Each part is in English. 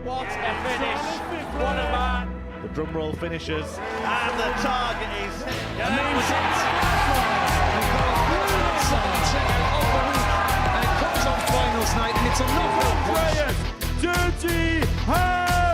What a finish! What a man! The drum roll finishes, and the target is... And that was it! And it comes on finals night, and it's a knockout. Dirty Harrison!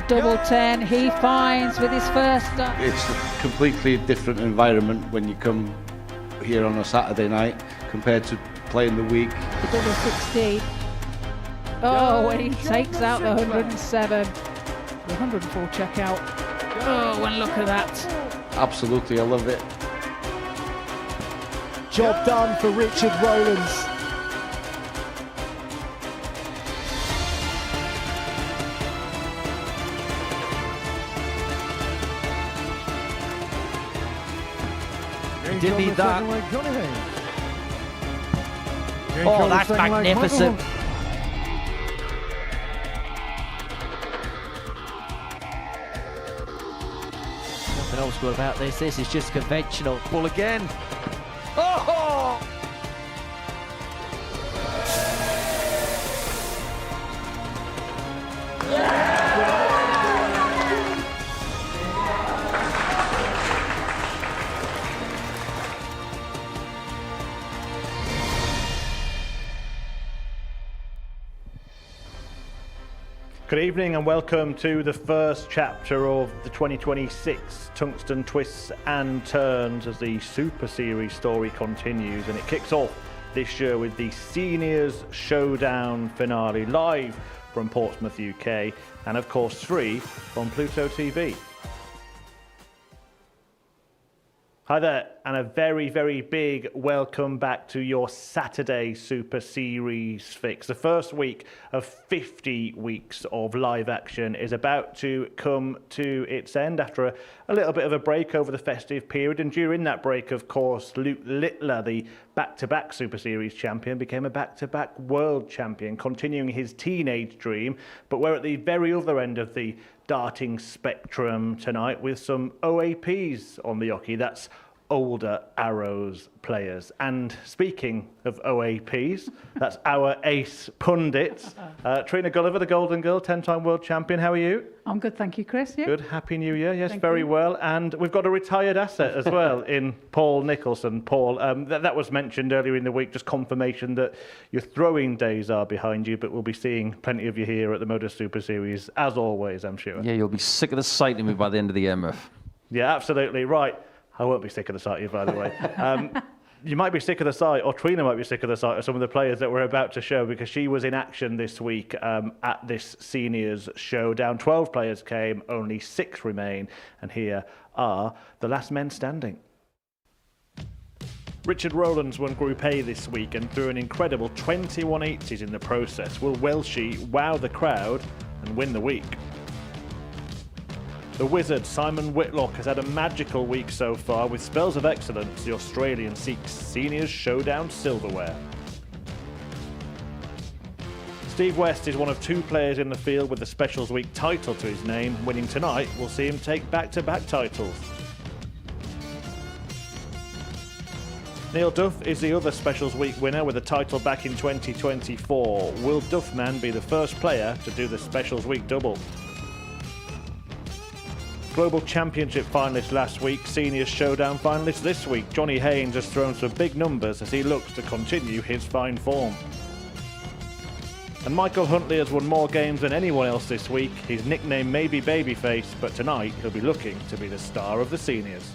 Double 10 he finds with his first. It's a completely different environment when you come here on a Saturday night compared to playing the week. The double 16. Oh, when he takes out the 107. The 104 checkout. Oh, and look at that. Absolutely, I love it. Job done for Richard Rollins. Didn't need that. Oh, that's magnificent. Nothing old school about this. This is just conventional. Ball again. Oh! Good evening and welcome to the first chapter of the 2026 Tungsten Twists and Turns as the Super Series story continues, and it kicks off this year with the Seniors Showdown finale live from Portsmouth, UK, and of course free on Pluto TV. Hi there, and a very, very big welcome back to your Saturday Super Series fix. The first week of 50 weeks of live action is about to come to its end after a little bit of a break over the festive period. And during that break, of course, Luke Littler, the back-to-back Super Series champion, became a back-to-back world champion, continuing his teenage dream. But we're at the very other end of the darting spectrum tonight with some OAPs on the hockey. That's older Arrows players. And speaking of OAPs, that's our ace pundits. Trina Gulliver, the Golden Girl, 10-time world champion. How are you? I'm good, thank you, Chris. Yeah. Good. Happy New Year. Yes, Thank very you. well. And we've got a retired asset as well in Paul Nicholson. Paul, that was mentioned earlier in the week, just confirmation that your throwing days are behind you, but we'll be seeing plenty of you here at the Modus Super Series, as always, I'm sure. Yeah, you'll be sick of the sight of me by the end of the year, Murph. Yeah, absolutely. Right. I won't be sick of the sight of you, by the way. You might be sick of the sight, or Trina might be sick of the sight of some of the players that we're about to show, because she was in action this week at this Seniors Showdown. 12 players came, only 6 remain, and here are the last men standing. Richard Rollins won Group A this week and threw an incredible 21 80s in the process. Will Welshie wow the crowd and win the week? The Wizard, Simon Whitlock, has had a magical week so far. With spells of excellence, the Australian seeks Seniors Showdown silverware. Steve West is one of 2 players in the field with the Specials Week title to his name. Winning tonight will see him take back-to-back titles. Neil Duff is the other Specials Week winner with a title back in 2024. Will Duffman be the first player to do the Specials Week double? Global Championship finalist last week, Seniors Showdown finalist this week. Johnny Haynes has thrown some big numbers as he looks to continue his fine form. And Michael Huntley has won more games than anyone else this week. His nickname may be Babyface, but tonight he'll be looking to be the star of the Seniors.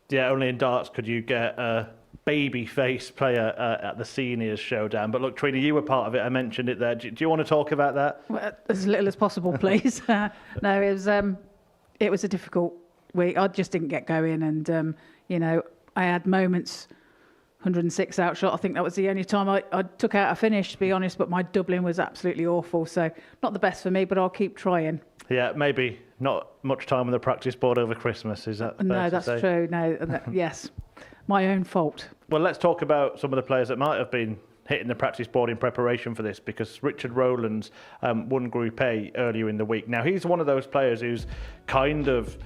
Yeah, only in darts could you get a babyface player at the Seniors Showdown. But look, Trina, you were part of it. I mentioned it there. Do you want to talk about that? Well, as little as possible, please. No, it was a difficult week. I just didn't get going, and I had moments. 106 outshot. I think that was the only time I took out a finish, to be honest. But my doubling was absolutely awful. So not the best for me, but I'll keep trying. Yeah, maybe Not much time on the practice board over Christmas, is that fair No, to that's say? true. No, yes, my own fault. Well, let's talk about some of the players that might have been hitting the practice board in preparation for this, because Richard Rollins won Group A earlier in the week. Now, he's one of those players who's kind of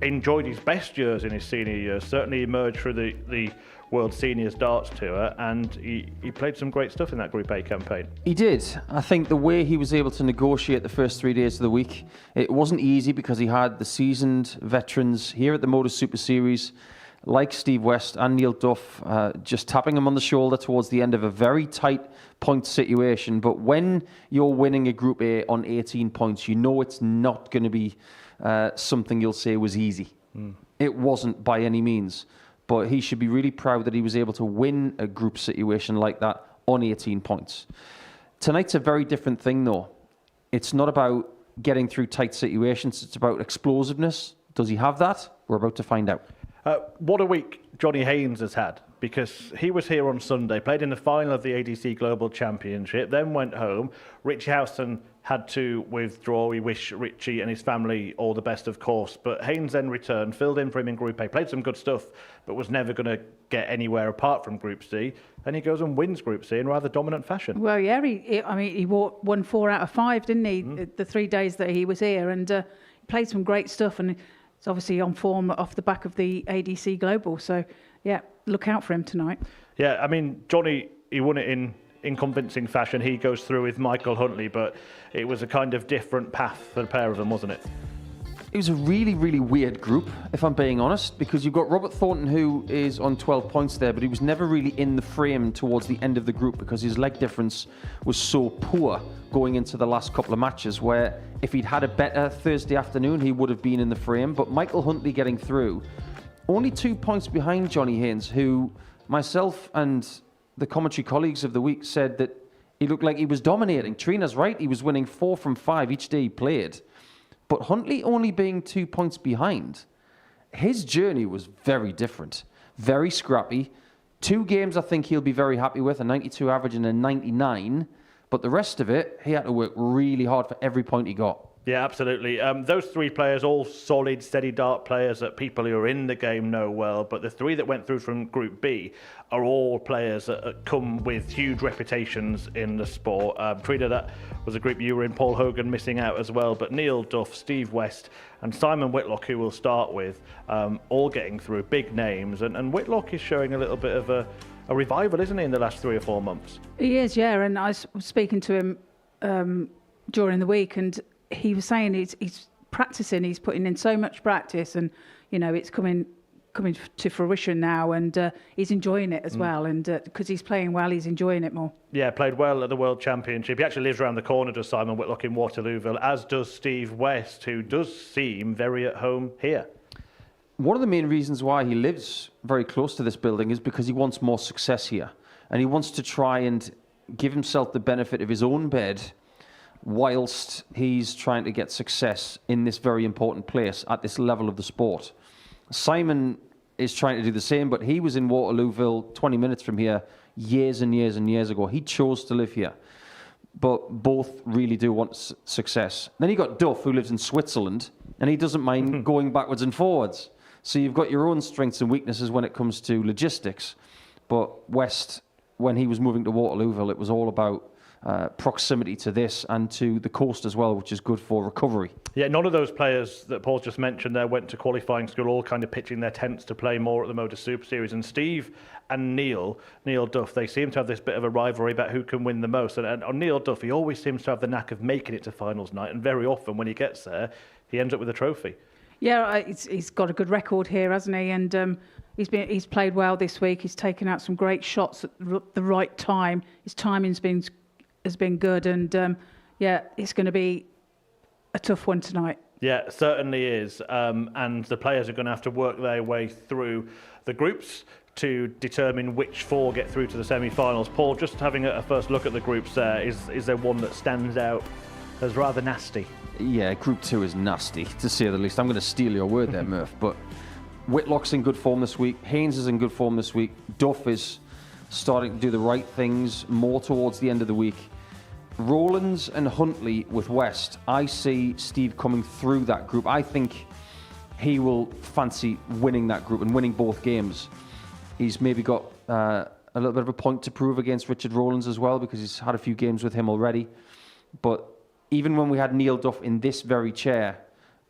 enjoyed his best years in his senior years, certainly emerged through the World Seniors Darts Tour, and he played some great stuff in that Group A campaign. He did. I think the way he was able to negotiate the first 3 days of the week, it wasn't easy because he had the seasoned veterans here at the Modus Super Series, like Steve West and Neil Duff, just tapping him on the shoulder towards the end of a very tight point situation. But when you're winning a Group A on 18 points, you know it's not going to be something you'll say was easy. It wasn't by any means. But he should be really proud that he was able to win a group situation like that on 18 points. Tonight's a very different thing, though. It's not about getting through tight situations. It's about explosiveness. Does he have that? We're about to find out. What a week Johnny Haynes has had, because he was here on Sunday, played in the final of the ADC Global Championship, then went home. Richie Houston had to withdraw. We wish Richie and his family all the best, of course. But Haynes then returned, filled in for him in Group A, played some good stuff, but was never going to get anywhere apart from Group C. Then he goes and wins Group C in rather dominant fashion. Well, yeah, he won 4 out of 5, didn't he? The 3 days that he was here, and he played some great stuff, and it's obviously on form off the back of the ADC Global. So, yeah, look out for him tonight. Yeah, I mean, Johnny, he won it in convincing fashion. He goes through with Michael Huntley, but it was a kind of different path for the pair of them, wasn't it? It was a really, really weird group, if I'm being honest, because you've got Robert Thornton, who is on 12 points there, but he was never really in the frame towards the end of the group because his leg difference was so poor going into the last couple of matches, where if he'd had a better Thursday afternoon, he would have been in the frame. But Michael Huntley getting through, only 2 points behind Johnny Haynes, who myself and the commentary colleagues of the week said that he looked like he was dominating. Trina's right, he was winning 4 from 5 each day he played. But Huntley only being 2 points behind, his journey was very different, very scrappy. 2 games I think he'll be very happy with, a 92 average and a 99. But the rest of it, he had to work really hard for every point he got. Yeah, absolutely. Those 3 players, all solid, steady dart players that people who are in the game know well. But the 3 that went through from Group B are all players that come with huge reputations in the sport. Trina, that was a group you were in. Paul Hogan missing out as well. But Neil Duff, Steve West and Simon Whitlock, who we'll start with, all getting through, big names. And Whitlock is showing a little bit of a revival, isn't he, in the last 3 or 4 months? He is, yeah. And I was speaking to him during the week, and he was saying he's practicing, he's putting in so much practice, and it's coming to fruition now, and he's enjoying it as well, and because he's playing well, he's enjoying it more. Yeah, played well at the World Championship. He actually lives around the corner, does Simon Whitlock, in Waterlooville, as does Steve West, who does seem very at home here. One of the main reasons why he lives very close to this building is because he wants more success here, and he wants to try and give himself the benefit of his own bed whilst he's trying to get success in this very important place at this level of the sport. Simon is trying to do the same, but he was in Waterlooville 20 minutes from here years and years and years ago. He chose to live here. But both really do want success. Then you got Duff, who lives in Switzerland, and he doesn't mind going backwards and forwards. So you've got your own strengths and weaknesses when it comes to logistics. But West, when he was moving to Waterlooville, it was all about proximity to this and to the coast as well, which is good for recovery. Yeah, none of those players that Paul just mentioned there went to qualifying school, all kind of pitching their tents to play more at the Modus Super Series. And Steve and Neil Duff, they seem to have this bit of a rivalry about who can win the most. And on Neil Duff, he always seems to have the knack of making it to finals night, and very often when he gets there, he ends up with a trophy. Yeah, he's got a good record here, hasn't he? And he's played well this week. He's taken out some great shots at the right time. His timing's has been good, and it's going to be a tough one tonight. Yeah, certainly is. And the players are going to have to work their way through the groups to determine which 4 get through to the semi-finals. Paul, just having a first look at the groups there, is there one that stands out as rather nasty? Yeah, Group 2 is nasty, to say the least. I'm going to steal your word there, Murph, but Whitlock's in good form this week. Haynes is in good form this week. Duff is starting to do the right things more towards the end of the week. Rollins and Huntley with West, I see Steve coming through that group. I think he will fancy winning that group and winning both games. He's maybe got a little bit of a point to prove against Richard Rollins as well, because he's had a few games with him already. But even when we had Neil Duff in this very chair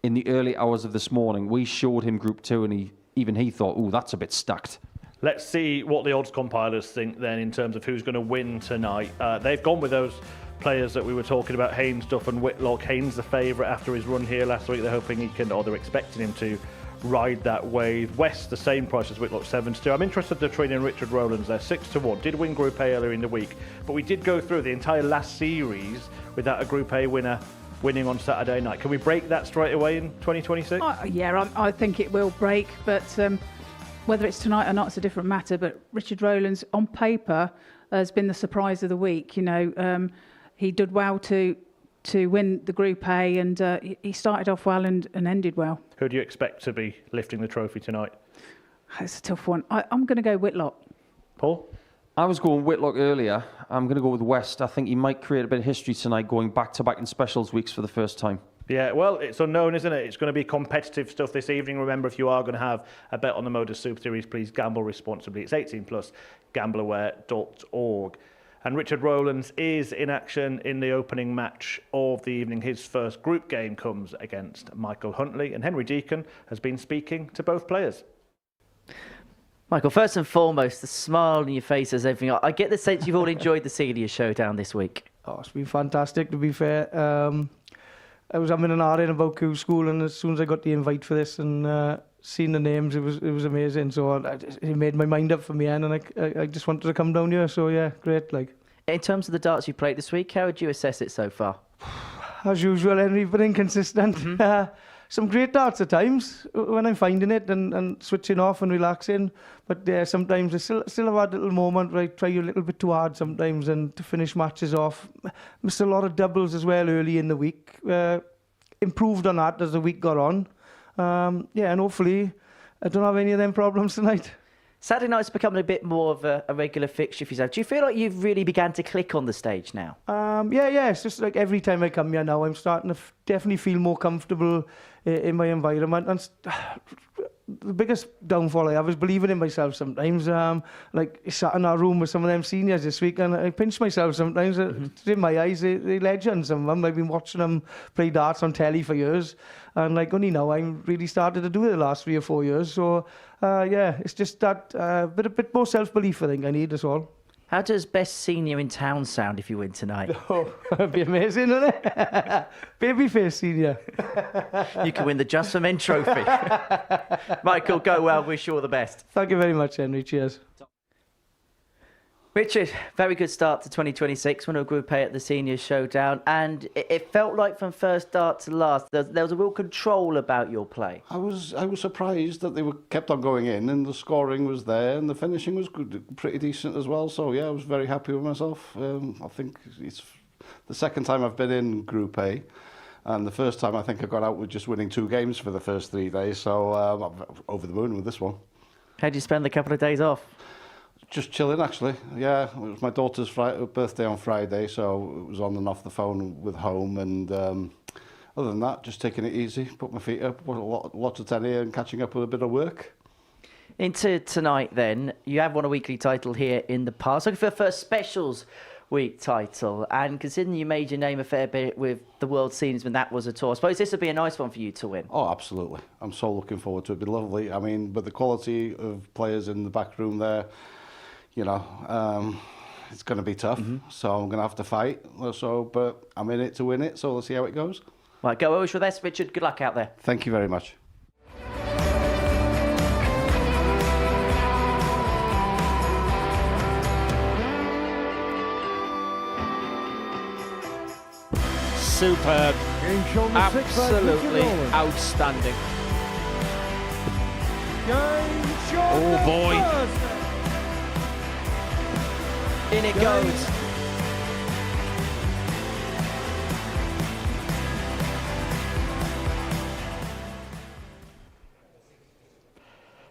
in the early hours of this morning, we showed him Group 2 and even he thought, oh, that's a bit stacked. Let's see what the odds compilers think then in terms of who's going to win tonight. They've gone with those players that we were talking about, Haynes, Duff and Whitlock. Haynes the favourite after his run here last week. They're hoping he can, or they're expecting him to, ride that wave. West the same price as Whitlock, 7-2. I'm interested in training Richard Rollins there, 6-1. Did win Group A earlier in the week, but we did go through the entire last series without a Group A winner winning on Saturday night. Can we break that straight away in 2026? Yeah, I think it will break, but whether it's tonight or not, it's a different matter. But Richard Rollins, on paper, has been the surprise of the week. You know, he did well to win the Group A, and he started off well and ended well. Who do you expect to be lifting the trophy tonight? It's a tough one. I'm going to go Whitlock. Paul? I was going Whitlock earlier. I'm going to go with West. I think he might create a bit of history tonight, going back-to-back in specials weeks for the first time. Yeah, well, it's unknown, isn't it? It's going to be competitive stuff this evening. Remember, if you are going to have a bet on the Modus Super Series, please gamble responsibly. It's 18+, gambleaware.org. And Richard Rollins is in action in the opening match of the evening. His first group game comes against Michael Huntley, and Henry Deacon has been speaking to both players. Michael, first and foremost, the smile on your face as everything. I get the sense you've all enjoyed the senior showdown this week. Oh, it's been fantastic, to be fair. I was having an hour about Q school, and as soon as I got the invite for this and seen the names, it was amazing. So it made my mind up for me, and I just wanted to come down here. So yeah, great. Like, in terms of the darts you played this week, how would you assess it so far? As usual, Henry, but inconsistent. Mm-hmm. Some great darts at times when I'm finding it and switching off and relaxing. But sometimes I still have had a little moment where I try a little bit too hard sometimes, and to finish matches off. Missed a lot of doubles as well early in the week. Improved on that as the week got on. And hopefully I don't have any of them problems tonight. Saturday night's becoming a bit more of a regular fixture for yourself. Do you feel like you've really began to click on the stage now? Yeah. It's just like every time I come here now, I'm starting to definitely feel more comfortable in my environment. And the biggest downfall I have is believing in myself sometimes. Like, I sat in our room with some of them seniors this week, and I pinch myself sometimes. Mm-hmm. In my eyes, they're legends, some of them. I've been watching them play darts on telly for years. And like, only now I'm really started to do it the last 3 or 4 years. So, it's just that a bit more self-belief I think I need, that's all. How does best senior in town sound if you win tonight? Oh, that'd be amazing, wouldn't it? Babyface senior. You can win the Just for Men trophy. Michael, go well. Wish you all the best. Thank you very much, Henry. Cheers. Richard, very good start to 2026. Won a Group A at the Senior Showdown, and it felt like from first start to last, there was a real control about your play. I was surprised that they kept on going in, and the scoring was there, and the finishing was good, pretty decent as well. So yeah, I was very happy with myself. I think it's the second time I've been in Group A, and the first time I think I got out with just winning 2 games for the first 3 days. So I'm over the moon with this one. How did you spend the couple of days off? Just chilling, actually. Yeah, it was my daughter's birthday on Friday, so it was on and off the phone with home, and other than that, just taking it easy, put my feet up, lots of tennis and catching up with a bit of work. Into tonight then, you have won a weekly title here in the past. Looking for the first specials week title, and considering you made your name a fair bit with the World Seniors when that was a tour, I suppose this would be a nice one for you to win. Oh, absolutely. I'm so looking forward to it. It'd be lovely. I mean, with the quality of players in the back room there, you know, it's going to be tough, so I'm going to have to fight. So, but I'm in it to win it, so let's see how it goes. Right, go over for this, Richard. Good luck out there. Thank you very much. Superb. Absolutely outstanding. Oh boy. In it goes.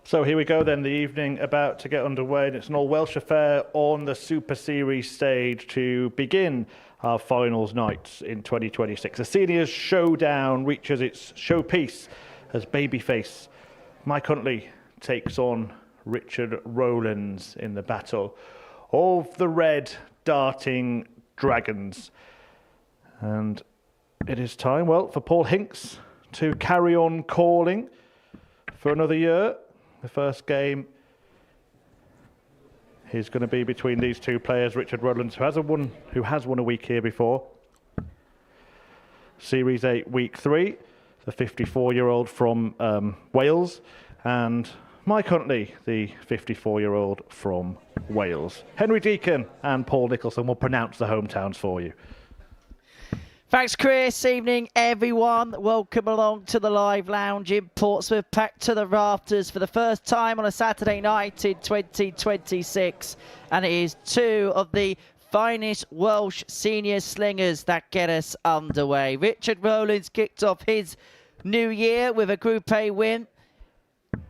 So here we go then, the evening about to get underway, and it's an all-Welsh affair on the Super Series stage to begin. our finals nights in 2026. The Seniors Showdown reaches its showpiece as babyface Mike Huntley takes on Richard Rollins in the battle of the red darting dragons. And it is time, well, for Paul Hinks to carry on calling for another year. The first game is going to be between these two players, Richard Rollins, who has won a week here before. Series 8, Week 3, the 54-year-old from Wales, and Mike Huntley, the 54-year-old from Wales. Henry Deacon and Paul Nicholson will pronounce the hometowns for you. Thanks, Chris. Evening, everyone. Welcome along to the live lounge in Portsmouth, packed to the rafters for the first time on a Saturday night in 2026. And it is two of the finest Welsh senior slingers that get us underway. Richard Rollins kicked off his new year with a Group A win.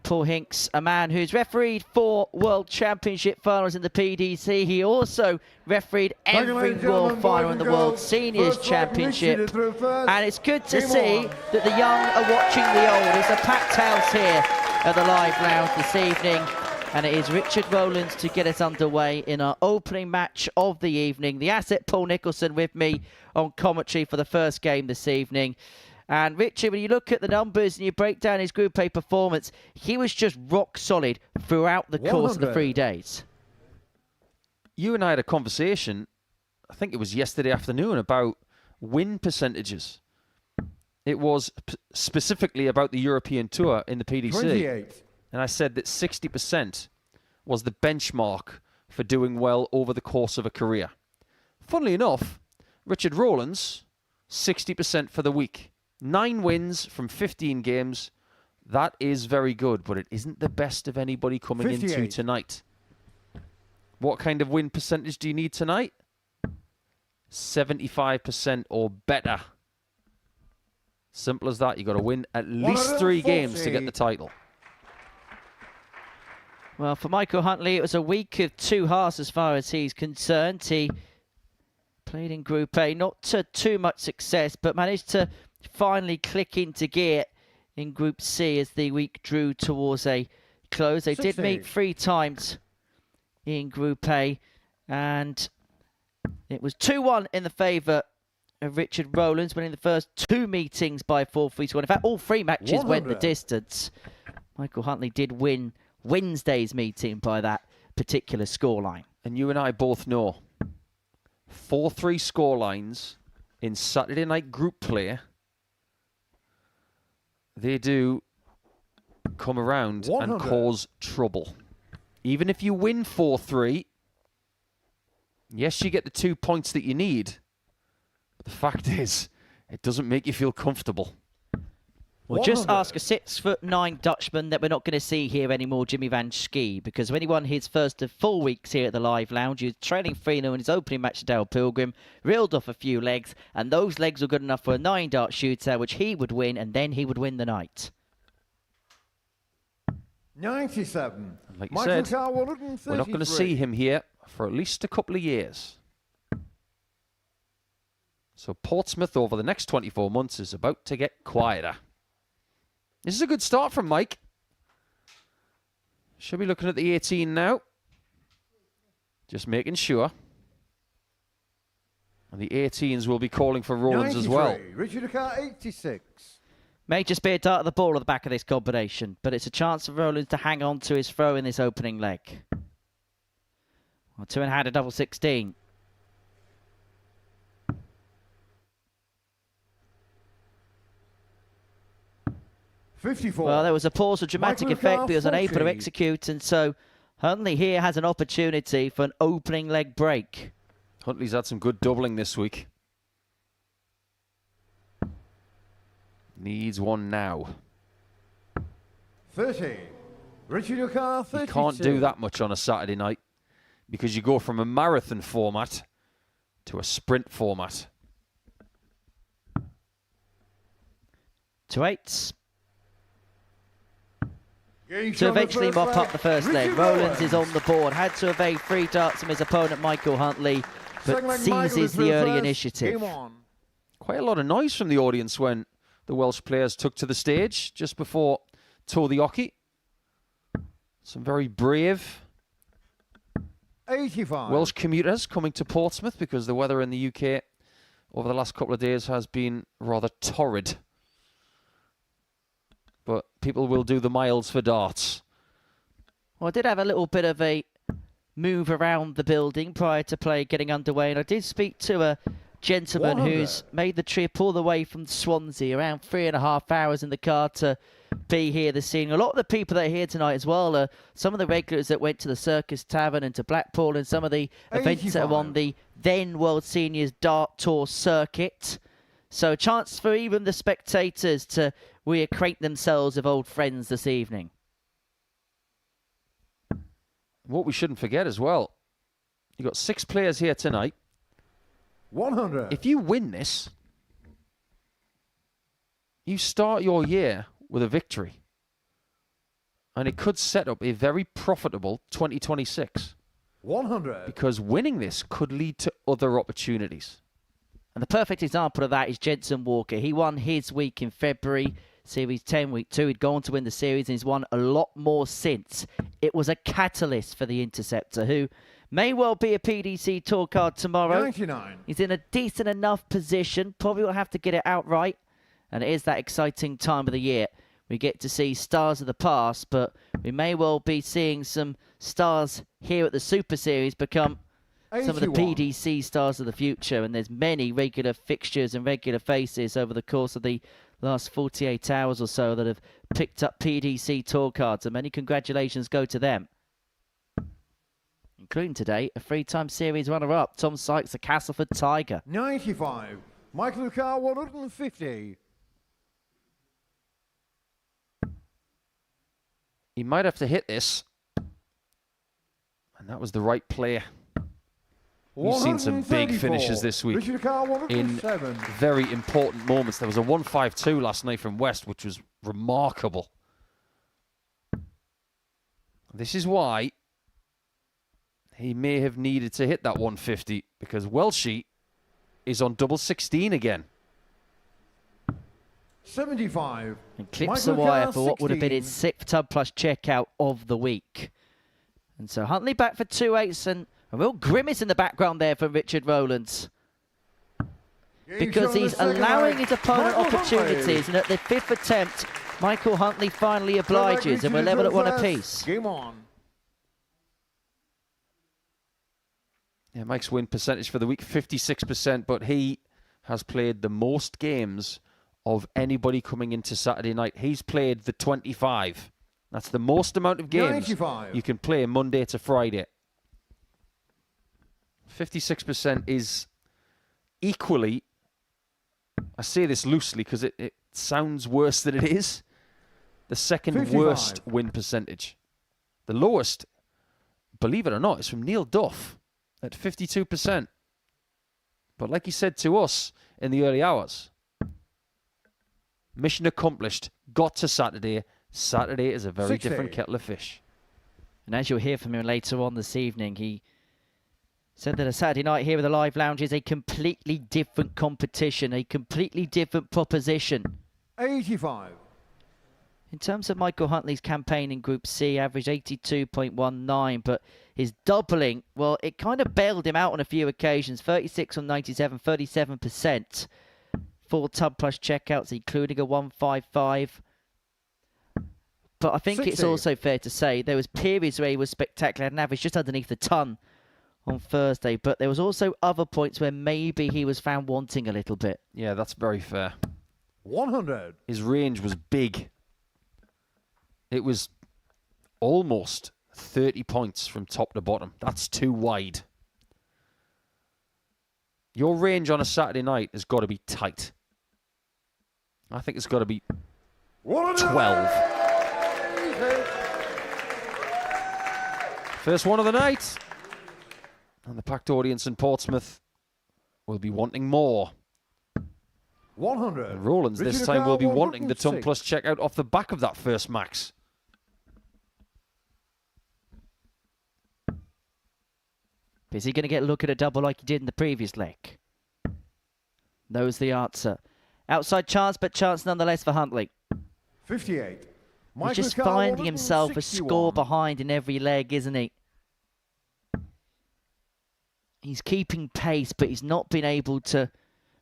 Paul Hinks, a man who's refereed 4 World Championship finals in the PDC. He also refereed every World final in the World Seniors Championship. And it's good to see that the young are watching the old. It's a packed house here at the live lounge this evening. And it is Richard Rollins to get us underway in our opening match of the evening. The asset Paul Nicholson with me on commentary for the first game this evening. And Richard, when you look at the numbers and you break down his Group A performance, he was just rock solid throughout the course of the 3 days. You and I had a conversation, I think it was yesterday afternoon, about win percentages. It was specifically about the European Tour in the PDC. 28. And I said that 60% was the benchmark for doing well over the course of a career. Funnily enough, Richard Rollins, 60% for the week. 9 wins from 15 games. That is very good, but it isn't the best of anybody coming 58. into tonight. What kind of win percentage do you need tonight? 75% or better. Simple as that. You've got to win at least 3 games to get the title. Well, for Michael Huntley, it was a week of 2 halves as far as he's concerned. He played in Group A, not to too much success, but managed to finally click into gear in Group C as the week drew towards a close. They did meet 3 times in Group A, and it was 2-1 in the favour of Richard Rollins, winning the first 2 meetings by 4-3-1. In fact, all 3 matches went the distance. Michael Huntley did win Wednesday's meeting by that particular scoreline. And you and I both know 4-3 scorelines in Saturday night group play, they do come around 100. And cause trouble. Even if you win 4-3, yes, you get the 2 points that you need. But the fact is, it doesn't make you feel comfortable. Well, just ask a 6'9" Dutchman that we're not going to see here anymore, Jimmy Van Schie, because when he won his first of 4 weeks here at the Live Lounge, he was trailing 3-0 in his opening match to Dale Pilgrim, reeled off a few legs, and those legs were good enough for a 9-dart shootout, which he would win, and then he would win the night. 97. Like you said, we're not going to see him here for at least a couple of years. So Portsmouth over the next 24 months is about to get quieter. This is a good start from Mike. Should be looking at the 18 now. Just making sure. And the 18s will be calling for Rollins as well. Richard Car 86. May just be a dart at the ball at the back of this combination, but it's a chance for Rollins to hang on to his throw in this opening leg. Well, 2 and had a double 16. Well, there was a pause for dramatic effect, but he was unable to execute, and so Huntley here has an opportunity for an opening leg break. Huntley's had some good doubling this week. Needs one now. 30. Richard Car 32. You can't do that much on a Saturday night because you go from a marathon format to a sprint format. 2 8s. To eventually mop up the first leg. Rollins is on the board. Had to evade 3 darts from his opponent, Michael Huntley. Second leg, Michael seizes is through the early first. initiative. Game on. Quite a lot of noise from the audience when the Welsh players took to the stage just before Tour the Oki. Some very brave 85. Welsh commuters coming to Portsmouth because the weather in the UK over the last couple of days has been rather torrid. But people will do the miles for darts. Well, I did have a little bit of a move around the building prior to play getting underway, and I did speak to a gentleman 100. who's made the trip all the way from Swansea, around 3.5 hours in the car to be here this evening. A lot of the people that are here tonight as well are some of the regulars that went to the Circus Tavern and to Blackpool and some of the events that are on 85. the then World Seniors Dart Tour circuit. So a chance for even the spectators to reacquaint themselves with old friends this evening. What we shouldn't forget as well, you've got 6 players here tonight. 100. If you win this, you start your year with a victory. And it could set up a very profitable 2026. 100. Because winning this could lead to other opportunities. And the perfect example of that is Jensen Walker. He won his week in February, Series 10, Week 2. He'd gone on to win the series and he's won a lot more since. It was a catalyst for the Interceptor, who may well be a PDC Tour card tomorrow. 99. He's in a decent enough position. Probably will have to get it outright. And it is that exciting time of the year. We get to see stars of the past, but we may well be seeing some stars here at the Super Series become some of the 81. PDC stars of the future. And there's many regular fixtures and regular faces over the course of the last 48 hours or so that have picked up PDC Tour cards. And many congratulations go to them. Including today, a 3-time series runner-up, Tom Sykes, the Castleford Tiger. 95. Michael Lucar, 150. He might have to hit this. And that was the right player. We've seen some big 134. finishes this week Richard Carr, in 107. very important moments. There was a 152 last night from West, which was remarkable. This is why he may have needed to hit that 150, because Welshie is on double 16 again. 75. And clips Michael the wire Carr, for what would have been 16. its 6th Tub Plus checkout of the week. And so Huntley back for 2-8s, and a real grimace in the background there from Richard Rowlands. Because he's allowing his opponent opportunities, and at the 5th attempt, Michael Huntley finally obliges, and we're level at 1 apiece. Game on. Yeah, Mike's win percentage for the week, 56%, but he has played the most games of anybody coming into Saturday night. He's played the 25. That's the most amount of games 95. you can play Monday to Friday. 56% is equally, I say this loosely because it sounds worse than it is, the second 55. worst win percentage. The lowest, believe it or not, is from Neil Duff at 52%. But like he said to us in the early hours, mission accomplished, got to Saturday. Saturday is a very 60. different kettle of fish. And as you'll hear from him later on this evening, he said that a Saturday night here with the Live Lounge is a completely different competition, a completely different proposition. 85. In terms of Michael Huntley's campaign in Group C, averaged 82.19, but his doubling, well, it kind of bailed him out on a few occasions. 36 on 97, 37%. 4 Tub Plus checkouts, including a 155. But I think 60. it's also fair to say there was periods where he was spectacular, had an average just underneath the ton on Thursday. But there was also other points where maybe he was found wanting a little bit. Yeah, that's very fair. 100. His range was big. It was almost 30 points from top to bottom. That's too wide. Your range on a Saturday night has got to be tight. I think it's got to be 12. First one of the night. And the packed audience in Portsmouth will be wanting more. 100. And Rollins this Richard time will be Carr, wanting the Ton 106. Plus checkout off the back of that first max. Is he going to get a look at a double like he did in the previous leg? Knows the answer. Outside chance, but chance nonetheless for Huntley. 58. He's just finding himself a score behind in every leg, isn't he? He's keeping pace, but he's not been able to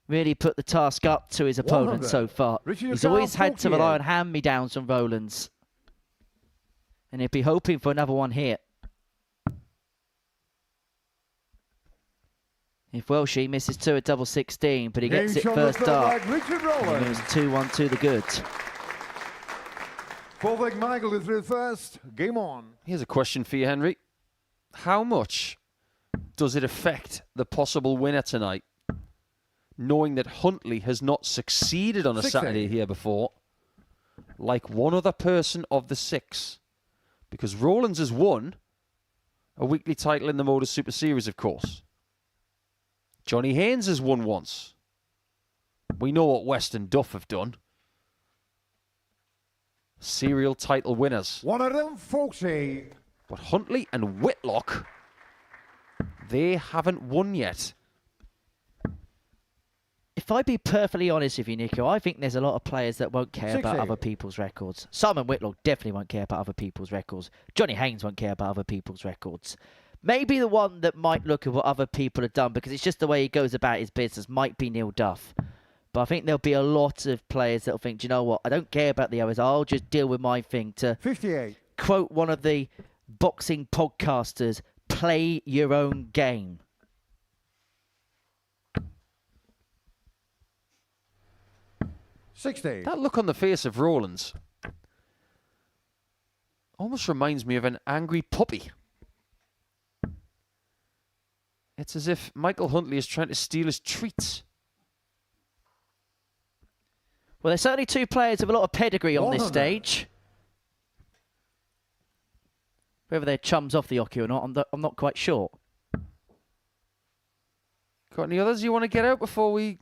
really put the task up to his opponent so far. He's always had to rely on hand-me-downs from Rollins. And he'd be hoping for another one here. If Welshie misses 2 at double 16, but he gets it first dart. He moves 2-1 to the good. Full leg Michael is through first. Game on. Here's a question for you, Henry. How much does it affect the possible winner tonight, knowing that Huntley has not succeeded on a Saturday here before, like one other person of the 6? Because Rollins has won a weekly title in the Modus Super Series, of course. Johnny Haynes has won once. We know what West and Duff have done. Serial title winners. 140. But Huntley and Whitlock, they haven't won yet. If I be perfectly honest with you, Nico, I think there's a lot of players that won't care about 60. other people's records. Simon Whitlock definitely won't care about other people's records. Johnny Haynes won't care about other people's records. Maybe the one that might look at what other people have done, because it's just the way he goes about his business, might be Neil Duff. But I think there'll be a lot of players that'll think, do you know what, I don't care about the others, I'll just deal with my thing. To 58. quote one of the boxing podcasters, play your own game. That look on the face of Rollins almost reminds me of an angry puppy. It's as if Michael Huntley is trying to steal his treats. Well, there's certainly 2 players with a lot of pedigree on this stage. Whether they're chums off the hockey or not, I'm not quite sure. Got any others you want to get out before we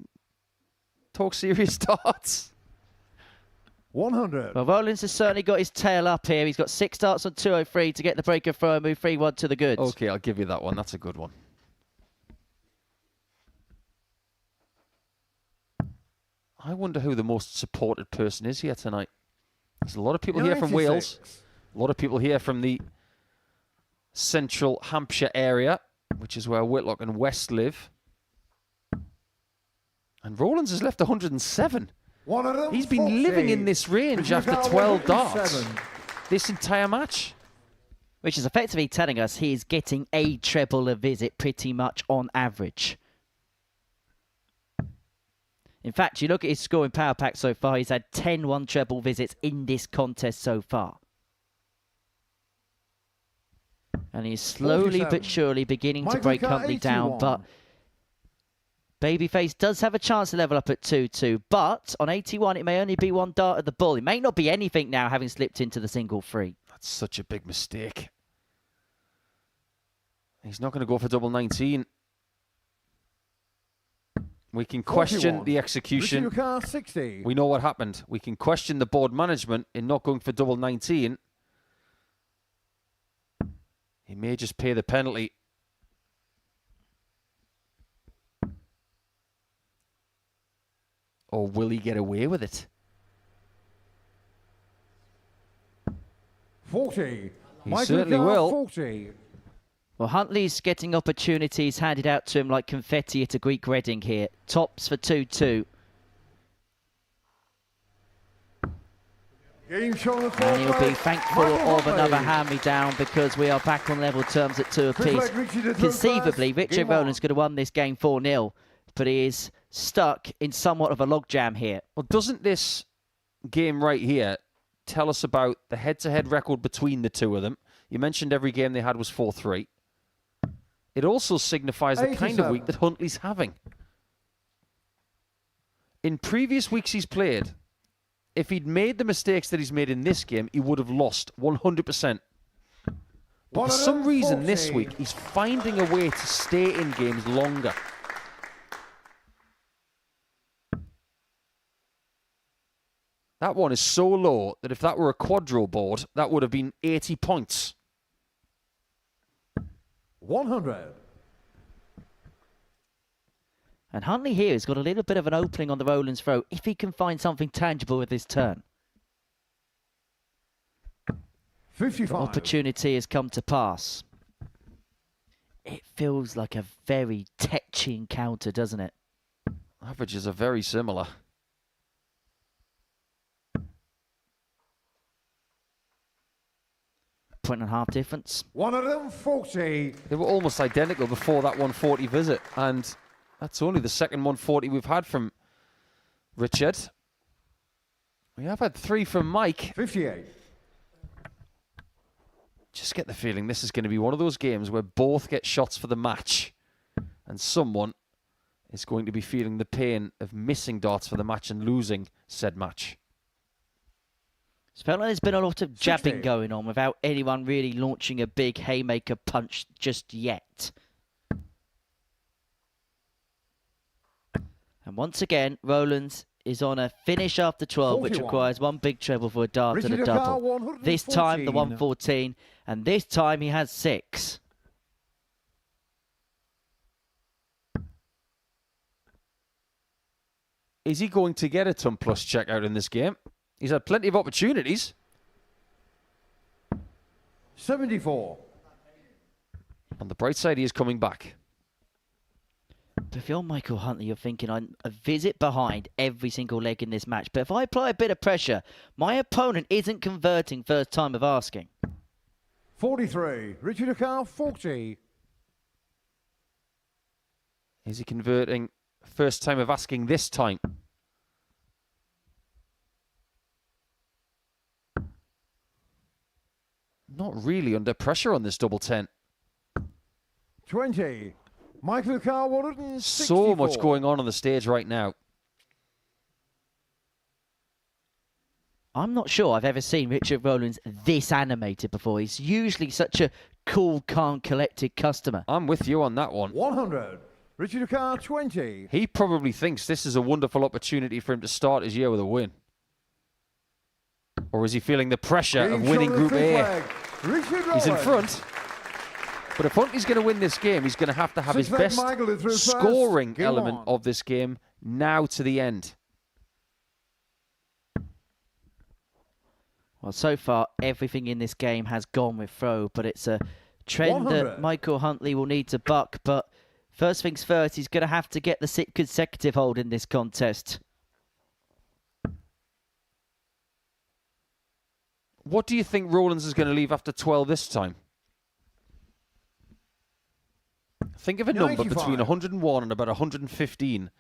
talk serious starts? 100. Well, Rollins has certainly got his tail up here. He's got 6 starts on 203 to get the breaker throw and move 3-1 to the goods. Okay, I'll give you that one. That's a good one. I wonder who the most supported person is here tonight. There's a lot of people here from Wales. A lot of people here from the central Hampshire area, which is where Whitlock and West live. And Rollins has left 107. He's been living in this range after 12 darts this entire match. Which is effectively telling us he's getting a treble a visit pretty much on average. In fact, you look at his score in Power Pack so far, he's had 10 one-treble visits in this contest so far. And he's slowly but surely beginning to break Huntley down, but Babyface does have a chance to level up at 2-2, but on 81 it may only be 1 dart at the ball. It may not be anything now, having slipped into the single free. That's such a big mistake. He's not going to go for double 19. We can question the execution. We know what happened. We can question the board management in not going for double 19. He may just pay the penalty. Or will he get away with it? 40. He certainly will. 40. Well, Huntley's getting opportunities handed out to him like confetti at a Greek wedding here. Tops for 2-2. And he'll be thankful of another hand-me-down because we are back on level terms at 2 apiece. Conceivably, Richard Rollins could have won this game 4-0, but he is stuck in somewhat of a logjam here. Well, doesn't this game right here tell us about the head-to-head record between the two of them? You mentioned every game they had was 4-3. It also signifies the kind of week that Huntley's having. In previous weeks he's played, if he'd made the mistakes that he's made in this game, he would have lost 100%. But for some reason this week, he's finding a way to stay in games longer. That one is so low that if that were a quadro board, that would have been 80 points. 100. And Huntley here has got a little bit of an opening on the Rollins throw if he can find something tangible with this turn. 55. The opportunity has come to pass. It feels like a very tetchy encounter, doesn't it? Averages are very similar. Point and a half difference. 140. They were almost identical before that 140 visit, and that's only the second 140 we've had from Richard. We have had 3 from Mike. 58. Just get the feeling this is going to be one of those games where both get shots for the match, and someone is going to be feeling the pain of missing darts for the match and losing said match. It's felt like there's been a lot of jabbing 60. going on without anyone really launching a big haymaker punch just yet. And once again, Rollins is on a finish after 12, which 41. requires one big treble for a dart Richard and a Dakar, double. 114. This time, the 114, and this time he has 6. Is he going to get a ton plus check out in this game? He's had plenty of opportunities. 74. On the bright side, he is coming back. But if you're Michael Huntley, you're thinking, I'm a visit behind every single leg in this match. But if I apply a bit of pressure, my opponent isn't converting first time of asking. 43. Richard Dakar, 40. Is he converting first time of asking this time? Not really under pressure on this double 10. 20. Michael Dakar, 164. So much going on the stage right now. I'm not sure I've ever seen Richard Rollins this animated before. He's usually such a cool, calm, collected customer. I'm with you on that one. 100. Richard Dakar, 20. He probably thinks this is a wonderful opportunity for him to start his year with a win. Or is he feeling the pressure of winning Group A? He's in front. But if Huntley's going to win this game, he's going to have his best scoring element of this game now to the end. Well, so far, everything in this game has gone with throw, but it's a trend 100. that Michael Huntley will need to buck. But first things first, he's going to have to get the 6th consecutive hold in this contest. What do you think Rollins is going to leave after 12 this time? Think of a number 95. between 101 and about 115.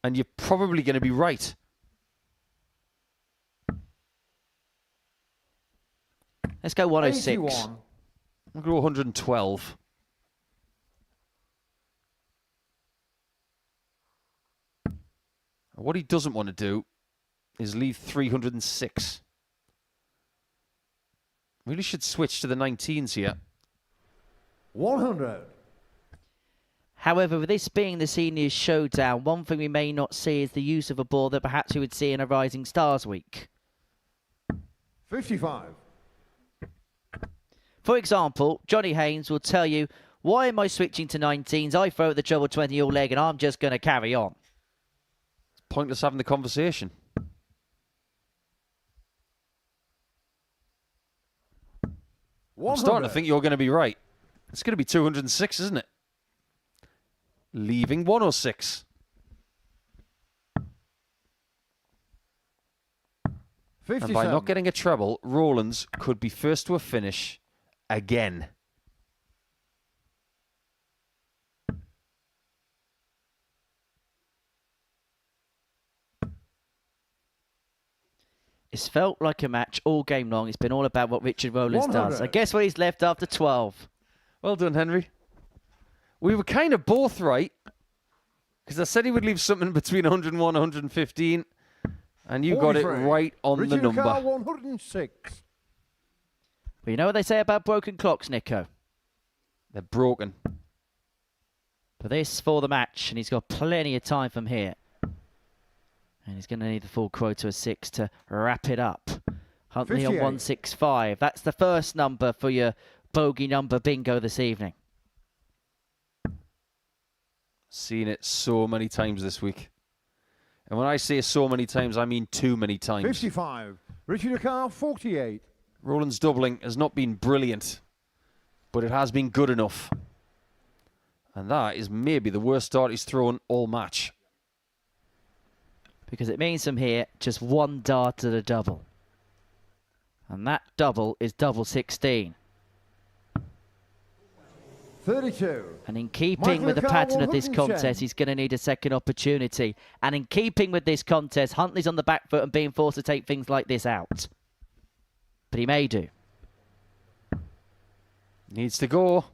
And you're probably going to be right. Let's go 106. 81. We'll go 112. What he doesn't want to do is leave 306. Really should switch to the 19s here. 100. However, with this being the seniors showdown, one thing we may not see is the use of a ball that perhaps we would see in a Rising Stars week. 55. For example, Johnny Haynes will tell you, why am I switching to 19s? I throw at the treble 20 all leg and I'm just going to carry on. It's pointless having the conversation. I'm starting to think you're going to be right. It's going to be 206, isn't it? Leaving 106. 57. And by not getting a treble, Rollins could be first to a finish again. It's felt like a match all game long. It's been all about what Richard Rollins 100. does. I guess what he's left after 12. Well done, Henry. We were kind of both right, because I said he would leave something between 101 and 115, and you got it 43. right on Richard the number. Dakar, 106. But you know what they say about broken clocks, Nico? They're broken. But this for the match, and he's got plenty of time from here. And he's going to need the full quota of 6 to wrap it up. Huntley on 58. 165. That's the first number for your bogey number bingo this evening. Seen it so many times this week. And when I say so many times, I mean too many times. 55. Richie Dakar, 48. Rollins doubling has not been brilliant, but it has been good enough. And that is maybe the worst start he's thrown all match. Because it means from here, just one dart to the double. And that double is double 16. 32. And in keeping with the pattern of this contest, he's going to need a second opportunity. And in keeping with this contest, Huntley's on the back foot and being forced to take things like this out. But he may do. Needs to go.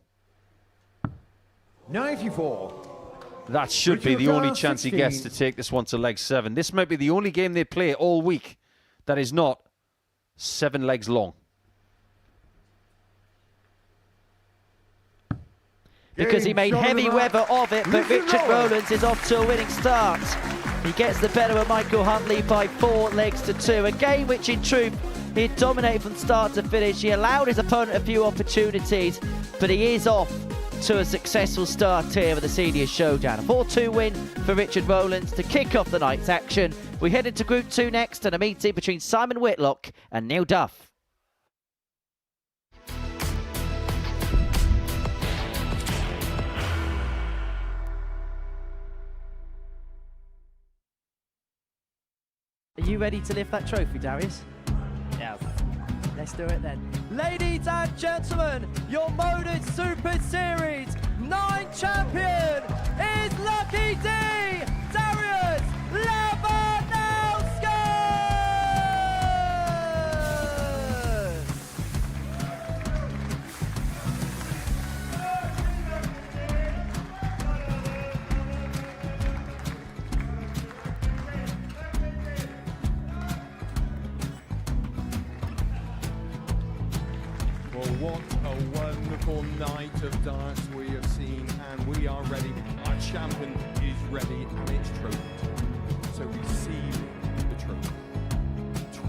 94. That should be the only chance he gets to take this one to leg 7. This might be the only game they play all week that is not 7 legs long. Because he made heavy weather of it, but Richard Rollins is off to a winning start. He gets the better of Michael Huntley by 4 legs to 2. A game which, in truth, he dominated from start to finish. He allowed his opponent a few opportunities, but he is off to a successful start here with the Senior Showdown. A 4-2 win for Richard Rollins to kick off the night's action. We head into Group 2 next, and a meeting between Simon Whitlock and Neil Duff. Are you ready to lift that trophy, Darius? Yeah. Let's do it then. Ladies and gentlemen, your Modus Super Series 9 champion is Lucky D, Darius Labanowski! Well, what a wonderful night of darts we have seen, and we are ready. Our champion is ready, and it's trophy. So receive the trophy.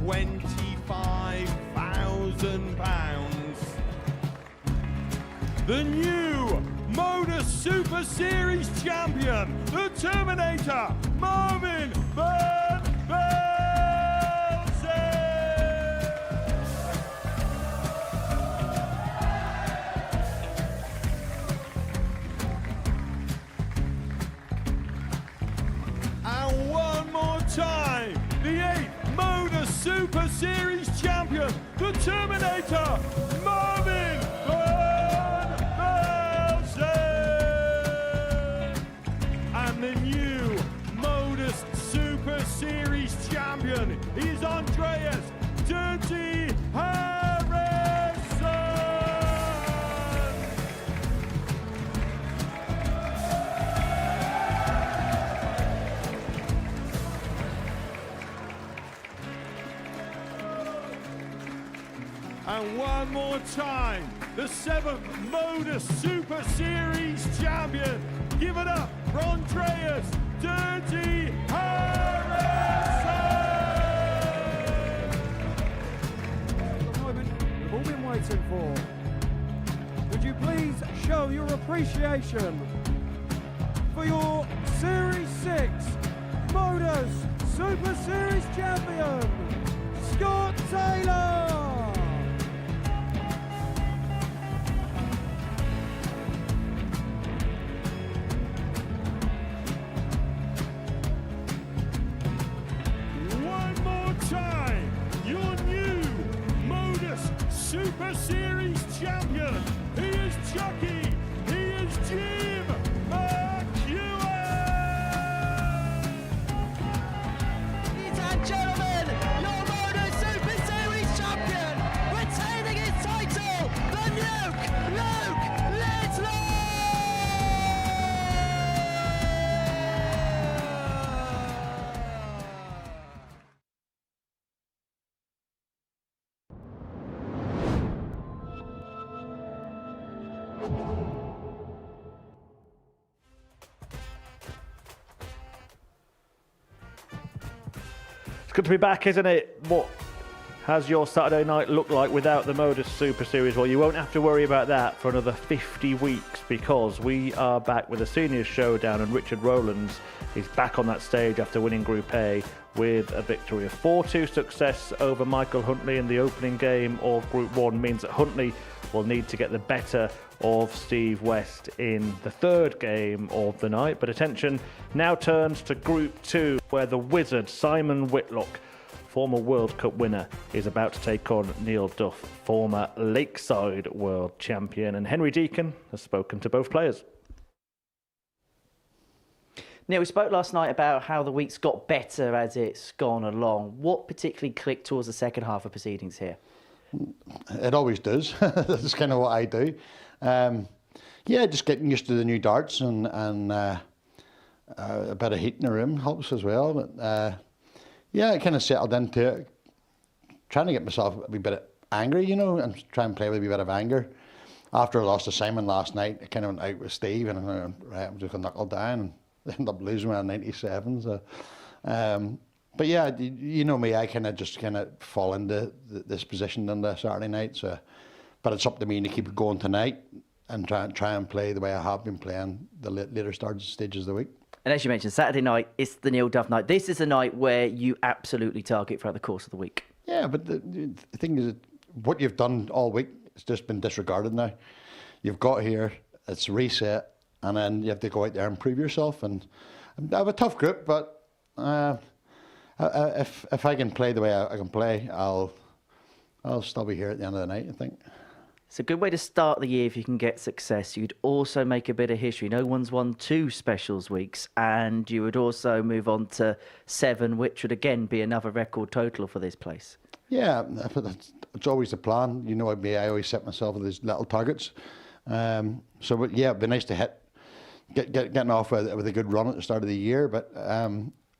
£25,000. The new Modus Super Series champion, the Terminator, Marvin Van Velzen. And one more time, the 8th Modus Super Series champion, the Terminator, Marvin Van Velzen. And the new Modus Super Series champion is Andreas Dirty Harrison. And one more time, the 7th Modus Super Series champion. Give it up for Andreas Dirty Harrison. The moment we've all been waiting for. Would you please show your appreciation for your Series 6 Modus Super Series champion, Scott Taylor? One more time, your new Modus Super Series champion. He is Chucky. He is Jim McEwen. Ladies and gentlemen, your Modus Super Series champion, retaining his title, the Nuke, Luke Lidlow! It's good to be back, isn't it? What How's your Saturday night look like without the Modus Super Series? Well, you won't have to worry about that for another 50 weeks because we are back with a seniors showdown and Richard Rollins is back on that stage after winning Group A with a victory. A 4-2 success over Michael Huntley in the opening game of Group 1 means that Huntley will need to get the better of Steve West in the third game of the night. But attention now turns to Group 2 where the wizard Simon Whitlock, former World Cup winner, is about to take on Neil Duff, former Lakeside World Champion. And Henry Deacon has spoken to both players. Neil, we spoke last night about how the week's got better as it's gone along. What particularly clicked towards the second half of proceedings here? It always does. That's kind of what I do. Yeah, just getting used to the new darts and a bit of heat in the room helps as well. But yeah, I kind of settled into it, trying to get myself a wee bit angry, you know, and try and play with a wee bit of anger. After I lost to Simon last night, I kind of went out with Steve and I went, right, I'm just going to knuckle down and end up losing around 97. So, but yeah, you know me, I kind of fall into this position on the Saturday night. So, but it's up to me to keep it going tonight and try and play the way I have been playing the later stages of the week. And as you mentioned, Saturday night, it's the Neil Duff night. This is a night where you absolutely target throughout the course of the week. Yeah, but the thing is, what you've done all week has just been disregarded now. You've got here, it's reset, and then you have to go out there and prove yourself. And I have a tough group, but if I can play the way I can play, I'll still be here at the end of the night, I think. It's a good way to start the year if you can get success. You'd also make a bit of history. No one's won 2 specials weeks, and you would also move on to 7, which would again be another record total for this place. Yeah, it's always the plan. You know, I always set myself these little targets. So yeah, it'd be nice to getting off with a good run at the start of the year. But I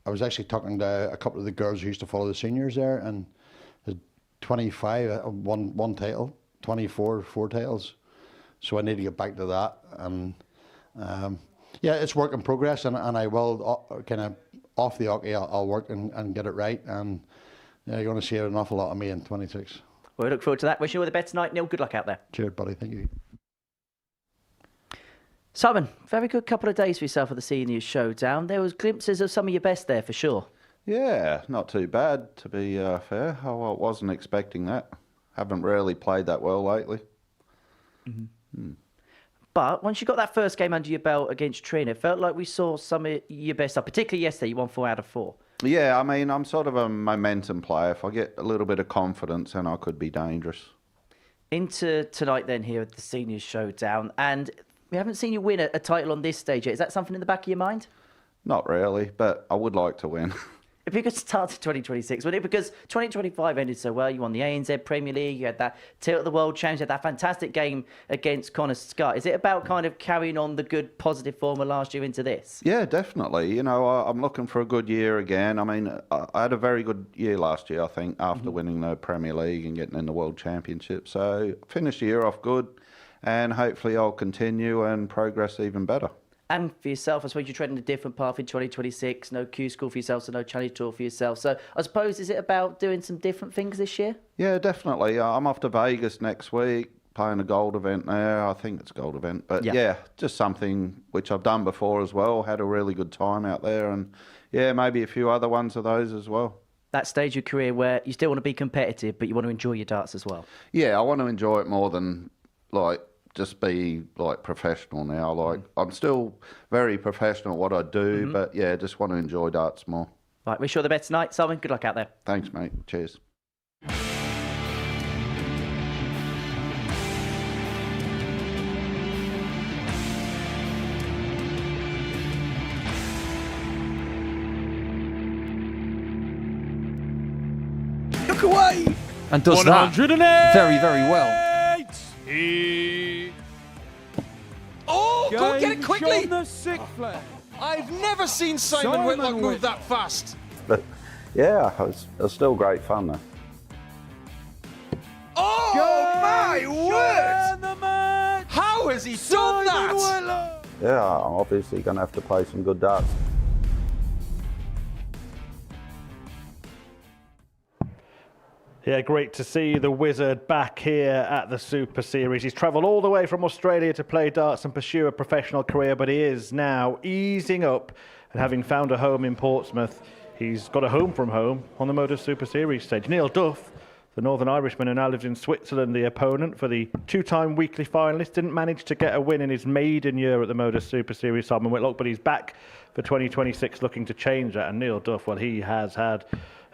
was actually talking to a couple of the girls who used to follow the seniors there, and 25 one title. 24 4 titles, so I need to get back to that. And yeah, it's work in progress, and I will kind of off the hockey. I'll work and get it right, and yeah, you're going to see an awful lot of me in 26. Well, we look forward to that. Wish you all the best tonight, Neil. Good luck out there. Cheers, buddy. Thank you. Simon, very good couple of days for yourself at the Seniors Showdown. There was glimpses of some of your best there for sure. Yeah, not too bad to be fair. I wasn't expecting that. Haven't really played that well lately. But once you got that first game under your belt against Trina, it felt like we saw some of your best stuff, particularly yesterday. You won 4 out of 4. Yeah, I mean, I'm sort of a momentum player. If I get a little bit of confidence, then I could be dangerous. Into tonight then here at the Seniors Showdown, and we haven't seen you win a title on this stage yet. Is that something in the back of your mind? Not really, but I would like to win. If you could start to 2026, would it? Because 2025 ended so well. You won the ANZ Premier League. You had that tilt at the World Champions. You had that fantastic game against Connor Scott. Is it about kind of carrying on the good, positive form of last year into this? Yeah, definitely. You know, I'm looking for a good year again. I mean, I had a very good year last year, I think, after winning the Premier League and getting in the World Championship. So finished the year off good, and hopefully I'll continue and progress even better. And for yourself, I suppose you're treading a different path in 2026. No Q School for yourself, so no Challenge Tour for yourself. So I suppose, is it about doing some different things this year? Yeah, definitely. I'm off to Vegas next week, playing a gold event there. I think it's a gold event. But yeah, just something which I've done before as well. Had a really good time out there. And yeah, maybe a few other ones of those as well. That stage of your career where you still want to be competitive, but you want to enjoy your darts as well. Yeah, I want to enjoy it more than like just be like professional now. Like I'm still very professional at what I do, but yeah, just want to enjoy darts more. Right, wish you all the best tonight, Simon. Good luck out there. Thanks, mate. Cheers. Look away! And does that very, very well. Oh, go and get it quickly! On the 6th flag. I've never seen Simon Whitlock move that fast. But yeah, it was still great fun though. Oh my word! The match. How has he done that? Whitlock. Yeah, I'm obviously going to have to play some good darts. Yeah, great to see the Wizard back here at the Super Series. He's travelled all the way from Australia to play darts and pursue a professional career, but he is now easing up and having found a home in Portsmouth. He's got a home from home on the Modus Super Series stage. Neil Duff, the Northern Irishman who now lives in Switzerland, the opponent for the two-time weekly finalist, didn't manage to get a win in his maiden year at the Modus Super Series, Simon Whitlock, but he's back for 2026 looking to change that. And Neil Duff, well, he has had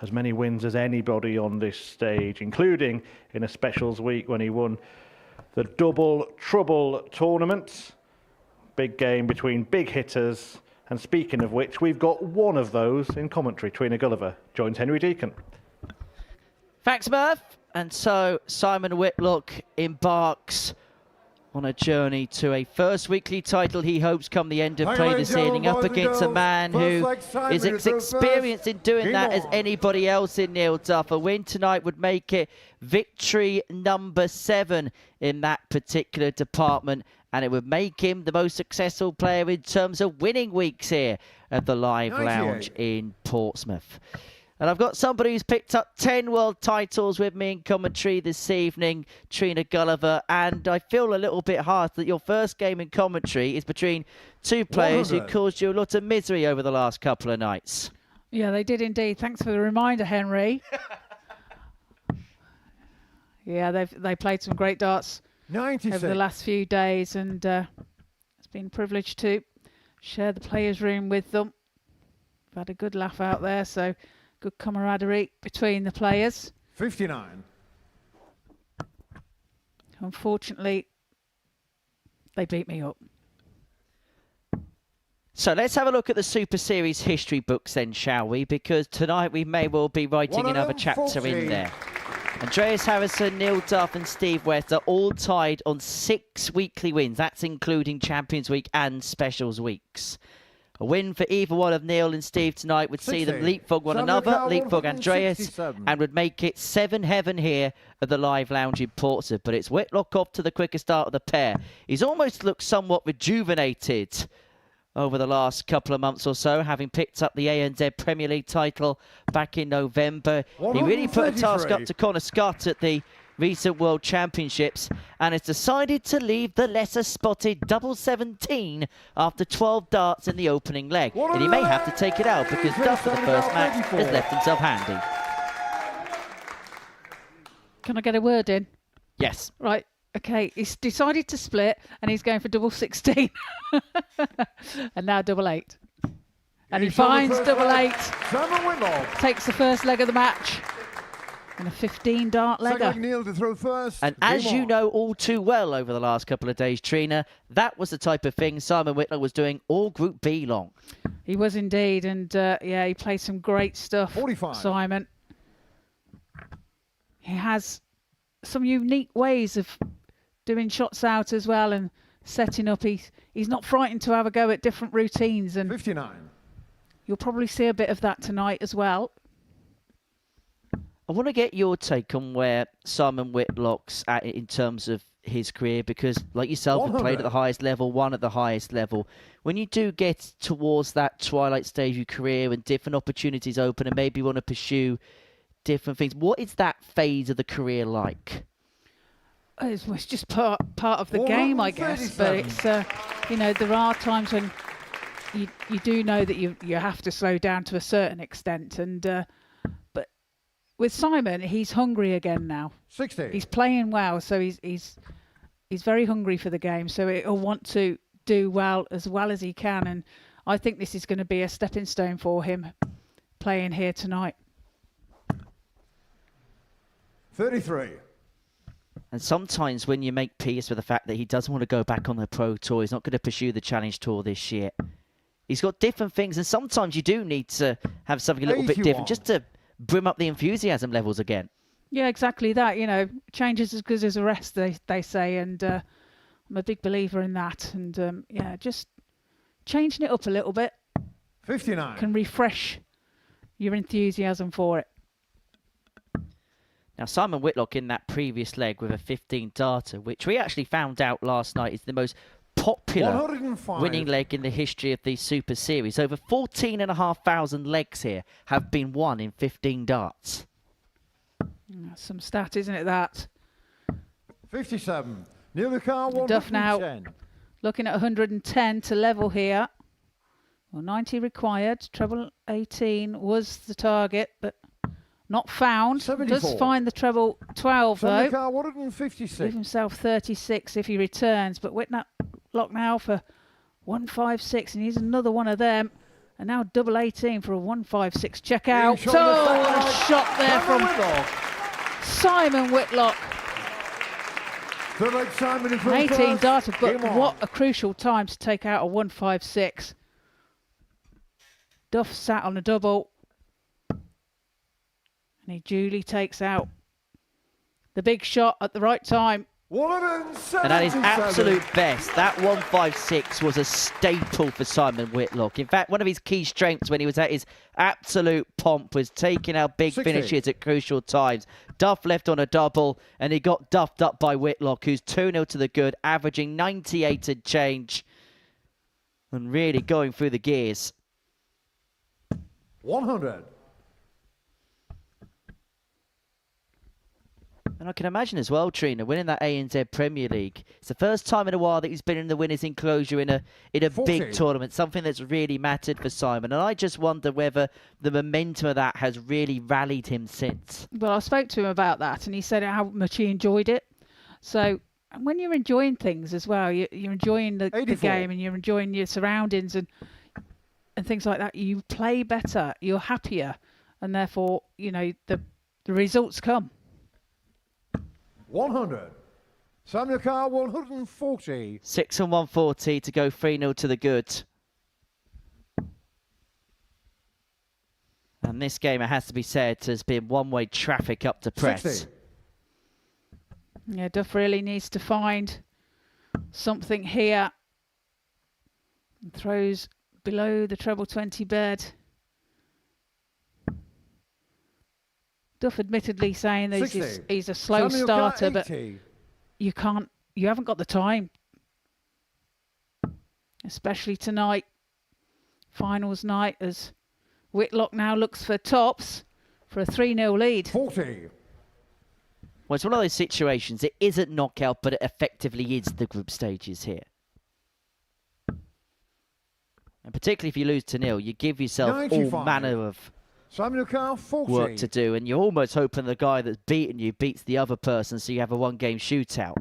as many wins as anybody on this stage, including in a specials week when he won the Double Trouble tournament. Big game between big hitters. And speaking of which, we've got one of those in commentary. Trina Gulliver joins Henry Deacon. Thanks, Murph. And so Simon Whitlock embarks on a journey to a first weekly title he hopes come the end of play this evening, up against a man who is as experienced in doing that as anybody else in Neil Duff. A win tonight would make it victory number 7 in that particular department, and it would make him the most successful player in terms of winning weeks here at the Live Lounge in Portsmouth. And I've got somebody who's picked up 10 world titles with me in commentary this evening, Trina Gulliver, and I feel a little bit harsh that your first game in commentary is between two players who caused you a lot of misery over the last couple of nights. Yeah, they did indeed. Thanks for the reminder, Henry. Yeah, they played some great darts 96. over the last few days, and it's been a privilege to share the players' room with them. We've had a good laugh out there, so good camaraderie between the players. 59. Unfortunately, they beat me up. So let's have a look at the Super Series history books then, shall we? Because tonight we may well be writing another chapter in there. Andreas Harrison, Neil Duff and Steve West are all tied on 6 weekly wins. That's including Champions Week and Specials weeks. A win for either one of Neil and Steve tonight would see them leapfrog one another, leapfrog Andreas, and would make it 7 heaven here at the Live Lounge in Portsmouth. But it's Whitlock off to the quickest start of the pair. He's almost looked somewhat rejuvenated over the last couple of months or so, having picked up the ANZ Premier League title back in November. He really put a task up to Connor Scott at the recent World Championships and has decided to leave the lesser spotted double 17 after 12 darts in the opening leg. And he may have to take it out because Duff for the first match has left himself handy. Can I get a word in? Yes. Right. Okay, he's decided to split and he's going for double 16. And now double 8. And he finds double 8. Takes the first leg of the match. And a 15 dart legger. Neil to throw first. And as you know all too well over the last couple of days, Trina, that was the type of thing Simon Whitlock was doing all Group B long. He was indeed. And yeah, he played some great stuff, 45. Simon. He has some unique ways of doing shots out as well and setting up. He's not frightened to have a go at different routines. And 59. You'll probably see a bit of that tonight as well. I want to get your take on where Simon Whitlock's at in terms of his career, because like yourself, you played at the highest level, won at the highest level. When you do get towards that twilight stage of your career and different opportunities open and maybe you want to pursue different things, what is that phase of the career like? It's just part of the game, I guess. But it's, you know, there are times when you do know that you have to slow down to a certain extent. And but with Simon, he's hungry again now. 60. He's playing well, so he's very hungry for the game. So he'll want to do well as he can. And I think this is going to be a stepping stone for him playing here tonight. 33. And sometimes when you make peace with the fact that he doesn't want to go back on the Pro Tour, he's not going to pursue the Challenge Tour this year. He's got different things, and sometimes you do need to have something a little bit different just to brim up the enthusiasm levels again. Yeah, exactly that. You know, change is as good as a rest, they say, and I'm a big believer in that. And yeah, just changing it up a little bit 59. can refresh your enthusiasm for it. Now, Simon Whitlock in that previous leg with a 15 darter, which we actually found out last night is the most popular winning leg in the history of the Super Series. Over 14,500 legs here have been won in 15 darts. Some stat, isn't it, that? 57. Neil the car, 110. Duff now looking at 110 to level here. Well, 90 required. Treble 18 was the target, but not found. 74. Does find the treble 12, Neil the though. car, 156. Leave himself 36 if he returns, but Whitlock now for 156, and he's another one of them. And now double 18 for a 156 check out. Shot there from Simon Whitlock. 18 darted, but what a crucial time to take out a 156. Duff sat on a double. And he duly takes out the big shot at the right time. And at his absolute best, that 156 was a staple for Simon Whitlock. In fact, one of his key strengths when he was at his absolute pomp was taking out big 60. finishes at crucial times. Duff left on a double, and he got duffed up by Whitlock, who's 2-0 to the good, averaging 98 and change, and really going through the gears. 100. And I can imagine as well, Trina, winning that ANZ Premier League. It's the first time in a while that he's been in the winners' enclosure in a big tournament, something that's really mattered for Simon. And I just wonder whether the momentum of that has really rallied him since. Well, I spoke to him about that, and he said how much he enjoyed it. So when you're enjoying things as well, you're enjoying the game, and you're enjoying your surroundings and things like that, you play better, you're happier, and therefore, the results come. 100. Samuel Carr, 140. 6 and 140 to go 3-0 to the good. And this game, it has to be said, has been one-way traffic up to press. 60. Yeah, Duff really needs to find something here. Throws below the treble 20 bed. Duff admittedly saying that he's a slow starter, but you haven't got the time. Especially tonight, finals night, as Whitlock now looks for tops for a 3-0 lead. 40. Well, it's one of those situations, it isn't knockout, but it effectively is the group stages here. And particularly if you lose to 0, you give yourself 95. All manner of work to do, and you're almost hoping the guy that's beaten you beats the other person, so you have a one-game shootout.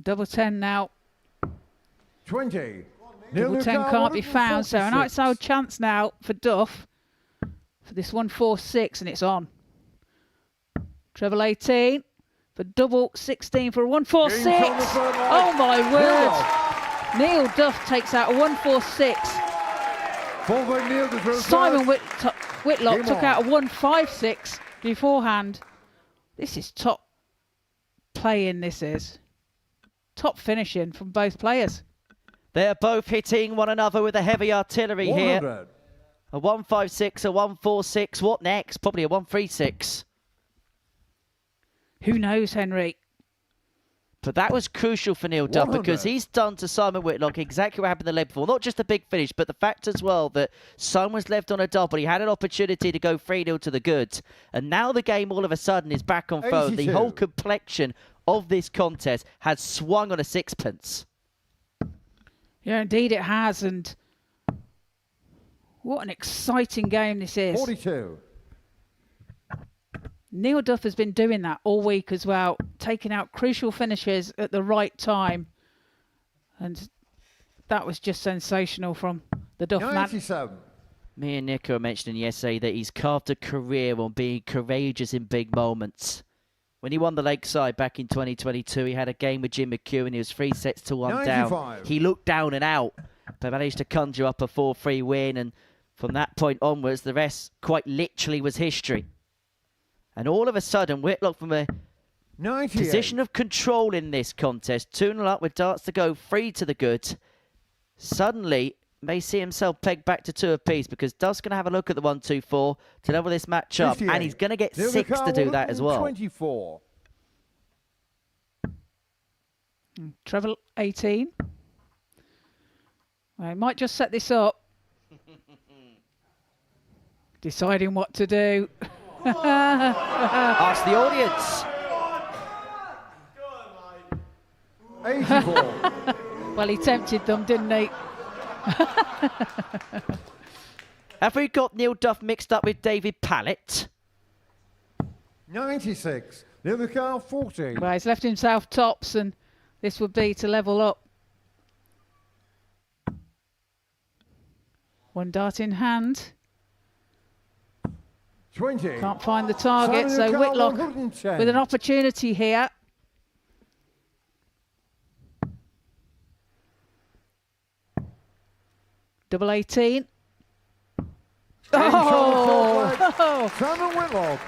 Double 10 now. 20. Double 10 can't be found, so an outside chance now for Duff for this 146, and it's on. Treble 18 for double 16 for a 146. Oh my word! Neil Duff takes out a 146. Simon Whitlock took out a 156 beforehand. This is top playing, this is. Top finishing from both players. They're both hitting one another with a heavy artillery 100. Here. A 156, a 146. What next? Probably a 136. Who knows, Henry? But that was crucial for Neil Duff, because he's done to Simon Whitlock exactly what happened the leg before. Not just a big finish, but the fact as well that Simon was left on a double. He had an opportunity to go 3-0 to the good. And now the game all of a sudden is back on phone. The whole complexion of this contest has swung on a sixpence. Yeah, indeed it has. And what an exciting game this is. 42. Neil Duff has been doing that all week as well, taking out crucial finishes at the right time. And that was just sensational from the Duff man. Me and Nico were mentioning yesterday that he's carved a career on being courageous in big moments. When he won the Lakeside back in 2022, he had a game with Jim McEwen. He was 3 sets to 1 down. He looked down and out, but managed to conjure up a 4-3 win. And from that point onwards, the rest quite literally was history. And all of a sudden, Whitlock from a position of control in this contest, 2-0 up with darts to go, 3 to the good, suddenly may see himself pegged back to 2 apiece, because Duff's going to have a look at the 1-2-4 to level this match up, and he's going to get 6 to do that as well. 24. Treble 18. Well, he might just set this up. deciding what to do. Ask the audience. 84. Well, he tempted them, didn't he? Have we got Neil Duff mixed up with David Pallett? 96. Near the car, 40. Well, he's left himself tops, and this would be to level up. One dart in hand. 20. Can't find the target, so Simon Carl, Whitlock 110. with an opportunity here. Double 18. Oh! Simon Whitlock.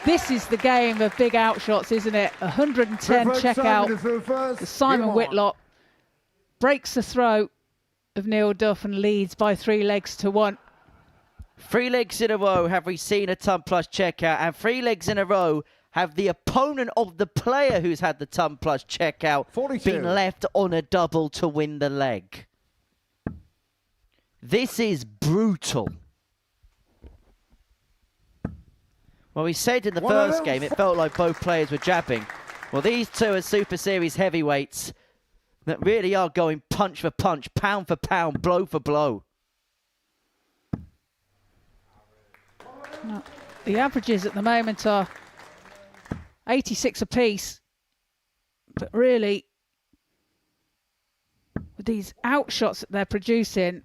This is the game of big outshots, isn't it? 110 checkout. Simon Whitlock breaks the throat of Neil Duff and leads by 3 legs to 1. 3 legs in a row have we seen a ton plus checkout, and 3 legs in a row have the opponent of the player who's had the ton plus checkout 42. been left on a double to win the leg. This is brutal. Well, we said in the first game it felt like both players were jabbing. Well, these two are Super Series heavyweights that really are going punch for punch, pound for pound, blow for blow. No, the averages at the moment are 86 apiece, but really, with these outshots that they're producing,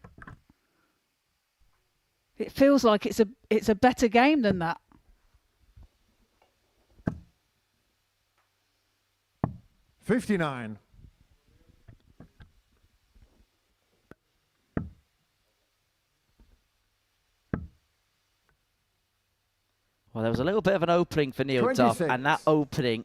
it feels like it's a better game than that. $59. Well, there was a little bit of an opening for Neil 26. Duff, and that opening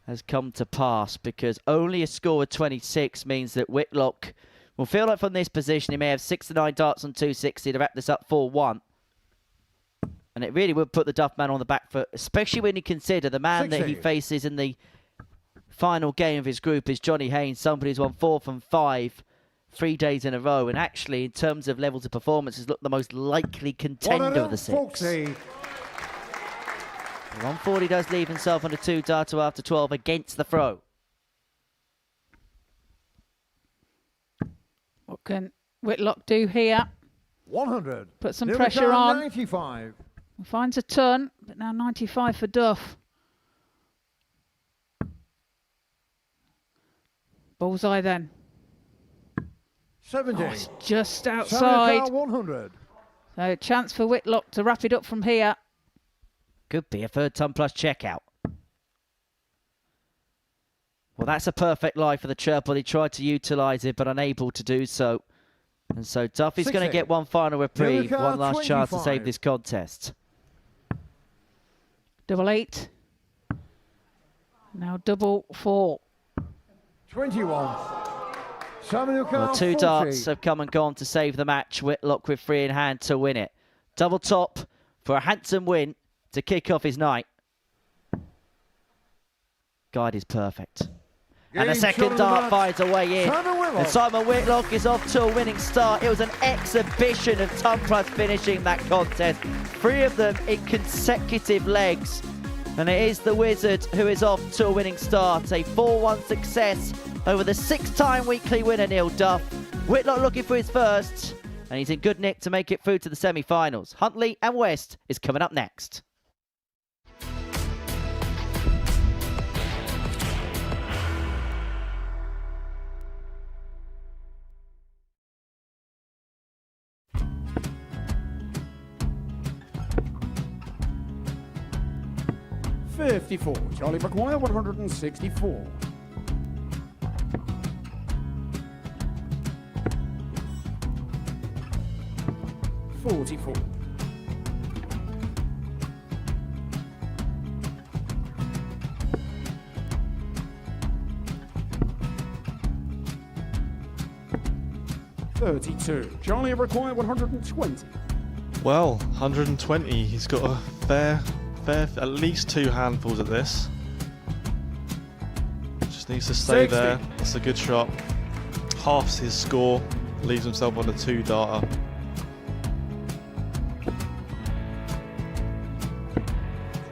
has come to pass because only a score of 26 means that Whitlock will feel like from this position he may have 6 to 9 darts on 260 to wrap this up 4-1. And it really would put the Duff man on the back foot, especially when you consider the man 60. that he faces in the final game of his group is Johnny Haynes, somebody who's won 4 from 5 3 days in a row, and actually in terms of levels of performance has looked the most likely contender of the 6. 140 does leave himself on a 2 darter after 12 against the throw. What can Whitlock do here? 100. Put some Near the pressure car, on. 95. Finds a ton, but now 95 for Duff. Bullseye then. 70. Oh, it's just Simon outside. Carl, 100. So chance for Whitlock to wrap it up from here. Could be a third ton plus checkout. Well, that's a perfect lie for the Chirple. He tried to utilise it, but unable to do so. And so Duff is going to get one final reprieve, one last chance to save this contest. Double 8. Now double 4. 21. Simon Carl, Well, 2 40. darts have come and gone to save the match. Whitlock with 3 in hand to win it. Double top for a handsome win to kick off his night. Guide is perfect. And the second dart finds a way in. And Simon Whitlock is off to a winning start. It was an exhibition of ton plus finishing that contest. 3 of them in consecutive legs. And it is the Wizard who is off to a winning start. A 4-1 success over the 6-time weekly winner, Neil Duff. Whitlock looking for his first. And he's in good nick to make it through to the semi-finals. Huntley and West is coming up next. $54. Charlie McGuire, 164. $44. $32. Charlie require 120. Well, 120. He's got a fair, at least 2 handfuls at this. Just needs to stay 60. there. That's a good shot. Halves his score. Leaves himself on a 2 darter.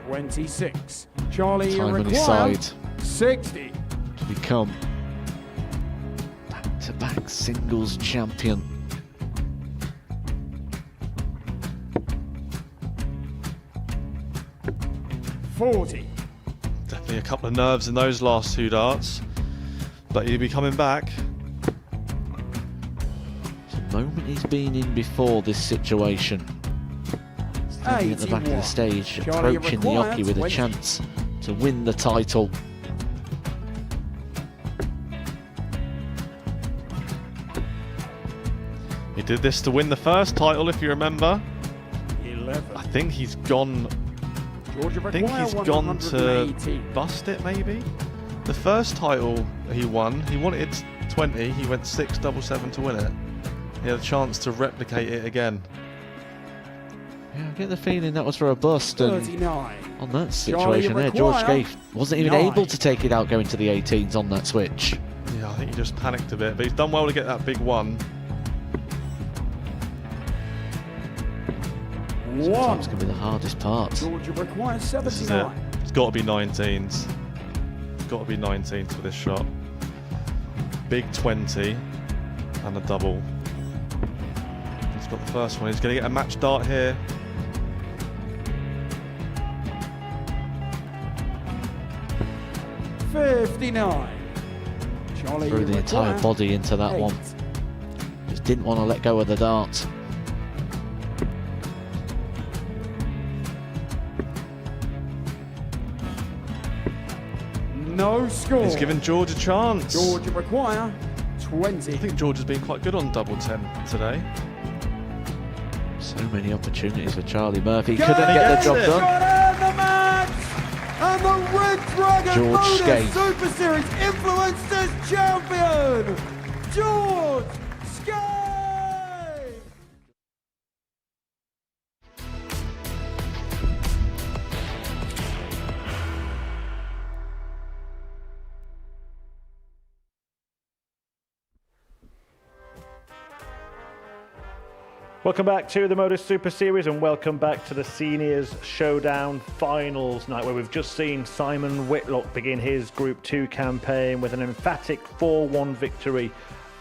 26. Charlie, you Time on his require side 60. to become back-to-back singles champion. Definitely a couple of nerves in those last two darts, but he'll be coming back. It's a moment he's been in before this situation. Standing at the back of the stage, Charlie, approaching the required jockey with a 20. chance to win the title. He did this to win the first title, if you remember. 11. I think he's gone. Georgia I think require he's gone to 118. bust it, maybe. The first title he won, he wanted 20. He went 6-7-7 to win it. He had a chance to replicate it again. Yeah, I get the feeling that was for a bust. And 39. on that Charlie, situation there, George require Scaife wasn't even 9. able to take it out going to the 18s on that switch. Yeah, I think he just panicked a bit, but he's done well to get that big one. Sometimes can be the hardest part. Georgia requires This is it. 79. It's got to be 19s. It's got to be 19s for this shot. Big 20 and a double. He's got the first one. He's going to get a match dart here. $59. Charlie, Threw you the entire require body into that 8. one. Just didn't want to let go of the dart. No score. He's given George a chance. Georgia require 20. I think George has been quite good on double 10 today. So many opportunities for Charlie Murphy. Go Couldn't get the job it. done. Got in the match. And the Red Dragon George Modus Scaife. Super Series Influencers Champion, George Scaife. Welcome back to the Modus Super Series and welcome back to the Seniors Showdown Finals night, where we've just seen Simon Whitlock begin his Group 2 campaign with an emphatic 4-1 victory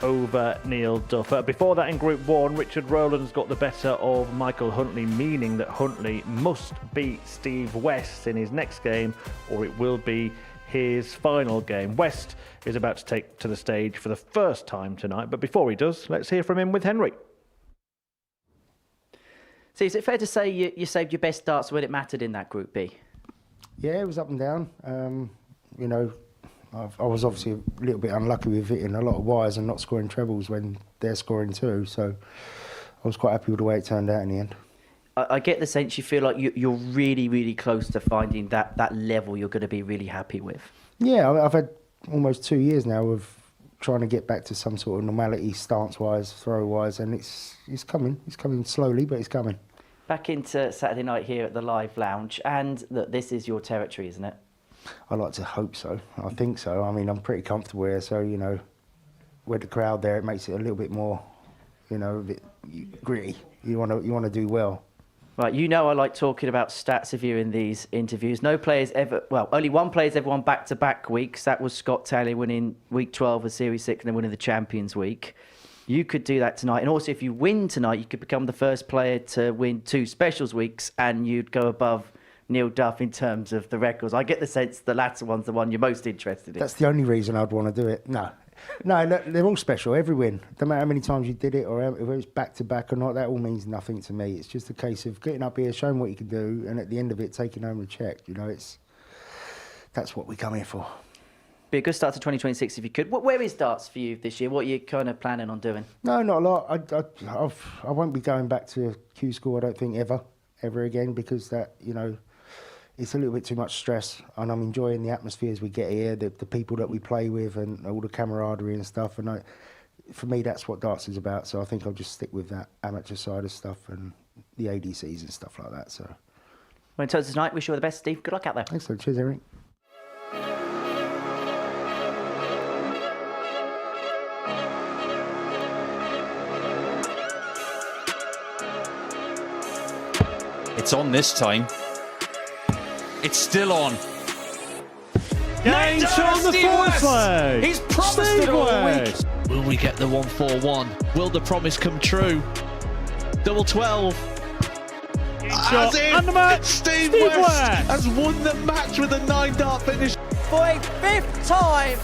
over Neil Duff. Before that, in Group 1, Richard Rollins got the better of Michael Huntley, meaning that Huntley must beat Steve West in his next game or it will be his final game. West is about to take to the stage for the first time tonight, but before he does, let's hear from him with Henry. So is it fair to say you saved your best darts when it mattered in that Group B? Yeah, it was up and down. You know, I was obviously a little bit unlucky with hitting a lot of wires and not scoring trebles when they're scoring too. So I was quite happy with the way it turned out in the end. I get the sense you feel like you're really, really close to finding that level you're going to be really happy with. Yeah, I've had almost 2 years now of trying to get back to some sort of normality, stance-wise, throw-wise, and it's coming. It's coming slowly, but it's coming. Back into Saturday night here at the Live Lounge, and look, this is your territory, isn't it? I like to hope so. I think so. I mean, I'm pretty comfortable here, so, you know, with the crowd there, it makes it a little bit more, you know, a bit gritty. You want to do well. Right, you know I like talking about stats of you in these interviews. No players ever, well, only one player's ever won back-to-back weeks. That was Scott Taylor winning Week 12 of Series 6 and then winning the Champions Week. You could do that tonight. And also, if you win tonight, you could become the first player to win 2 Specials weeks and you'd go above Neil Duff in terms of the records. I get the sense the latter one's the one you're most interested in. That's the only reason I'd want to do it. No, they're all special. Every win, no matter how many times you did it or if it's back-to-back or not, that all means nothing to me. It's just a case of getting up here, showing what you can do, and at the end of it, taking home the check. You know, that's what we come here for. Be a good start to 2026 if you could. Where is darts for you this year? What are you kind of planning on doing? No, not a lot. I won't be going back to Q School, I don't think, ever again, because that, you know, it's a little bit too much stress, and I'm enjoying the atmospheres we get here, the people that we play with, and all the camaraderie and stuff. And for me, that's what darts is about. So I think I'll just stick with that amateur side of stuff and the ADCs and stuff like that. So, well, in terms of tonight, wish you all the best, Steve. Good luck out there. Excellent. Cheers, Eric. It's on this time. It's still on. Gains on the fourth leg. He's promised it all week. Will we get the 1-4-1? Will the promise come true? Double 12. Shot and the match. Steve West has won the match with a 9-dart finish. For a 5th time,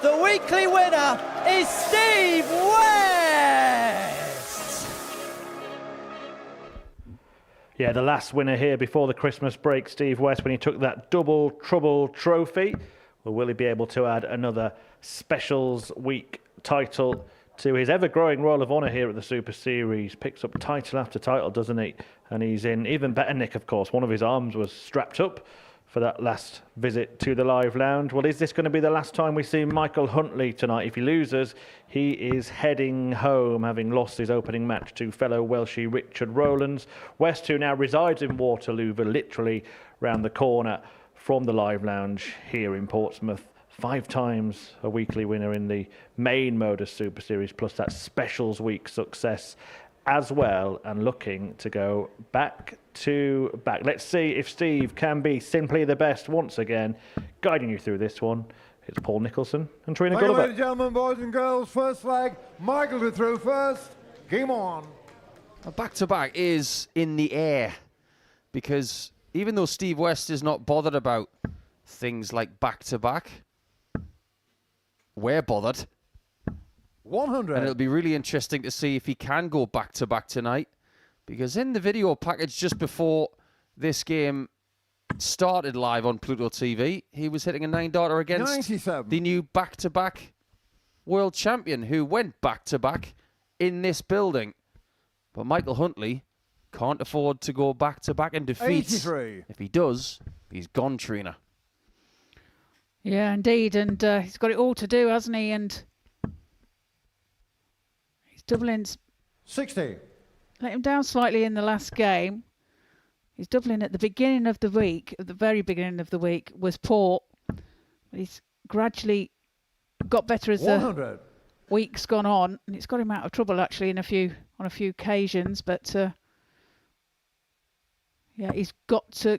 the weekly winner is Steve West. Yeah, the last winner here before the Christmas break, Steve West, when he took that double trouble trophy. Well, will he be able to add another Specials Week title to his ever-growing Roll of Honour here at the Super Series? Picks up title after title, doesn't he? And he's in even better nick, of course. One of his arms was strapped up for that last visit to the live lounge. Well, is this going to be the last time we see Michael Huntley tonight? If he loses, he is heading home, having lost his opening match to fellow Welshie Richard Rollins. West, who now resides in Waterloo, but literally round the corner from the live lounge here in Portsmouth. 5 times a weekly winner in the main Modus Super Series, plus that Specials Week success as well, and looking to go back to back. Let's see if Steve can be simply the best once again. Guiding you through this one, it's Paul Nicholson and Trina Ladies Gulliver. and gentlemen, boys and girls, first leg, Michael to throw first. Game on. A back-to-back is in the air, because even though Steve West is not bothered about things like back-to-back, we're bothered. 100. And it'll be really interesting to see if he can go back-to-back tonight, because in the video package just before this game started live on Pluto TV, he was hitting a 9-darter against 97. the new back-to-back world champion who went back-to-back in this building. But Michael Huntley can't afford to go back-to-back in defeats. 83. If he does, he's gone, Trina. Yeah, indeed. And he's got it all to do, hasn't he? And his doubling's 60. let him down slightly in the last game. His doubling at the beginning of the week, at the very beginning of the week, was poor. But he's gradually got better as 100. the week's gone on, and it's got him out of trouble actually on a few occasions. But yeah, he's got to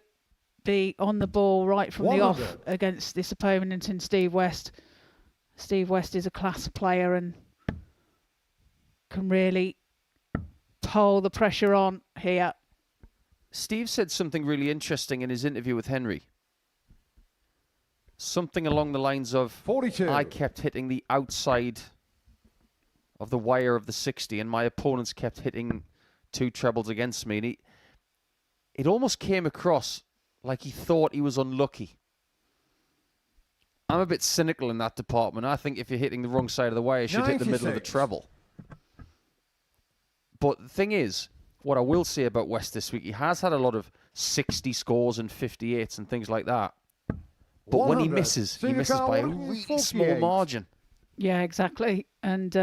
be on the ball right from the off against this opponent in Steve West. Steve West is a class player and can really pull the pressure on here. Steve said something really interesting in his interview with Henry. Something along the lines of, 42. I kept hitting the outside of the wire of the 60 and my opponents kept hitting 2 trebles against me. And it almost came across like he thought he was unlucky. I'm a bit cynical in that department. I think if you're hitting the wrong side of the wire, you should hit the middle of the treble. But the thing is, what I will say about West this week, he has had a lot of 60 scores and 58s and things like that. But when he misses by a really small margin. Yeah, exactly. And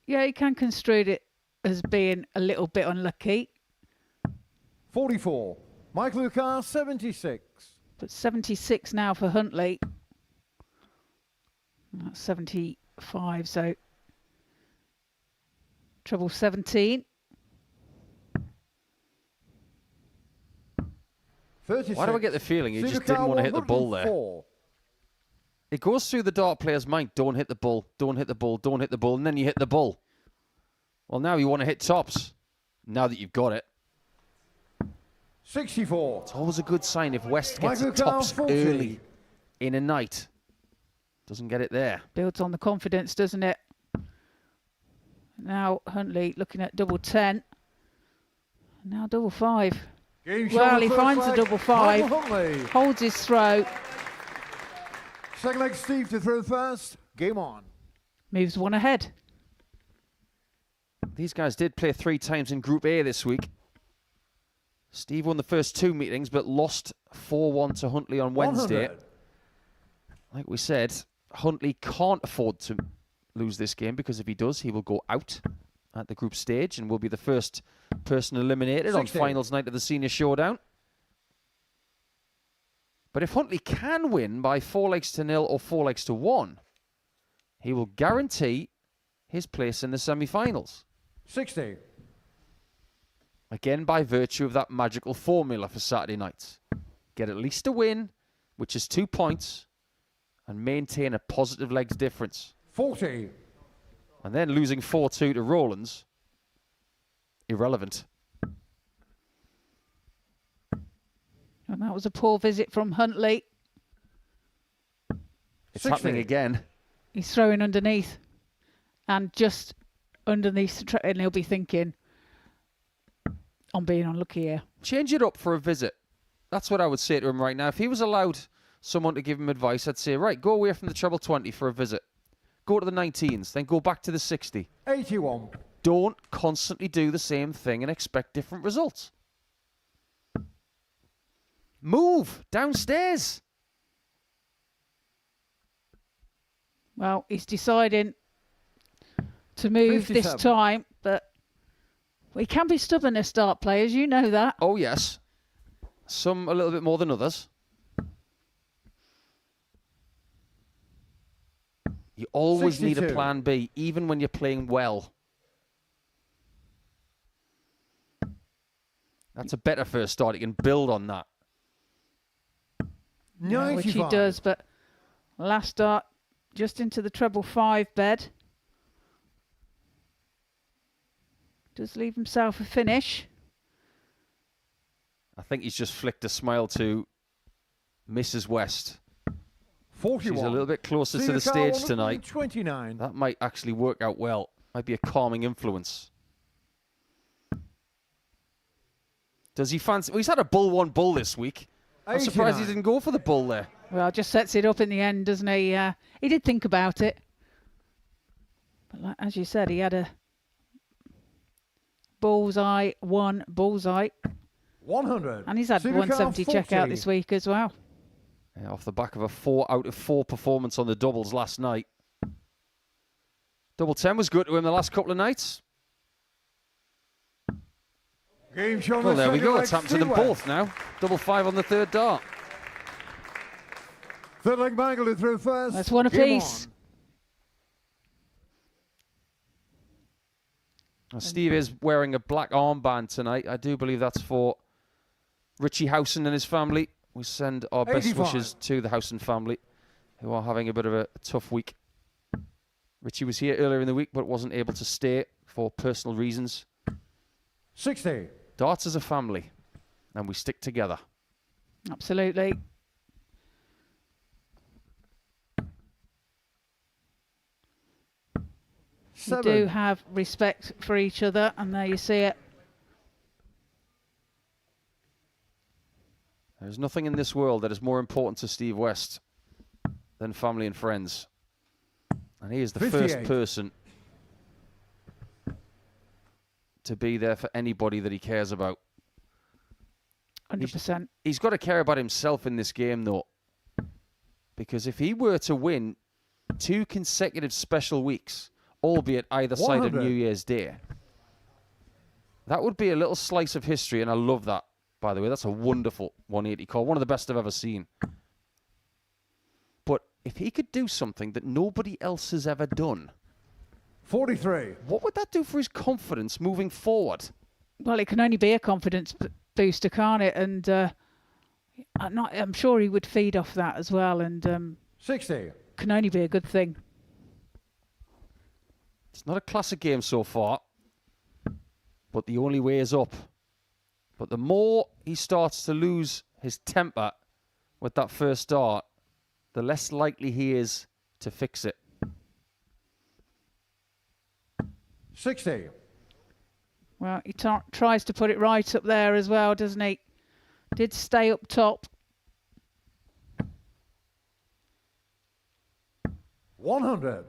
yeah, he can construe it as being a little bit unlucky. 44. Michael Lucar, 76. But 76 now for Huntley. That's 75, so treble 17. 36. Why do I get the feeling he just didn't want to hit the bull there? It goes through the dart player's mind, don't hit the bull, don't hit the bull, don't hit the bull, and then you hit the bull. Well, now you want to hit tops, now that you've got it. 64. It's always a good sign if West gets it tops early in a night. Doesn't get it there. Builds on the confidence, doesn't it? Now Huntley looking at double 10. Now double 5. Well, he finds the double 5. Holds his throw. Second leg, Steve to throw first. Game on. Moves one ahead. These guys did play 3 times in Group A this week. Steve won the first 2 meetings, but lost 4-1 to Huntley on Wednesday. 100. Like we said, Huntley can't afford to lose this game, because if he does, he will go out at the group stage and will be the first person eliminated 60. on finals night of the Senior Showdown. But if Huntley can win by 4 legs to 0 or 4 legs to 1, he will guarantee his place in the semi-finals. 60. Again, by virtue of that magical formula for Saturday nights. Get at least a win, which is 2 points, and maintain a positive legs difference. 40. And then losing 4-2 to Rollins, irrelevant. And that was a poor visit from Huntley. It's happening again. He's throwing underneath. And just underneath, and he'll be thinking, I'm being unlucky here. Change it up for a visit. That's what I would say to him right now. If he was allowed someone to give him advice, I'd say, right, go away from the treble 20 for a visit. Go to the 19s, then go back to the 60. 81. Don't constantly do the same thing and expect different results. Move downstairs. Well, he's deciding to move 57. this time, but we can be stubborn as start players, you know that. Oh, yes. Some a little bit more than others. You always need a 62. plan B, even when you're playing well. That's a better first start. You can build on that. Yeah, which he 95. does, but last start just into the treble 5 bed. Does leave himself a finish. I think he's just flicked a smile to Mrs. West. 41. She's a little bit closer to the Senior car stage tonight. 129. That might actually work out well. Might be a calming influence. Does he fancy... Well, he's had a bull 1 bull this week. I'm surprised he 89. didn't go for the bull there. Well, just sets it up in the end, doesn't he? He did think about it. But like, as you said, he had a bullseye, 1 bullseye. 100. And he's had Senior car 170 checkout 40. this week as well. Yeah, off the back of a 4 out of 4 performance on the doubles last night. Double 10 was good to him the last couple of nights. Game shown Well, the there we second go. leg, It's happened to them Steve West. both now. Double 5 on the third dart. Third leg Mangled through first. That's one Game apiece. on. Now, Steve is wearing a black armband tonight. I do believe that's for Richie Howson and his family. We send our best 85. wishes to the Howson family, who are having a bit of a tough week. Richie was here earlier in the week, but wasn't able to stay for personal reasons. 60. Darts as a family, and we stick together. Absolutely. We 7. do have respect for each other, and there you see it. There's nothing in this world that is more important to Steve West than family and friends. And he is the 58. first person to be there for anybody that he cares about. 100%. He's got to care about himself in this game, though. Because if he were to win 2 consecutive special weeks, albeit either side of 100. New Year's Day, that would be a little slice of history, and I love that, by the way. That's a wonderful 180 call, one of the best I've ever seen. But if he could do something that nobody else has ever done, 43. what would that do for his confidence moving forward? Well, it can only be a confidence booster, can't it? And I'm sure he would feed off that as well, and 60. can only be a good thing. It's not a classic game so far, but the only way is up. But the more he starts to lose his temper with that first start, the less likely he is to fix it. 60. Well, he tries to put it right up there as well, doesn't he? Did stay up top. 100.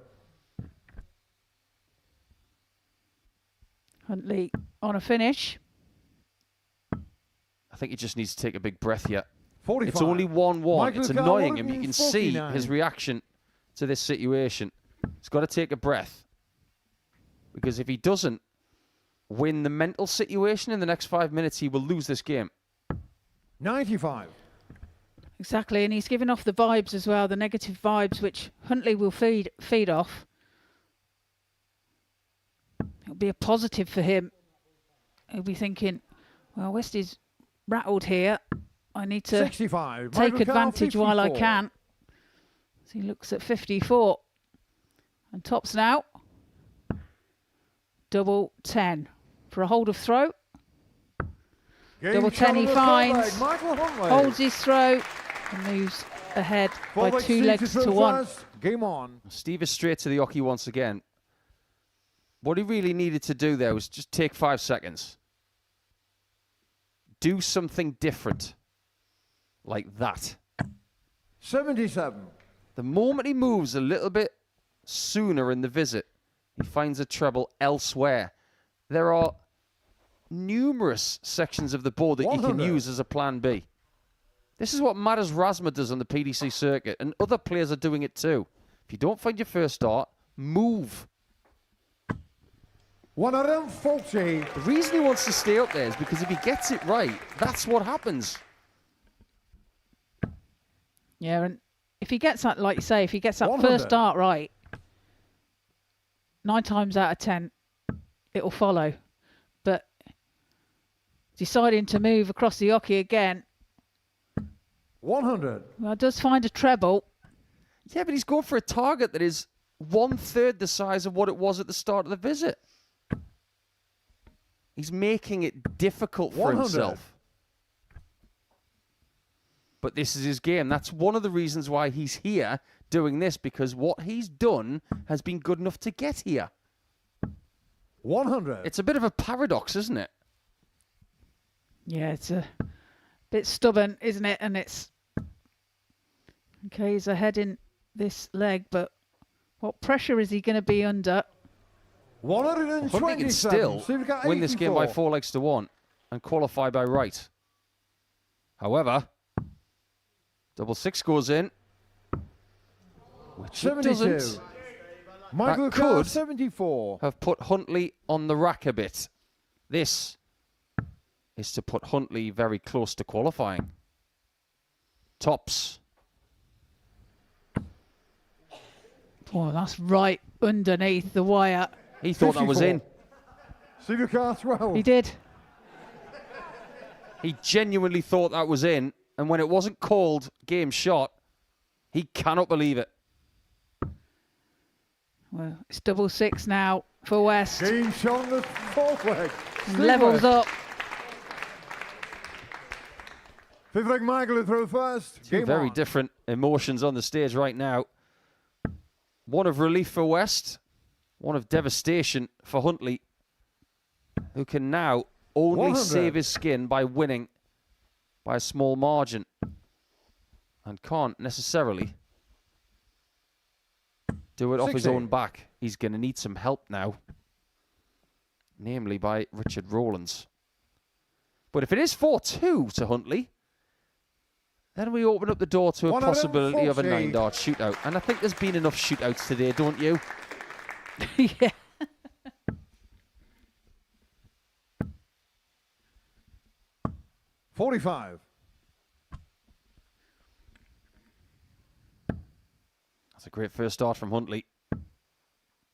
Huntley on a finish. I think he just needs to take a big breath here. 45. It's only 1-1. Michael It's Carr, annoying him. You can see 149. his reaction to this situation. He's got to take a breath. Because if he doesn't win the mental situation in the next 5 minutes, he will lose this game. 95. Exactly, and he's giving off the vibes as well, the negative vibes, which Huntley will feed off. It'll be a positive for him. He'll be thinking, Well, West is rattled here. I need to 65. take Michael Carr, advantage while I 54. can. So he looks at 54. And tops now. Double 10 for a hold of throw. Game Double shot 10 he on the finds. third leg, Michael Huntley. Holds his throw and moves ahead by Fullback 2 Steve legs through to 1. first. Game on. Steve is straight to the hockey once again. What he really needed to do there was just take 5 seconds. Do something different. Like that. 77. The moment he moves a little bit sooner in the visit, he finds a treble elsewhere. There are numerous sections of the board that you can 100. use as a plan B. This is what Modus Rasma does on the PDC circuit, and other players are doing it too. If you don't find your first start, move. 140. The reason he wants to stay up there is because if he gets it right, that's what happens. Yeah, and if he gets that, like you say, if he gets that 100. first start right, 9 times out of 10, it will follow. But deciding to move across the hockey again, 100. well, does find a treble. Yeah, but he's going for a target that is 1/3 the size of what it was at the start of the visit. He's making it difficult for 100. himself. But this is his game. That's one of the reasons why he's here doing this, because what he's done has been good enough to get here. 100. It's a bit of a paradox, isn't it? Yeah, it's a bit stubborn, isn't it? And it's... Okay, he's ahead in this leg, but what pressure is he going to be under? 127. Huntley can still So we've got win this game by 84. 4 legs to 1 and qualify by right. However, double 6 goes in, which it 72. doesn't. Michael That Carr, could 74. have put Huntley on the rack a bit. This is to put Huntley very close to qualifying. Tops. Oh, that's right underneath the wire. He thought that was in. Steve Carr, 12. He did. He genuinely thought that was in. And when it wasn't called game shot, he cannot believe it. Well, it's double 6 now for West. Game shot on the fourth leg. Steve Levels West. up. Fifth leg, Michael through first. Two Game very on. different emotions on the stage right now. One of relief for West, one of devastation for Huntley, who can now only 100. save his skin by winning by a small margin and can't necessarily do it off his 60. own back. He's going to need some help now, namely by Richard Rollins. But if it is 4-2 to Huntley, then we open up the door to a possibility of a 140. 9-dart shootout. And I think there's been enough shootouts today, don't you? Yeah. $45. That's a great first start from Huntley.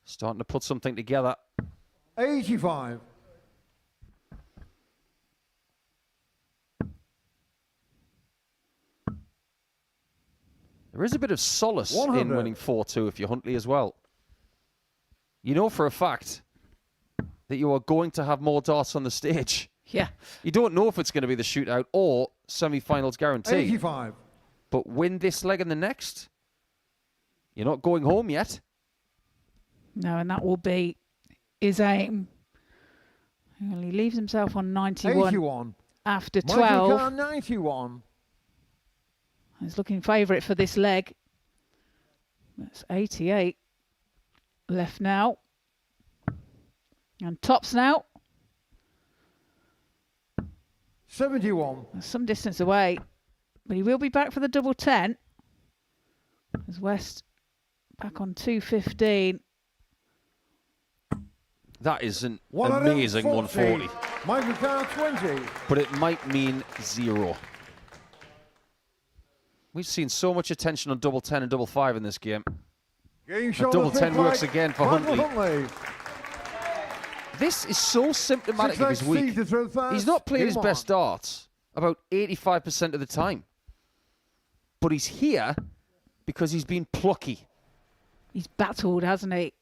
Starting to put something together. 85. There is a bit of solace 100. in winning 4-2 if you're Huntley as well. You know for a fact that you are going to have more darts on the stage. Yeah. You don't know if it's going to be the shootout or semi-finals guarantee. 85. But win this leg and the next, you're not going home yet. No, and that will be his aim. Well, he leaves himself on 91 81. after Michael 12. Carr, 91. He's looking favourite for this leg. That's 88 left now. And tops now. 71. Some distance away. But he will be back for the double 10. As West back on 215. That is an amazing 140. Michael Carr, 20. But it might mean 0. We've seen so much attention on double 10 and double 5 in this game. Game And shot double on the 10 fifth works leg, again for Michael Huntley. This is so symptomatic of his Six week. legs to throw first. He's not playing his Game best darts about 85% of the time. But he's here because he's been plucky. He's battled, hasn't he?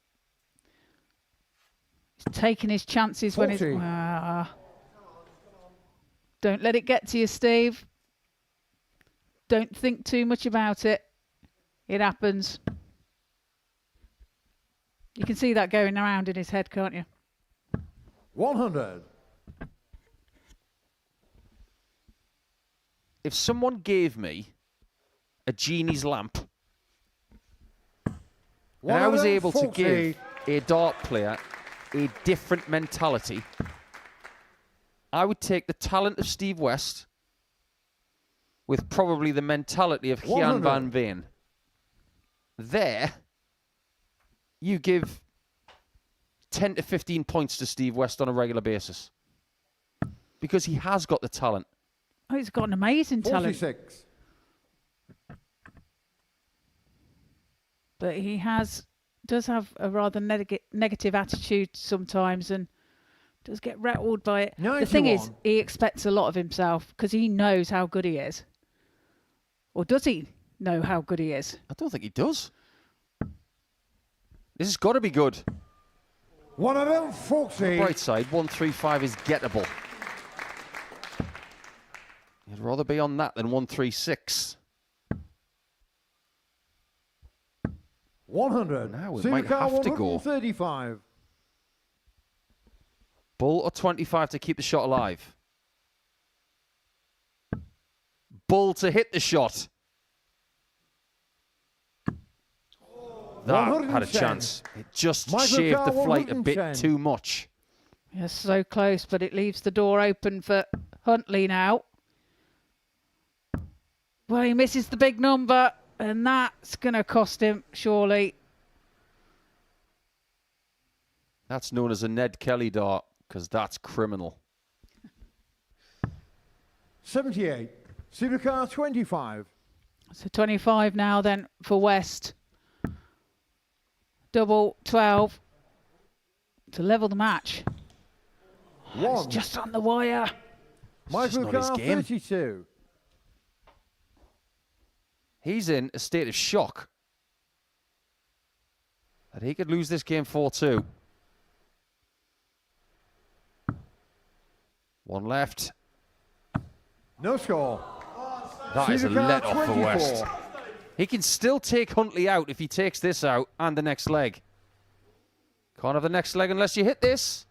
He's taken his chances when he's... 40. Don't let it get to you, Steve. Don't think too much about it. It happens. You can see that going around in his head, can't you? 100. If someone gave me a genie's lamp and I was able to give a dart player a different mentality, I would take the talent of Steve West with probably the mentality of Gian van Veen. There, you give 10 to 15 points to Steve West on a regular basis. Because he has got the talent. Oh, he's got an amazing talent. 46. But he does have a rather negative attitude sometimes and does get rattled by it. 91. The thing is, he expects a lot of himself because he knows how good he is. Or does he know how good he is? I don't think he does. This has got to be good. 140. On the bright side, 135 is gettable. You'd rather be on that than 136. 100. Now it Supercar might have to go. 135. Bull or 25 to keep the shot alive? Bull to hit the shot. That had a 110. chance. It just Michael shaved Carr, the flight a 110. bit too much. Yes, so close, but it leaves the door open for Huntley now. Well, he misses the big number, and that's going to cost him, surely. That's known as a Ned Kelly dart, because that's criminal. 78. Supercar 25. So 25 now then for West. Double 12 to level the match. It's just on the wire. Michael not his Carr game. 32. He's in a state of shock that he could lose this game 4-2. One left. No score. That is a Supercar let-off for 24. West. He can still take Huntley out if he takes this out and the next leg. Can't have the next leg unless you hit this.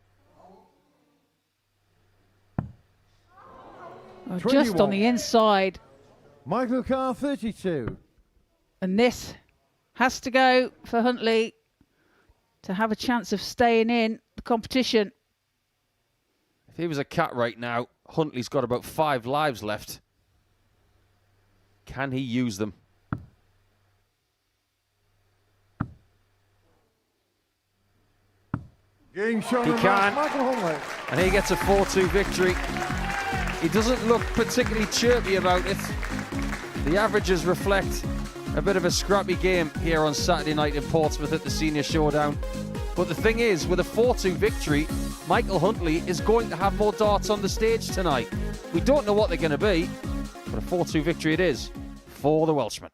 Just on the inside. Michael Carr 32. And this has to go for Huntley to have a chance of staying in the competition. If he was a cat right now, Huntley's got about 5 lives left. Can he use them? Game shown He on can. Michael Huntley. And he gets a 4-2 victory. He doesn't look particularly chirpy about it. The averages reflect a bit of a scrappy game here on Saturday night in Portsmouth at the Senior Showdown. But the thing is, with a 4-2 victory, Michael Huntley is going to have more darts on the stage tonight. We don't know what they're going to be, but a 4-2 victory it is for the Welshman.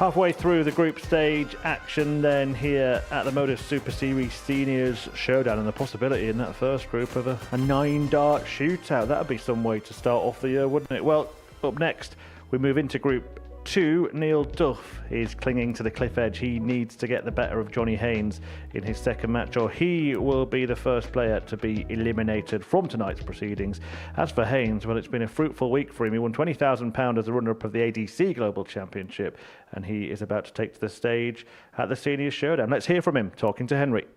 Halfway through the group stage action then here at the Modus Super Series Seniors Showdown, and the possibility in that first group of a 9-dart shootout. That would be some way to start off the year, wouldn't it? Well, up next we move into Group 2. Neil Duff is clinging to the cliff edge. He needs to get the better of Johnny Haynes in his second match, or he will be the first player to be eliminated from tonight's proceedings. As for Haynes, well, it's been a fruitful week for him. He won £20,000 as a runner-up of the ADC Global Championship, and he is about to take to the stage at the Seniors Showdown. Let's hear from him, talking to Henry.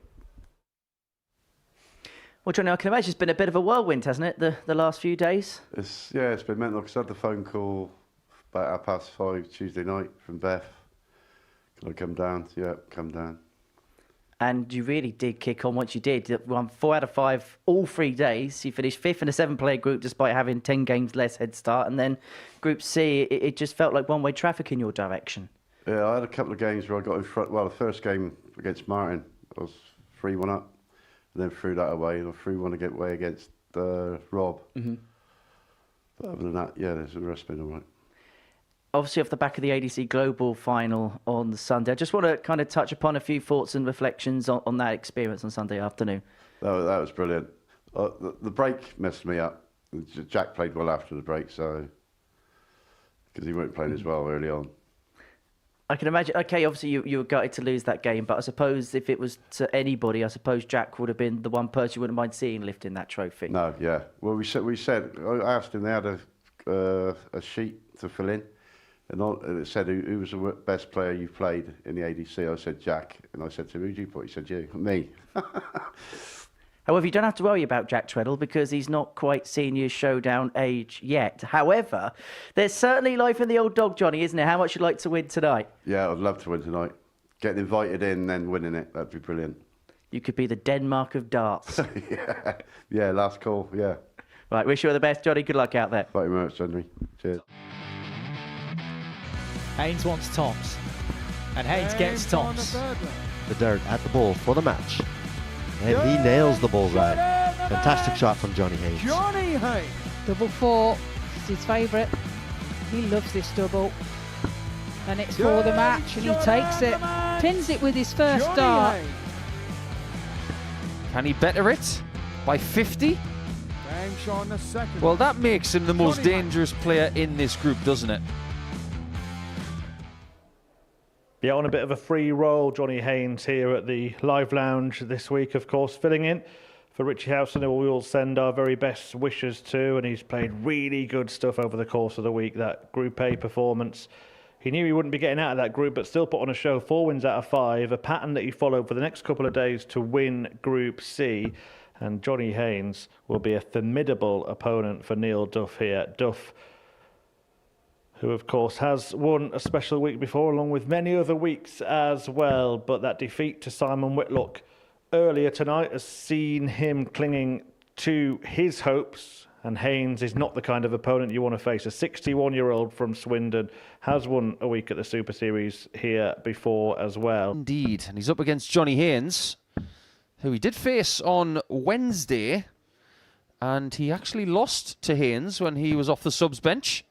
Well, Johnny, I can imagine it's been a bit of a whirlwind, hasn't it, the last few days? It's been mental, because I had the phone call about 5:30 Tuesday night from Beth. Can I come down? Yeah, come down. And you really did kick on once you did. You won 4 out of 5 all 3 days. You finished 5th in a 7-player group despite having 10 games less head start. And then Group C, it just felt like one-way traffic in your direction. Yeah, I had a couple of games where I got in front. Well, the first game against Martin, I was 3-1 up, and then threw that away, and I threw one away against Rob. Mm-hmm. But other than that, yeah, the rest been all right. Obviously, off the back of the ADC Global final on Sunday, I just want to kind of touch upon a few thoughts and reflections on that experience on Sunday afternoon. That was brilliant. The break messed me up. Jack played well after the break, so because he weren't playing as well early on. I can imagine. Okay, obviously you were gutted to lose that game, but I suppose if it was to anybody, I suppose Jack would have been the one person you wouldn't mind seeing lifting that trophy. No, yeah. Well, we said I asked him. They had a sheet to fill in. And it said, who was the best player you've played in the ADC? I said, Jack. And I said to him, who do you put? He said, you. Me. However, you don't have to worry about Jack Treadle because he's not quite senior showdown age yet. However, there's certainly life in the old dog, Johnny, isn't there? How much you'd like to win tonight? Yeah, I'd love to win tonight. Getting invited in and then winning it, that'd be brilliant. You could be the Denmark of darts. Yeah, last call, yeah. Right, wish you all the best, Johnny. Good luck out there. Thank you very much, Henry. Cheers. Haynes wants tops, and Haynes gets tops. The dirt at the ball for the match, and he nails the bullseye. Fantastic shot from Johnny Haynes. Johnny Haynes. Double 4, it's his favourite. He loves this double. And it's for the match, and he takes it. Pins it with his first dart. Can he better it by 50? Well, that makes him the most dangerous player in this group, doesn't it? Yeah, on a bit of a free roll, Johnny Haynes here at the Live Lounge this week, of course, filling in for Richie Howson, who we will send our very best wishes to, and he's played really good stuff over the course of the week. That Group A performance, he knew he wouldn't be getting out of that group, but still put on a show. 4 wins out of 5, a pattern that he followed for the next couple of days to win Group C, and Johnny Haynes will be a formidable opponent for Neil Duff here. Duff, who of course has won a special week before, along with many other weeks as well. But that defeat to Simon Whitlock earlier tonight has seen him clinging to his hopes, and Haynes is not the kind of opponent you want to face. A 61-year-old from Swindon has won a week at the Super Series here before as well. Indeed, and he's up against Johnny Haynes, who he did face on Wednesday, and he actually lost to Haynes when he was off the subs bench.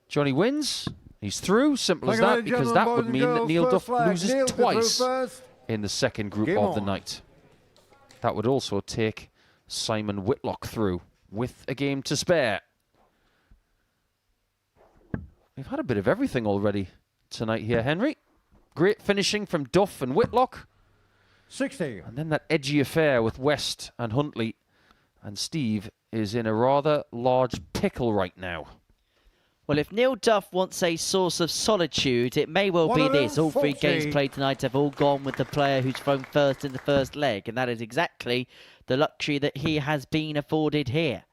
Johnny wins. He's through. Simple as that, because that would mean that Neil Duff loses twice in the second group of the night. That would also take Simon Whitlock through with a game to spare. We've had a bit of everything already tonight here, Henry. Great finishing from Duff and Whitlock. 60. And then that edgy affair with West and Huntley. And Steve is in a rather large pickle right now. Well, if Neil Duff wants a source of solitude, it may well be this. All 3 games played tonight have all gone with the player who's thrown first in the first leg, and that is exactly the luxury that he has been afforded here.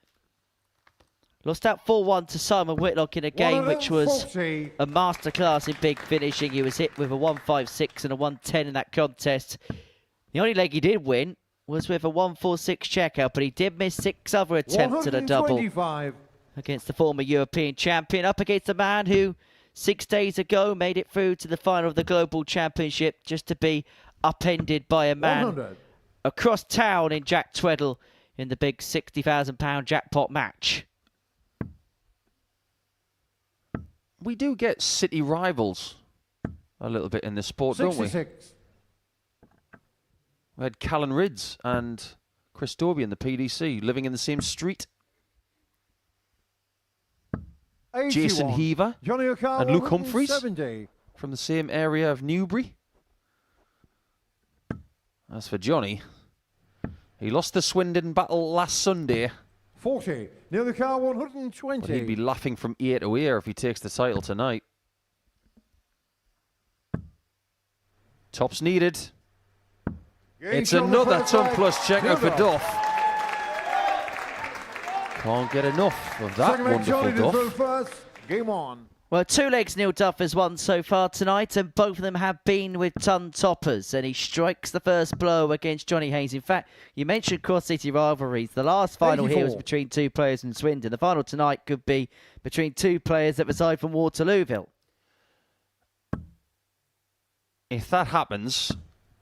Lost out 4-1 to Simon Whitlock in a game which was a masterclass in big finishing. He was hit with a 1-5-6 and a 1-10 in that contest. The only leg he did win was with a 1-4-6 checkout, but he did miss 6 other attempts at a double against the former European champion, up against a man who 6 days ago made it through to the final of the Global Championship just to be upended by a man 100. Across town in Jack Treadle in the big £60,000 jackpot match. We do get city rivals a little bit in this sport, don't we? 66. We had Callan Ridds and Chris Dobie in the PDC living in the same street. 81. Jason Heaver Johnny O'Carroll, and Luke Humphreys 170. from the same area of Newbury. As for Johnny, he lost the Swindon battle last Sunday. 40. Neil the car 120. But he'd be laughing from ear to ear if he takes the title tonight. Tops needed. It's another ton plus checkout for Duff. Can't get enough of that wonderful Duff. First. Game on. Well, 2 legs Neil Duff has won so far tonight, and both of them have been with ton toppers, and he strikes the first blow against Johnny Haynes. In fact, you mentioned cross-city rivalries. The last final 84. here was between 2 players from Swindon. The final tonight could be between 2 players that reside from Waterlooville. If that happens,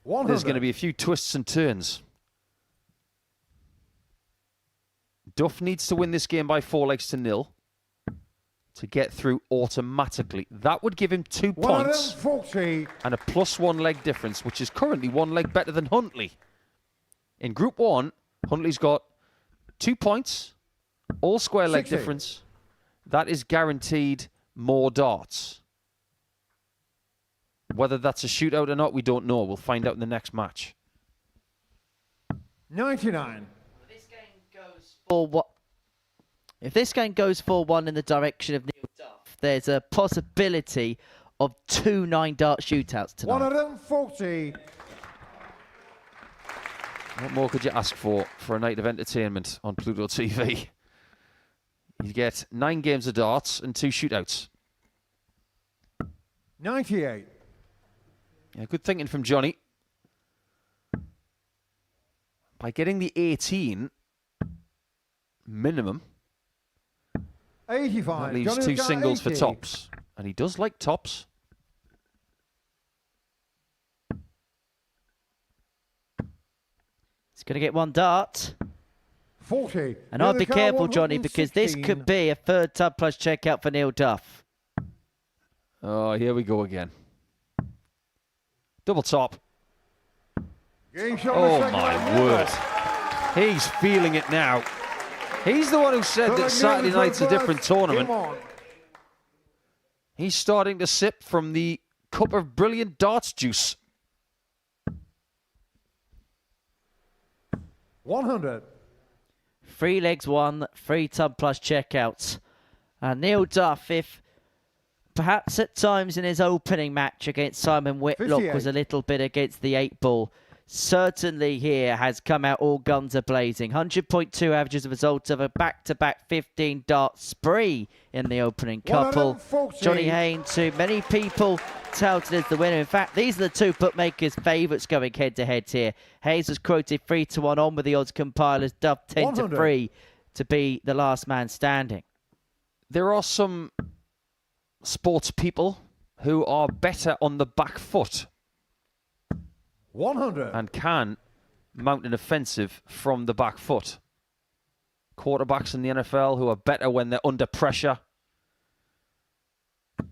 100. there's going to be a few twists and turns. Duff needs to win this game by 4 legs to 0 to get through automatically. That would give him 2 points 140. and a +1 leg difference, which is currently 1 leg better than Huntley. In Group 1, Huntley's got 2 points, all square leg 60. difference. That is guaranteed more darts. Whether that's a shootout or not, we don't know. We'll find out in the next match. 99. If this game goes 4-1 in the direction of Neil Duff, there's a possibility of 2 9-dart shootouts tonight. 140. What more could you ask for a night of entertainment on Pluto TV? You get 9 games of darts and 2 shootouts. 98. Yeah, good thinking from Johnny. By getting the 18 minimum, 85. that leaves Johnny 2 O'Carroll, singles for 80. tops. And he does like tops. He's going to get 1 dart. 40. And I'd be careful, Johnny, because this could be a 3rd tub plus checkout for Neil Duff. Oh, here we go again. Double top. Oh, my word. He's feeling it now. He's the one who said that Saturday night's a different tournament. He's starting to sip from the cup of brilliant darts juice. 100. 3 legs won, 3 tub plus checkouts. And Neil Duff, if perhaps at times in his opening match against Simon Whitlock 58. was a little bit against the 8 ball, certainly here has come out all guns are blazing. 100.2 average as a result of a back-to-back 15 dart spree in the opening couple. 140. Johnny Haynes, who many people touted as the winner. In fact, these are the 2 bookmakers' favourites going head-to-head here. Hayes was quoted 3-1 on with the odds compilers, Duff 10-3 to be the last man standing. There are some sports people who are better on the back foot 100. and can mount an offensive from the back foot. Quarterbacks in the NFL who are better when they're under pressure.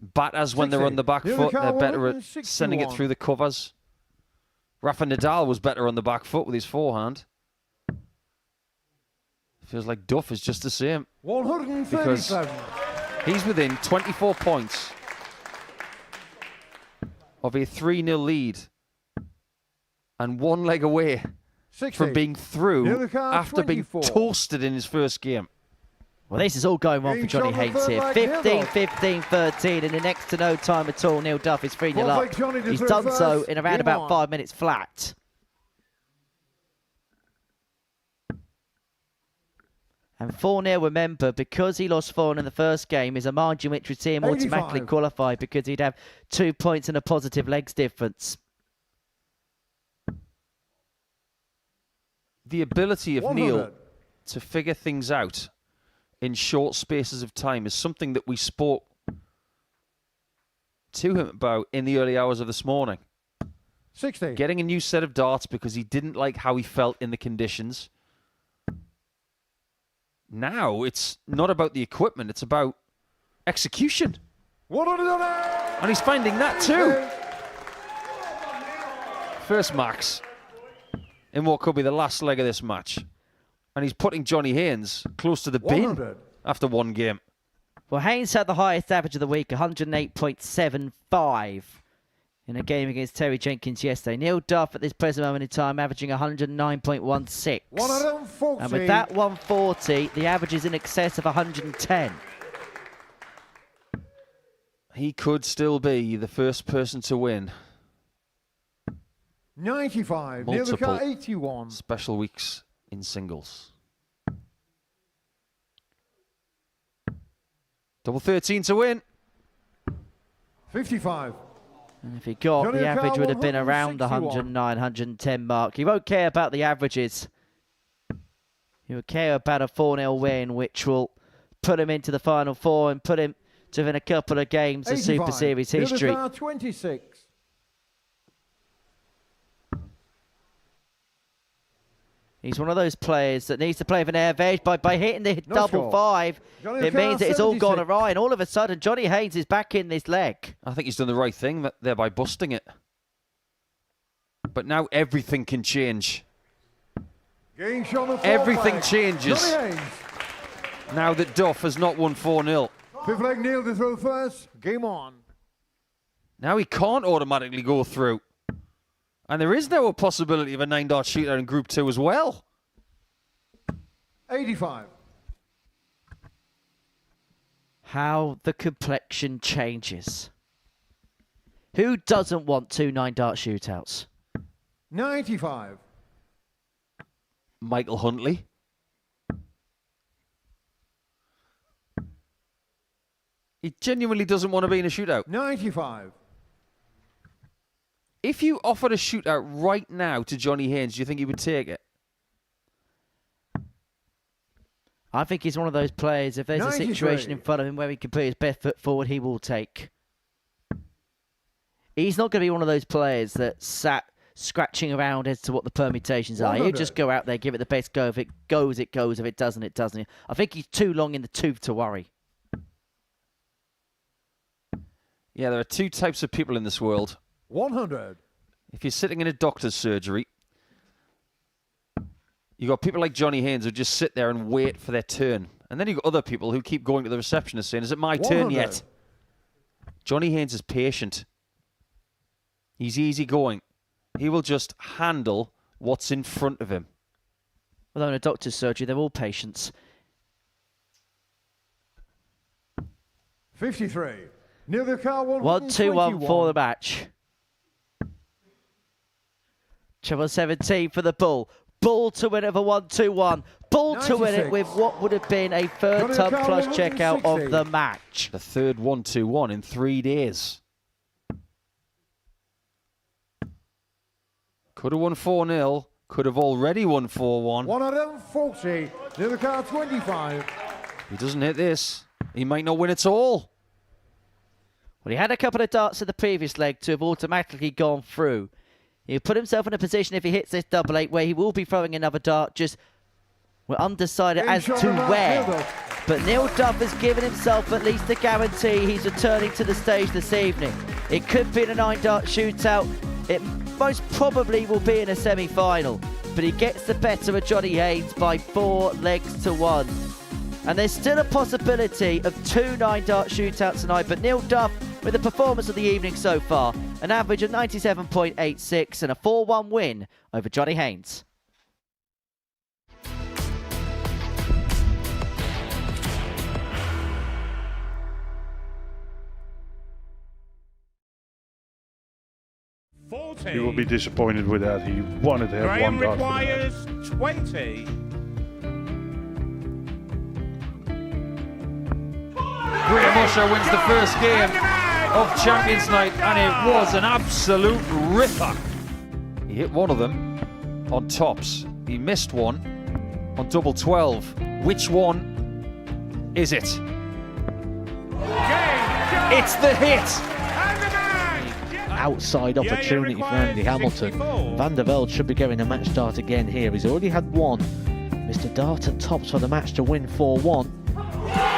Batters when they're on the back foot, they're better at sending it through the covers. Rafa Nadal was better on the back foot with his forehand. Feels like Duff is just the same. 137. He's within 24 points of a 3-0 lead and 1 leg away 60. from being through after being 24. toasted in his first game. Well, this is all going wrong for Johnny Haynes here. 15, 15, 13, and in next to no time at all, Neil Duff is 3-0 up. He's done so in around about 5 minutes flat. And 4-0, remember, because he lost 4 in the first game, is a margin which would see him automatically 85. qualify because he'd have 2 points and a positive legs difference. The ability of 100. Neil to figure things out in short spaces of time is something that we spoke to him about in the early hours of this morning. 60. Getting a new set of darts because he didn't like how he felt in the conditions. Now it's not about the equipment, it's about execution. 108. And he's finding that too. First max in what could be the last leg of this match. And he's putting Johnny Haynes close to the bin 100. after one game. Well, Haynes had the highest average of the week, 108.75 in a game against Terry Jenkins yesterday. Neil Duff at this present moment in time averaging 109.16. 140. And with that 140, the average is in excess of 110. He could still be the first person to win 95. Neil the multiple car 81. special weeks in singles. Double 13 to win. 55. And if he got, Johnny the average Carl, would have been around the 161. 109, 110 mark. He won't care about the averages. He will care about a 4-0 win, which will put him into the Final Four and put him to win a couple of games of 85. Super Series Neil the history. car 26. He's one of those players that needs to play with an air of edge. By hitting the No double score. five, Johnny it means Carr, that it's all gone 76. awry. And all of a sudden, Johnny Haynes is back in this leg. I think he's done the right thing there by busting it. But now everything can change. Game shot on the Everything fourth changes leg. Johnny Haynes. now that Duff has not won 4-0. Fifth leg, Neil to throw first. Game on. Now he can't automatically go through. And there is now a possibility of a 9-dart shootout in Group 2 as well. 85. How the complexion changes. Who doesn't want 2 9-dart shootouts? 95. Michael Huntley. He genuinely doesn't want to be in a shootout. 95. If you offered a shootout right now to Johnny Haynes, do you think he would take it? I think he's one of those players, if there's a 93. situation in front of him where he can put his best foot forward, he will take. He's not going to be one of those players that sat scratching around as to what the permutations are. He'll 100. just go out there, give it the best go. If it goes, it goes. If it doesn't, it doesn't. I think he's too long in the tooth to worry. Yeah, there are two types of people in this world. 100. If you're sitting in a doctor's surgery, you got people like Johnny Haynes who just sit there and wait for their turn. And then you got other people who keep going to the receptionist saying, is it my turn 100. yet? Johnny Haynes is patient. He's easygoing. He will just handle what's in front of him. Although in a doctor's surgery, they're all patients. 53. Neil the car 1-2-1 for the match. Treble 17 for the Bull. Bull to win it for 1-2-1. Bull to win it 96. with what would have been a third Johnny ton plus Carl, checkout of 160. the match. The third 1-2-1 in 3 days. Could have won 4-0. Could have already won 4-1. 140. Neil the car 25. He doesn't hit this. He might not win at all. Well, he had a couple of darts in the previous leg to have automatically gone through. He'll put himself in a position if he hits this double 8 where he will be throwing another dart. Just we're undecided as to where. But Neil Duff has given himself at least a guarantee he's returning to the stage this evening. It could be in a 9-dart shootout. It most probably will be in a semi-final. But he gets the better of Johnny Haynes by 4 legs to 1. And there's still a possibility of 2 9-dart shootouts tonight. But Neil Duff, with the performance of the evening so far, an average of 97.86 and a 4-1 win over Johnny Haynes. You will be disappointed with that. He wanted to have Graham one dart for the match. requires 20. Graham Usher wins the first game of Champions Night, and it was an absolute ripper. He hit one of them on tops. He missed one on double 12. Which one is it? It's the hit. Outside opportunity for Andy Hamilton. Van der Velde should be getting a match start again here. He's already had one. Mr. Dart at tops for the match to win 4-1.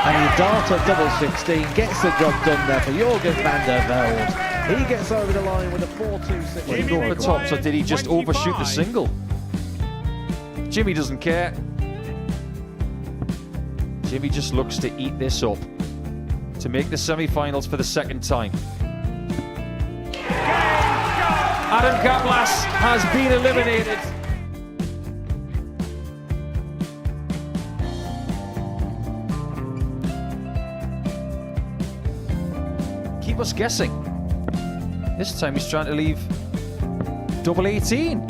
And the darter double 16 gets the job done there for Jurgen van der Velde. He gets over the line with a 4-2-6. Well, he go over the top, so did he just overshoot the single? Jimmy doesn't care. Jimmy just looks to eat this up to make the semi-finals for the second time. Adam Kaplas has been eliminated. Keep us guessing. This time he's trying to leave double 18.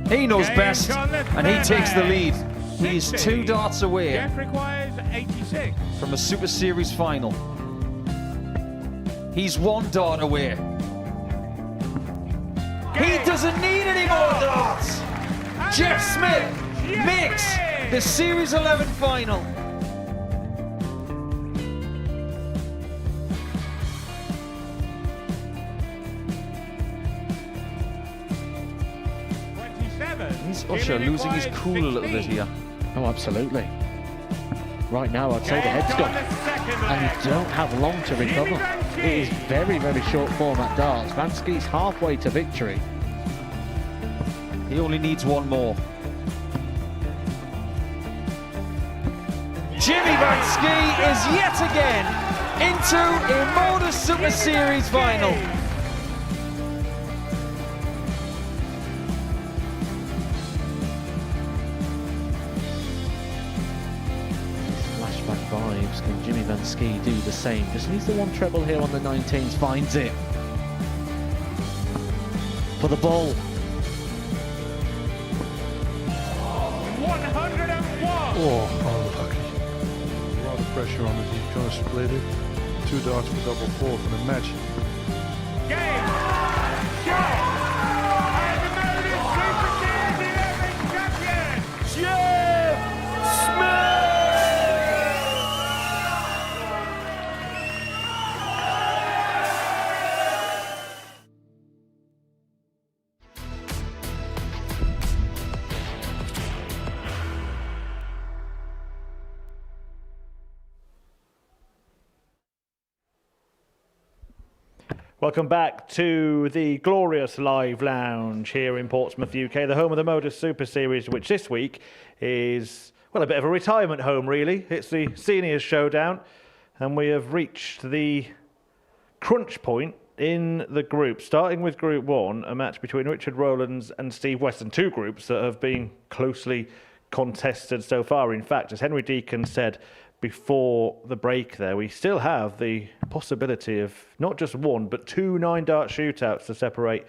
He knows best, and he takes the lead. He's 2 darts away Jeff requires 86. from a Super Series final. He's 1 dart away. He doesn't need any more darts. Jeff Smith makes the Series 11 final. He's Usher losing his cool a little bit here. Oh, absolutely. Right now, I'd say the head's gone. And you don't have long to recover. It is very, very short format darts. Van Skeet's halfway to victory. He only needs 1 more. Jimmy Van Skeet is yet again into a Modus Super Series final. Flashback vibes. Can Jimmy Van Skeet do the same? Just needs the 1 treble here on the 19s. Finds it. For the ball. 101. Oh, unlucky. A lot of pressure on it. He's going to split it. 2 darts for double 4 for the match. Game. Shot. And the Modus Super Series 11 champion, Jeff Smith. Welcome back to the glorious live lounge here in Portsmouth, UK, the home of the Modus Super Series, which this week is, well, a bit of a retirement home, really. It's the Seniors Showdown, and we have reached the crunch point in the group. Starting with Group 1, a match between Richard Rollins and Steve Weston, 2 groups that have been closely contested so far. In fact, as Henry Deacon said before the break there, we still have the possibility of not just 1 but 2 9-dart shootouts to separate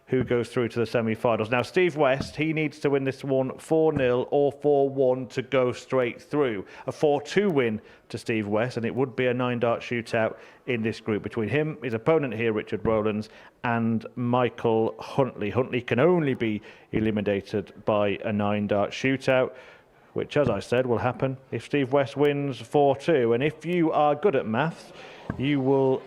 who goes through to the semi-finals. Now, Steve West, he needs to win this one 4-0 or 4-1 to go straight through. A 4-2 win to Steve West, and it would be a 9-dart shootout in this group between him, his opponent here, Richard Rollins, and Michael Huntley. Huntley can only be eliminated by a 9-dart shootout, which, as I said, will happen if Steve West wins 4-2. And if you are good at maths, you will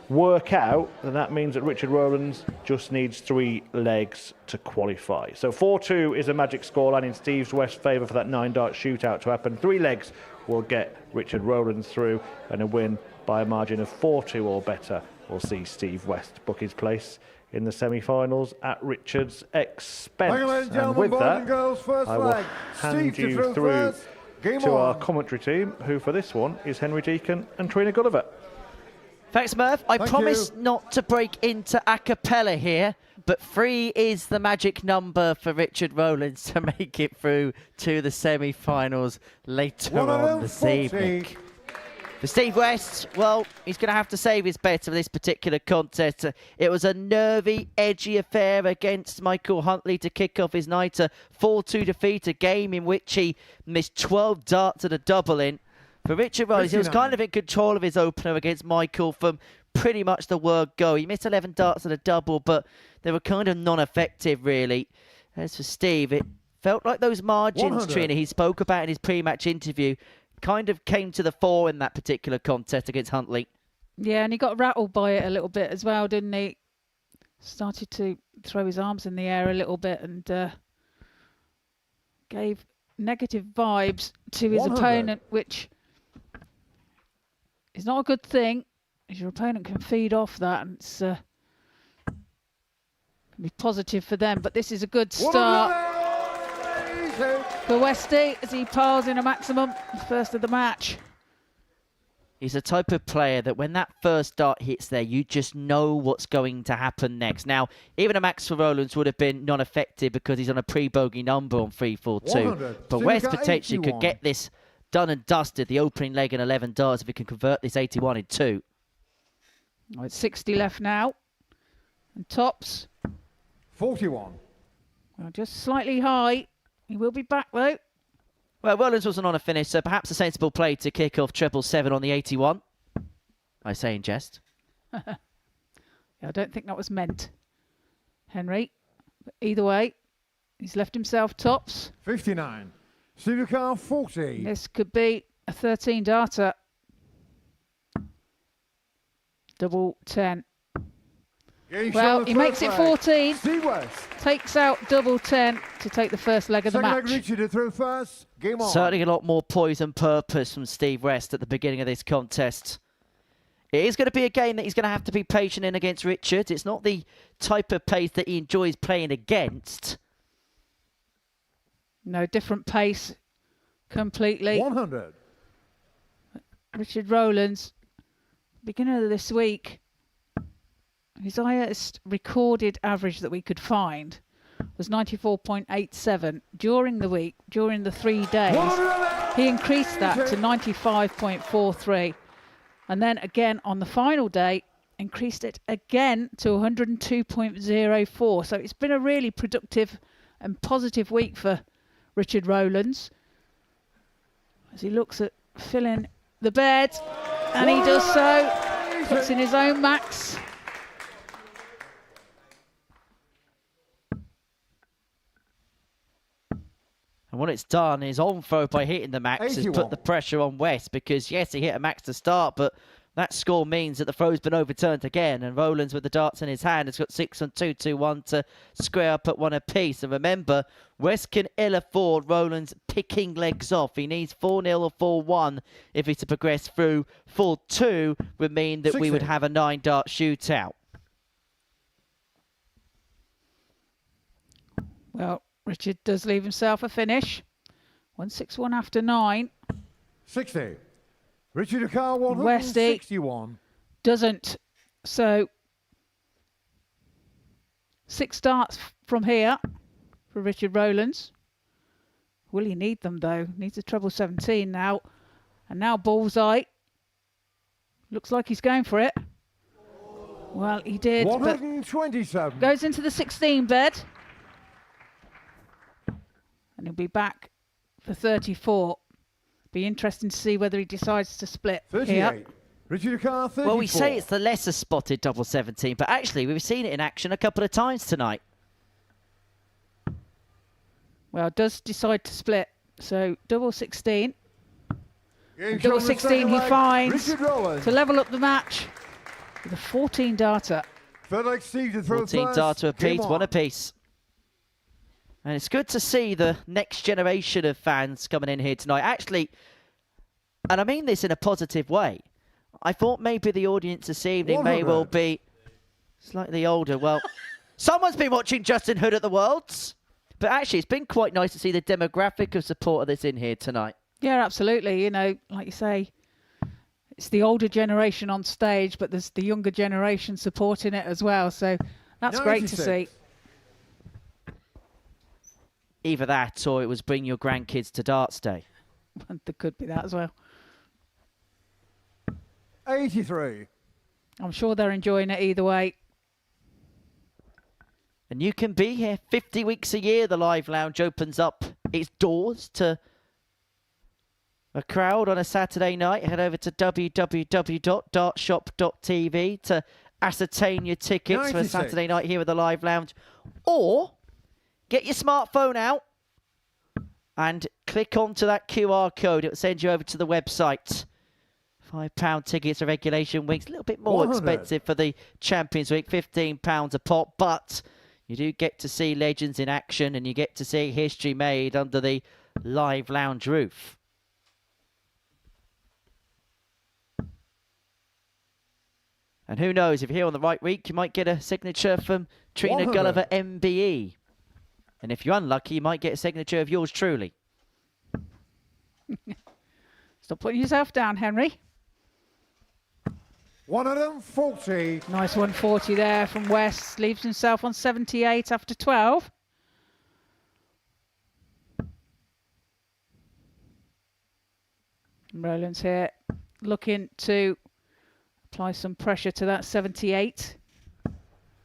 work out that means that Richard Rollins just needs 3 legs to qualify. So 4-2 is a magic scoreline in Steve West's favour for that 9-dart shootout to happen. 3 legs will get Richard Rollins through, and a win by a margin of 4-2 or better will see Steve West book his place in the semi-finals at Richard's expense. And with that, I will hand you through to our commentary team, who for this one is Henry Deacon and Trina Gulliver. Thanks, Murph. I promise not to break into a cappella here, but 3 is the magic number for Richard Rollins to make it through to the semi-finals later on this evening. For Steve West, well, he's going to have to save his bet for this particular contest. It was a nervy, edgy affair against Michael Huntley to kick off his night. A 4-2 defeat, a game in which he missed 12 darts at a double in. For Richard Rollins, he was kind of in control of his opener against Michael from pretty much the word go. He missed 11 darts at a double, but they were kind of non-effective, really. As for Steve, it felt like those margins, Trina, he spoke about in his pre-match interview, kind of came to the fore in that particular contest against Huntley. Yeah, and he got rattled by it a little bit as well, didn't he? Started to throw his arms in the air a little bit and gave negative vibes to his opponent, which is not a good thing, as your opponent can feed off that, and it's can be positive for them. But this is a good start for Westy as he piles in a maximum, first of the match. He's the type of player that when that first dart hits there, you just know what's going to happen next. Now, even a max for Rollins would have been non-effective because he's on a pre-bogey number on 3-4-2. But West potentially could get this done and dusted, the opening leg in 11 darts, if he can convert this 81 in 2. Oh, it's 60 left now. And tops. 41. Well, just slightly high. He will be back, though. Well, Rollins wasn't on a finish, so perhaps a sensible play to kick off 777 on the 81. I say in jest. Yeah, I don't think that was meant, Henry. But either way, he's left himself tops. 59. Steve car 40. This could be a 13 darter. Double 10. Well, he makes it 14. Takes out double 10 to take the first leg of the match. Richard through first. Game on. Certainly a lot more poise and purpose from Steve West at the beginning of this contest. It is going to be a game that he's going to have to be patient in against Richard. It's not the type of pace that he enjoys playing against. No, different pace completely. 100. Richard Rollins, beginning of this week, his highest recorded average that we could find was 94.87 during the week. During the 3 days, he increased that to 95.43. And then again on the final day, increased it again to 102.04. So it's been a really productive and positive week for Richard Rollins as he looks at filling the bed, and he does so. Puts in his own max. And what it's done is on throw by hitting the max has put the pressure on West, because yes, he hit a max to start, but that score means that the throw's been overturned again, and Rollins with the darts in his hand has got 6 on 2, 2-1 to square up at 1 apiece. And remember, West can ill afford Rollins picking legs off. He needs 4-0 or 4-1 if he's to progress through. 4-2 would mean that we would have a 9-dart shootout. Well, Richard does leave himself a finish. 161 after 9. 60. Richard Carr Westy 161. Doesn't. So 6 starts from here for Richard Rollins. Will he need them though? Needs a treble 17 now. And now bullseye. Looks like he's going for it. Well, he did. 127. Goes into the 16 bed. And he'll be back for 34. Be interesting to see whether he decides to split 38. here. Richard Carr 34. Well, we say it's the lesser spotted double 17, but actually we've seen it in action a couple of times tonight. Well, does decide to split. So double 16. Double 16 he finds to level up the match with a 14 darter. 14 darter apiece, 1 apiece. And it's good to see the next generation of fans coming in here tonight. Actually, and I mean this in a positive way, I thought maybe the audience this evening may well be slightly older. Well, someone's been watching Justin Hood at the Worlds. But actually, it's been quite nice to see the demographic of support that's in here tonight. Yeah, absolutely. You know, like you say, it's the older generation on stage, but there's the younger generation supporting it as well. So that's great to see. Either that or it was bring your grandkids to darts day. There could be that as well. 83. I'm sure they're enjoying it either way. And you can be here 50 weeks a year. The Live Lounge opens up its doors to a crowd on a Saturday night. Head over to www.dartshop.tv to ascertain your tickets for a Saturday night here at the Live Lounge. Or get your smartphone out and click onto that QR code. It'll send you over to the website. £5 tickets for regulation weeks. A little bit more expensive for the Champions Week. £15 a pop. But you do get to see legends in action, and you get to see history made under the Live Lounge roof. And who knows, if you're here on the right week, you might get a signature from Trina 100. Gulliver MBE. And if you're unlucky, you might get a signature of yours truly. Stop putting yourself down, Henry. 140. Nice 140 there from West. Leaves himself on 78 after 12. Rollins here looking to apply some pressure to that 78.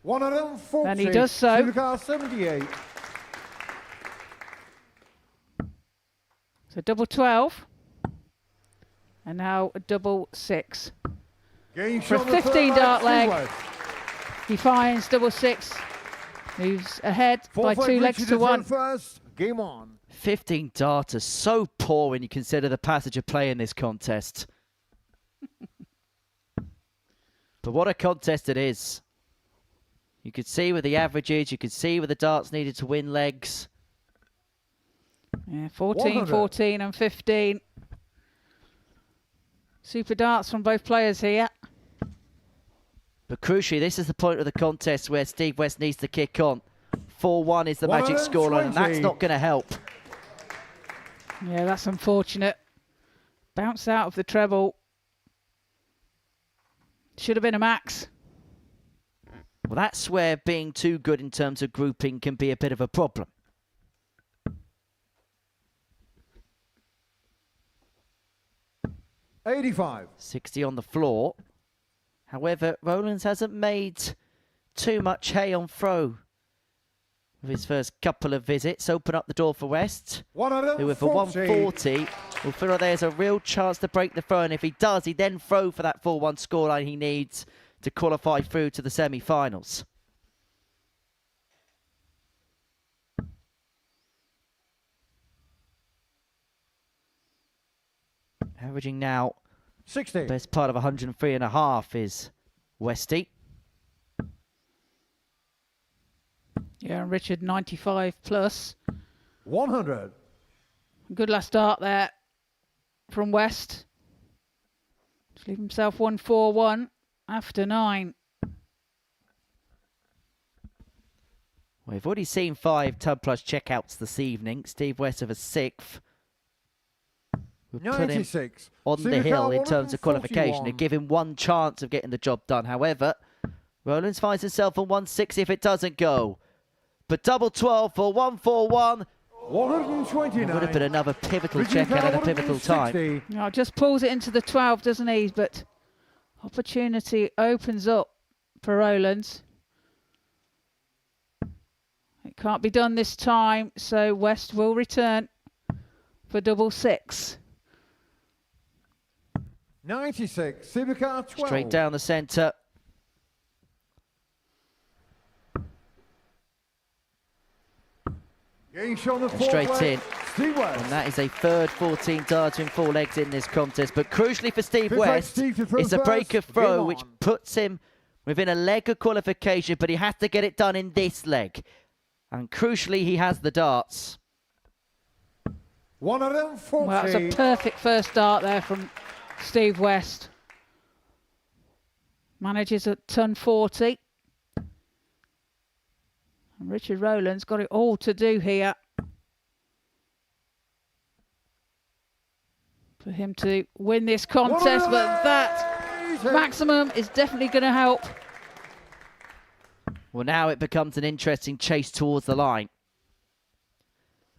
140. And he does so. Supercar 78. So double 12. And now a double 6. For a 15 dart leg, he finds double 6. Moves ahead by 2 legs to 1. First. Game on. 15 darters, so poor when you consider the passage of play in this contest. But what a contest it is. You could see with the averages, you could see with the darts needed to win legs. Yeah, 14, 100. 14 and 15. Super darts from both players here. But crucially, this is the point of the contest where Steve West needs to kick on. 4-1 is the magic scoreline, and that's not going to help. Yeah, that's unfortunate. Bounce out of the treble. Should have been a max. Well, that's where being too good in terms of grouping can be a bit of a problem. $85. 60 on the floor. However, Rollins hasn't made too much hay on throw with his first couple of visits. Open up the door for West, who with a 140 will feel like there's a real chance to break the throw, and if he does, he then throw for that 4-1 scoreline he needs to qualify through to the semi-finals. Averaging now 60. Best part of 103.5 is Westy. Yeah, and Richard 95 plus. 100. Good last start there from West. Just leave himself 141 after 9. We've already seen 5 Tub Plus checkouts this evening. Steve West of a 6th. We'll put him 96. on the hill in terms of qualification to give him one chance of getting the job done. However, Rollins finds himself on 160 if it doesn't go. But double 12 for 141. 129. It would have been another pivotal checkout at a pivotal time. No, just pulls it into the 12, doesn't he? But opportunity opens up for Rollins. It can't be done this time, so West will return for double 6. 96. Supercar 12. Straight down the centre. And straight in. And that is a third 14 darter in 4 legs in this contest. But crucially for Steve West, it's a break of throw which puts him within a leg of qualification, but he has to get it done in this leg. And crucially, he has the darts. 140. Well, that's a perfect first start there from Steve West. Manages at ton 40. And Richard Rollins got it all to do here for him to win this contest, but that maximum is definitely going to help. Well, now it becomes an interesting chase towards the line.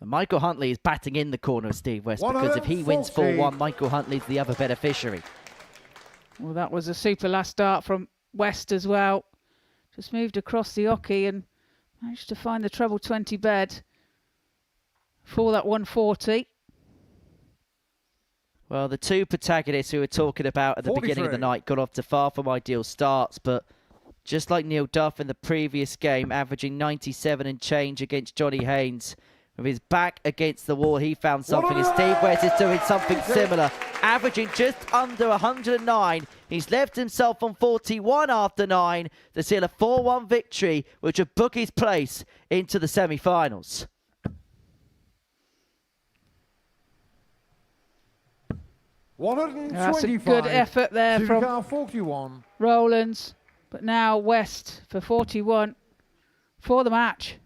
And Michael Huntley is batting in the corner of Steve West, because if he wins 4-1, Michael Huntley's the other beneficiary. Well, that was a super last start from West as well. Just moved across the oche and managed to find the treble 20 bed for that 140. Well, the two protagonists we were talking about at the beginning of the night got off to far from ideal starts, but just like Neil Duff in the previous game, averaging 97 and change against Johnny Haynes, with his back against the wall, he found something, and Steve West is doing something similar, averaging just under 109. He's left himself on 41 after 9 to seal a 4-1 victory, which would book his place into the semi-finals. That's a good effort there from 41. Rollins. But now West for 41 for the match.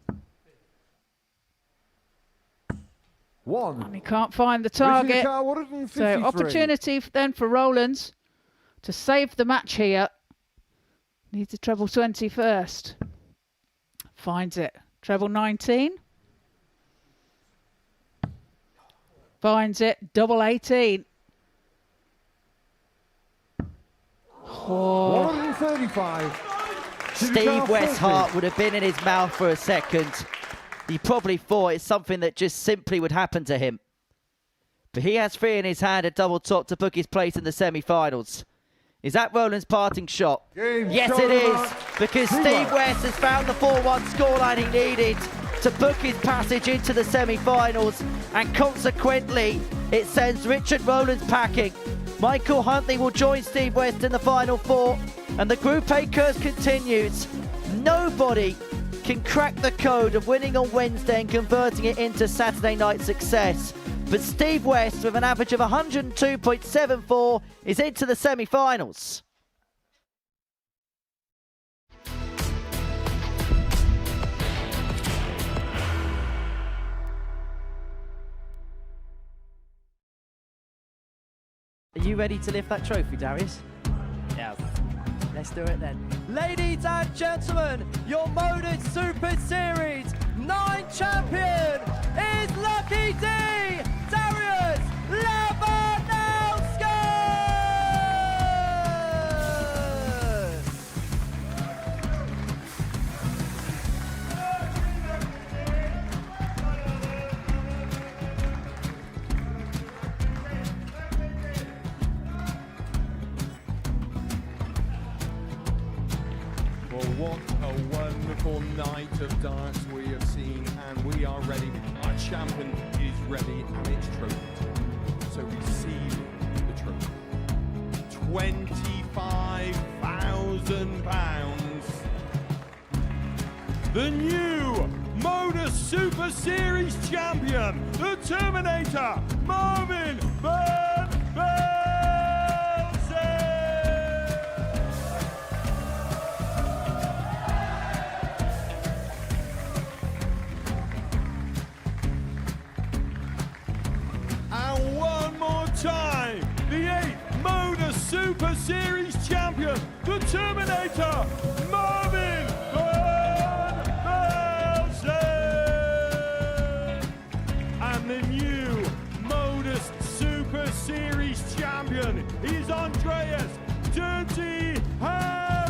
And he can't find the target. So opportunity then for Rollins to save the match here. Needs a treble 20 first. Finds it. Treble 19. Finds it. Double 18. Oh. 135. Steve West's heart would have been in his mouth for a second. He probably thought it's something that just simply would happen to him. But he has 3 in his hand, a double top to book his place in the semi-finals. Is that Rollins' parting shot? Yes, it is, because Steve West has found the 4-1 scoreline he needed to book his passage into the semi-finals, and consequently, it sends Richard Rollins packing. Michael Huntley will join Steve West in the final 4, and the Group A curse continues. Nobody can crack the code of winning on Wednesday and converting it into Saturday night success. But Steve West, with an average of 102.74, is into the semi-finals. Are you ready to lift that trophy, Darius? Yes. Let's do it then. Ladies and gentlemen, your Modus Super Series 9 champion is Lucky D, Darius Labanowski! Well, what a wonderful night of darts we have seen, and we are ready. Our champion is ready, and it's trophy time. So receive the trophy. £25,000. The new Modus Super Series champion, the Terminator, Marvin Van Velzen. And one more time, the 8th Modus Super Series champion, the Terminator, Marvin Van Velzen. And the new Modus Super Series champion is Andreas Dirty Harrison.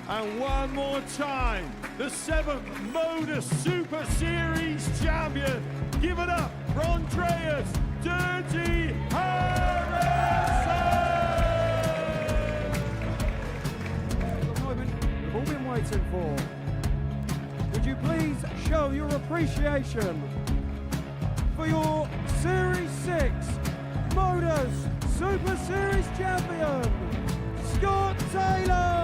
And one more time, the 7th Modus Super Series champion. Give it up for Andreas Dirty Harrison. The moment we've all been waiting for. Would you please show your appreciation for your Series 6 Modus Super Series champion, Scott Taylor.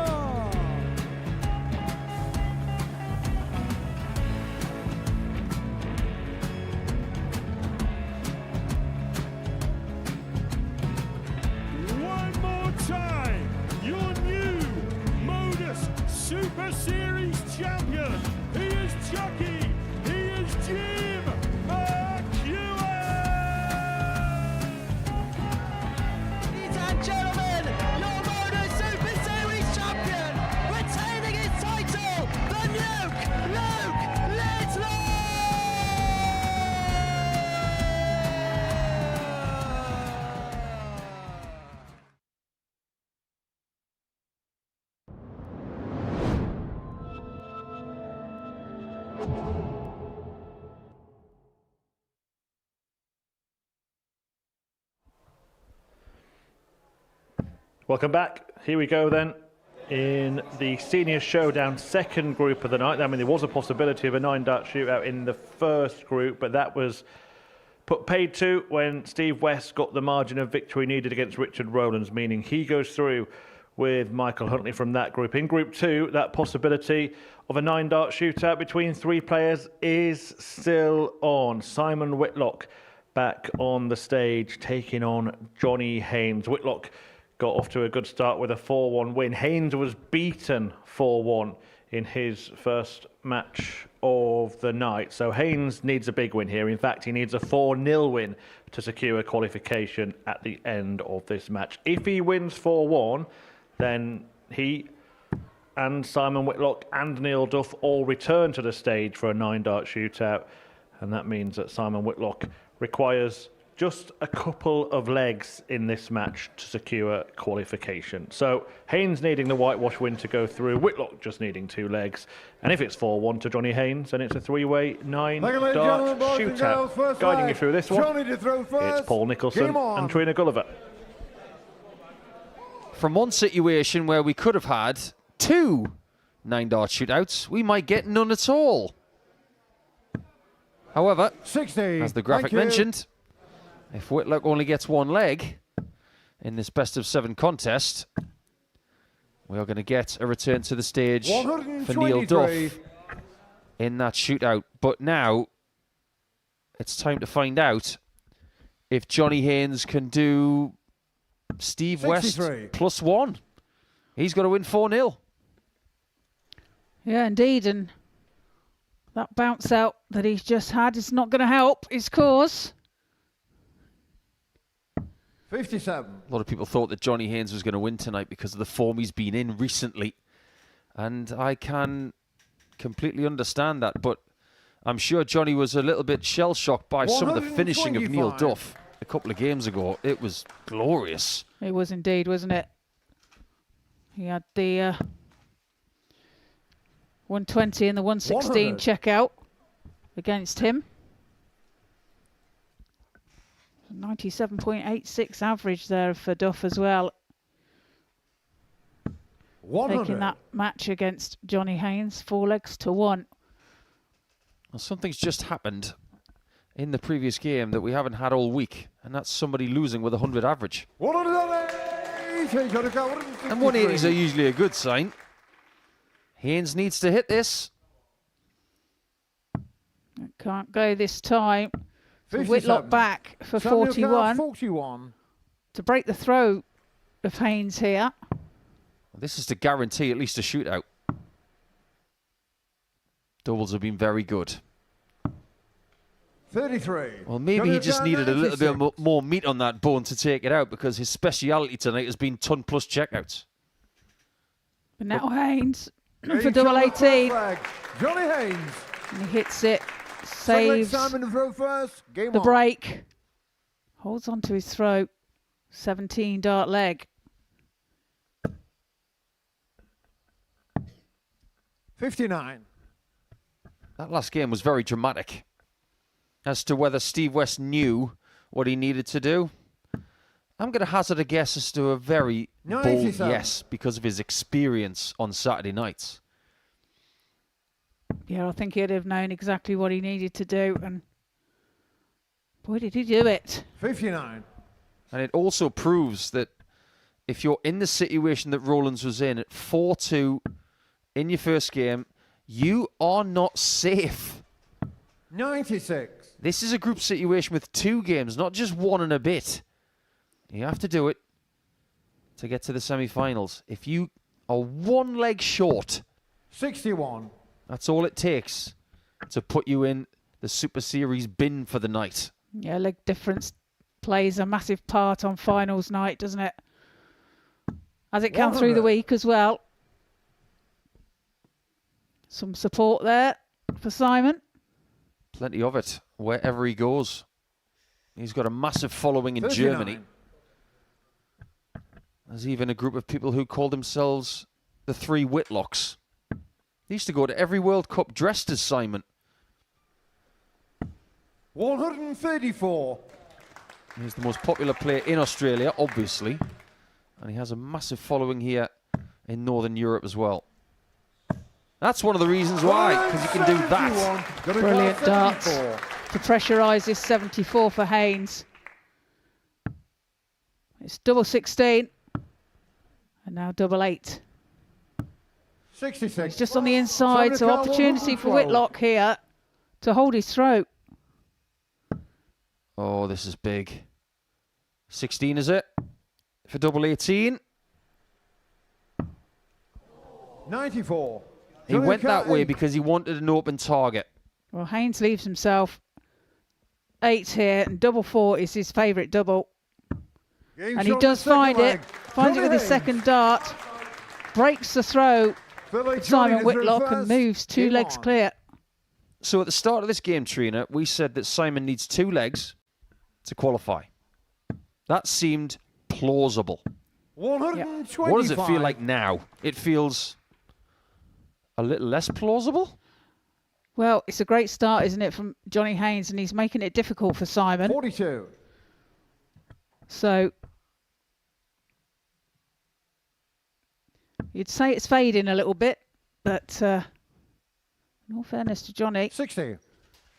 One more time, your new Modus Super Series champion. He is Chucky. He is Jim McEwen. Ladies and gentlemen, your Modus Super Series champion, retaining his title, the Nuke, Luke Lidlow! Welcome back. Here we go then in the Senior Showdown second group of the night. I mean, there was a possibility of a 9-dart shootout in the first group, but that was put paid to when Steve West got the margin of victory needed against Richard Rollins, meaning he goes through with Michael Huntley from that group. In Group 2, that possibility of a 9-dart shootout between 3 players is still on. Simon Whitlock back on the stage, taking on Johnny Haynes. Whitlock got off to a good start with a 4-1 win. Haynes was beaten 4-1 in his first match of the night. So Haynes needs a big win here. In fact, he needs a 4-0 win to secure qualification at the end of this match. If he wins 4-1, then he and Simon Whitlock and Neil Duff all return to the stage for a 9-dart shootout. And that means that Simon Whitlock requires just a couple of legs in this match to secure qualification. So Haynes needing the whitewash win to go through, Whitlock just needing 2 legs. And if it's 4-1 to Johnny Haynes, then it's a 3-way 9-dart shootout. Guiding you through this one, it's Paul Nicholson and Trina Gulliver. From one situation where we could have had 2 9-dart shootouts, we might get none at all. However, 60. As the graphic mentioned, if Whitlock only gets 1 leg in this best-of-7 contest, we are going to get a return to the stage for Neil Duff in that shootout. But now, it's time to find out if Johnny Haynes can do Steve 63. West +1. He's got to win 4-0. Yeah, indeed. And that bounce out that he's just had is not going to help his cause. 57. A lot of people thought that Johnny Haynes was going to win tonight because of the form he's been in recently. And I can completely understand that. But I'm sure Johnny was a little bit shell-shocked by some of the finishing of Neil Duff a couple of games ago. It was glorious. It was indeed, wasn't it? He had the 120 and the 116 checkout against him. 97.86 average there for Duff as well. 100. Taking that match against Johnny Haynes, 4 legs to 1. Well, something's just happened in the previous game that we haven't had all week, and that's somebody losing with 100 average. 180. And 180s are usually a good sign. Haynes needs to hit this. It can't go this time. So Whitlock back for 41 to break the throw of Haynes here. This is to guarantee at least a shootout. Doubles have been very good. 33. Well, maybe he just needed a little bit more meat on that bone to take it out, because his speciality tonight has been ton plus checkouts. But now Haynes for double 18. Johnny Haynes. And he hits it, saves the break, holds onto his throat, 17 dart leg. 59. That last game was very dramatic as to whether Steve West knew what he needed to do. I'm going to hazard a guess as to a very bold yes, because of his experience on Saturday nights. Yeah, I think he'd have known exactly what he needed to do, and boy, did he do it. 59. And it also proves that if you're in the situation that Rollins was in at 4-2 in your first game, you are not safe. 96. This is a group situation with 2 games, not just 1 and a bit. You have to do it to get to the semi-finals. If you are 1 leg short, 61. That's all it takes to put you in the Super Series bin for the night. Yeah, leg difference plays a massive part on finals night, doesn't it? As it can through the week as well. Some support there for Simon. Plenty of it, wherever he goes. He's got a massive following in 39. Germany. There's even a group of people who call themselves the 3 Whitlocks. They used to go to every World Cup dressed as Simon. 134. He's the most popular player in Australia, obviously. And he has a massive following here in Northern Europe as well. That's one of the reasons why, because you can do that. Brilliant darts to pressurise this 74 for Haynes. It's double 16. A And now double 8. 66. He's just on the inside, so opportunity for Whitlock here to hold his throat. Oh, this is big. 16, is it? For double 18. 94. He went that way because he wanted an open target. Well, Haynes leaves himself 8 here, and double 4 is his favourite double. And he does find it. Finds it with his second dart. Breaks the throw. Simon Whitlock and moves 2 legs clear. So at the start of this game, Trina, we said that Simon needs 2 legs to qualify. That seemed plausible. 125. What does it feel like now? It feels a little less plausible? Well, it's a great start, isn't it, from Johnny Haynes, and he's making it difficult for Simon. 42. So you'd say it's fading a little bit, but in all fairness to Johnny, 60.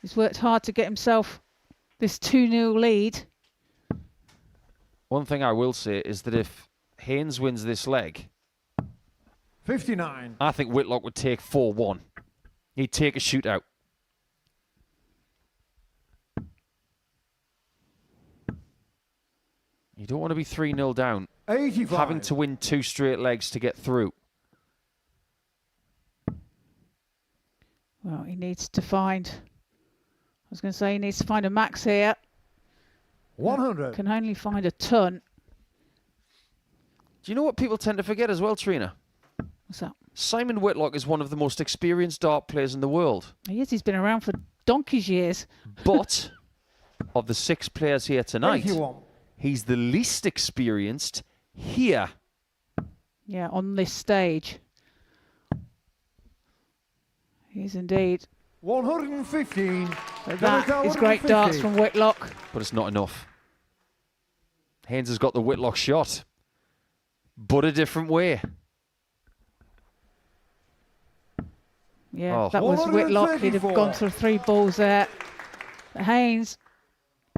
He's worked hard to get himself this 2-0 lead. One thing I will say is that if Haynes wins this leg, 59. I think Whitlock would take 4-1. He'd take a shootout. You don't want to be 3-0 down. 85. Having to win 2 straight legs to get through. Well, he needs to find, I was going to say he needs to find a max here. 100. Can only find a ton. Do you know what people tend to forget as well, Trina? What's that? Simon Whitlock is one of the most experienced dart players in the world. He is. He's been around for donkey's years. But of the 6 players here tonight, 81. he's the least experienced here. Yeah, on this stage. He's indeed. 115. But that is great darts from Whitlock. But it's not enough. Haynes has got the Whitlock shot, but a different way. Yeah, that was Whitlock. He'd have gone through 3 balls there. But Haynes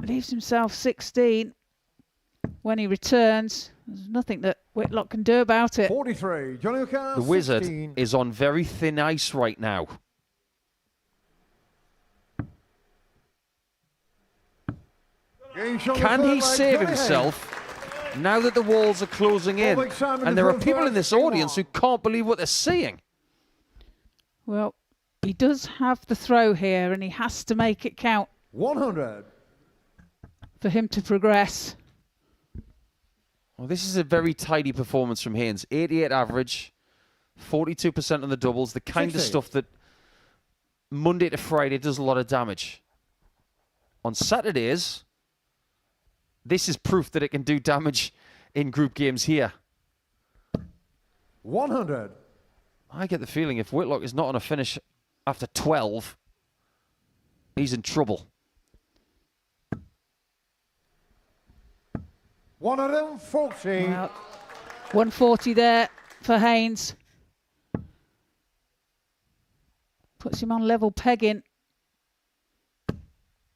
leaves himself 16. When he returns, there's nothing that Whitlock can do about it. 43. Johnny O'Connor, The Wizard 16. is on very thin ice right now. Can he save himself now that the walls are closing in? And there are people in this audience who can't believe what they're seeing. Well, he does have the throw here, and he has to make it count. 100. For him to progress. Well, this is a very tidy performance from Haynes. 88 average, 42% on the doubles, the kind 60. of stuff that Monday to Friday does a lot of damage. On Saturdays, this is proof that it can do damage in group games here. 100. I get the feeling if Whitlock is not on a finish after 12, he's in trouble. 140. Well, 140 there for Haynes. Puts him on level pegging.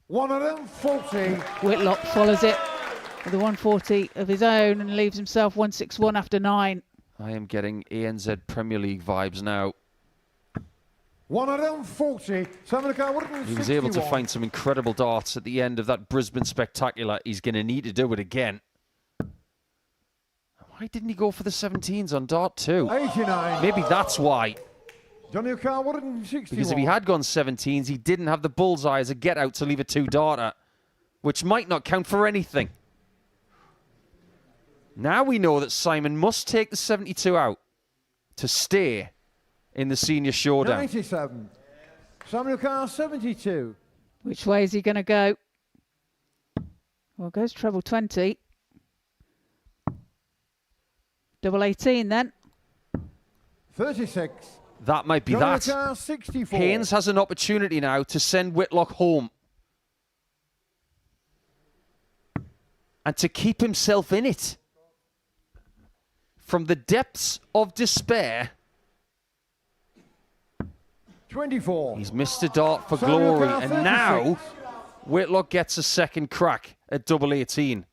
140. Whitlock follows it with a 140 of his own and leaves himself 161 after 9. I am getting ANZ Premier League vibes now. 140. He was able to find some incredible darts at the end of that Brisbane Spectacular. He's going to need to do it again. Why didn't he go for the 17s on dart 2? 89. Maybe that's why. Johnny O'Connor, 161. Because if he had gone 17s, he didn't have the bullseye as a get-out to leave a 2-darter, which might not count for anything. Now we know that Simon must take the 72 out to stay in the senior showdown. 97. Samuel Carr, 72. Which way is he going to go? Well, goes treble 20. Double 18 then. 36. That might be Johnny that. O'Connor, 64. Haynes has an opportunity now to send Whitlock home. And to keep himself in it. From the depths of despair. 24. He's missed a dart for glory. And now Whitlock gets a second crack at double 18.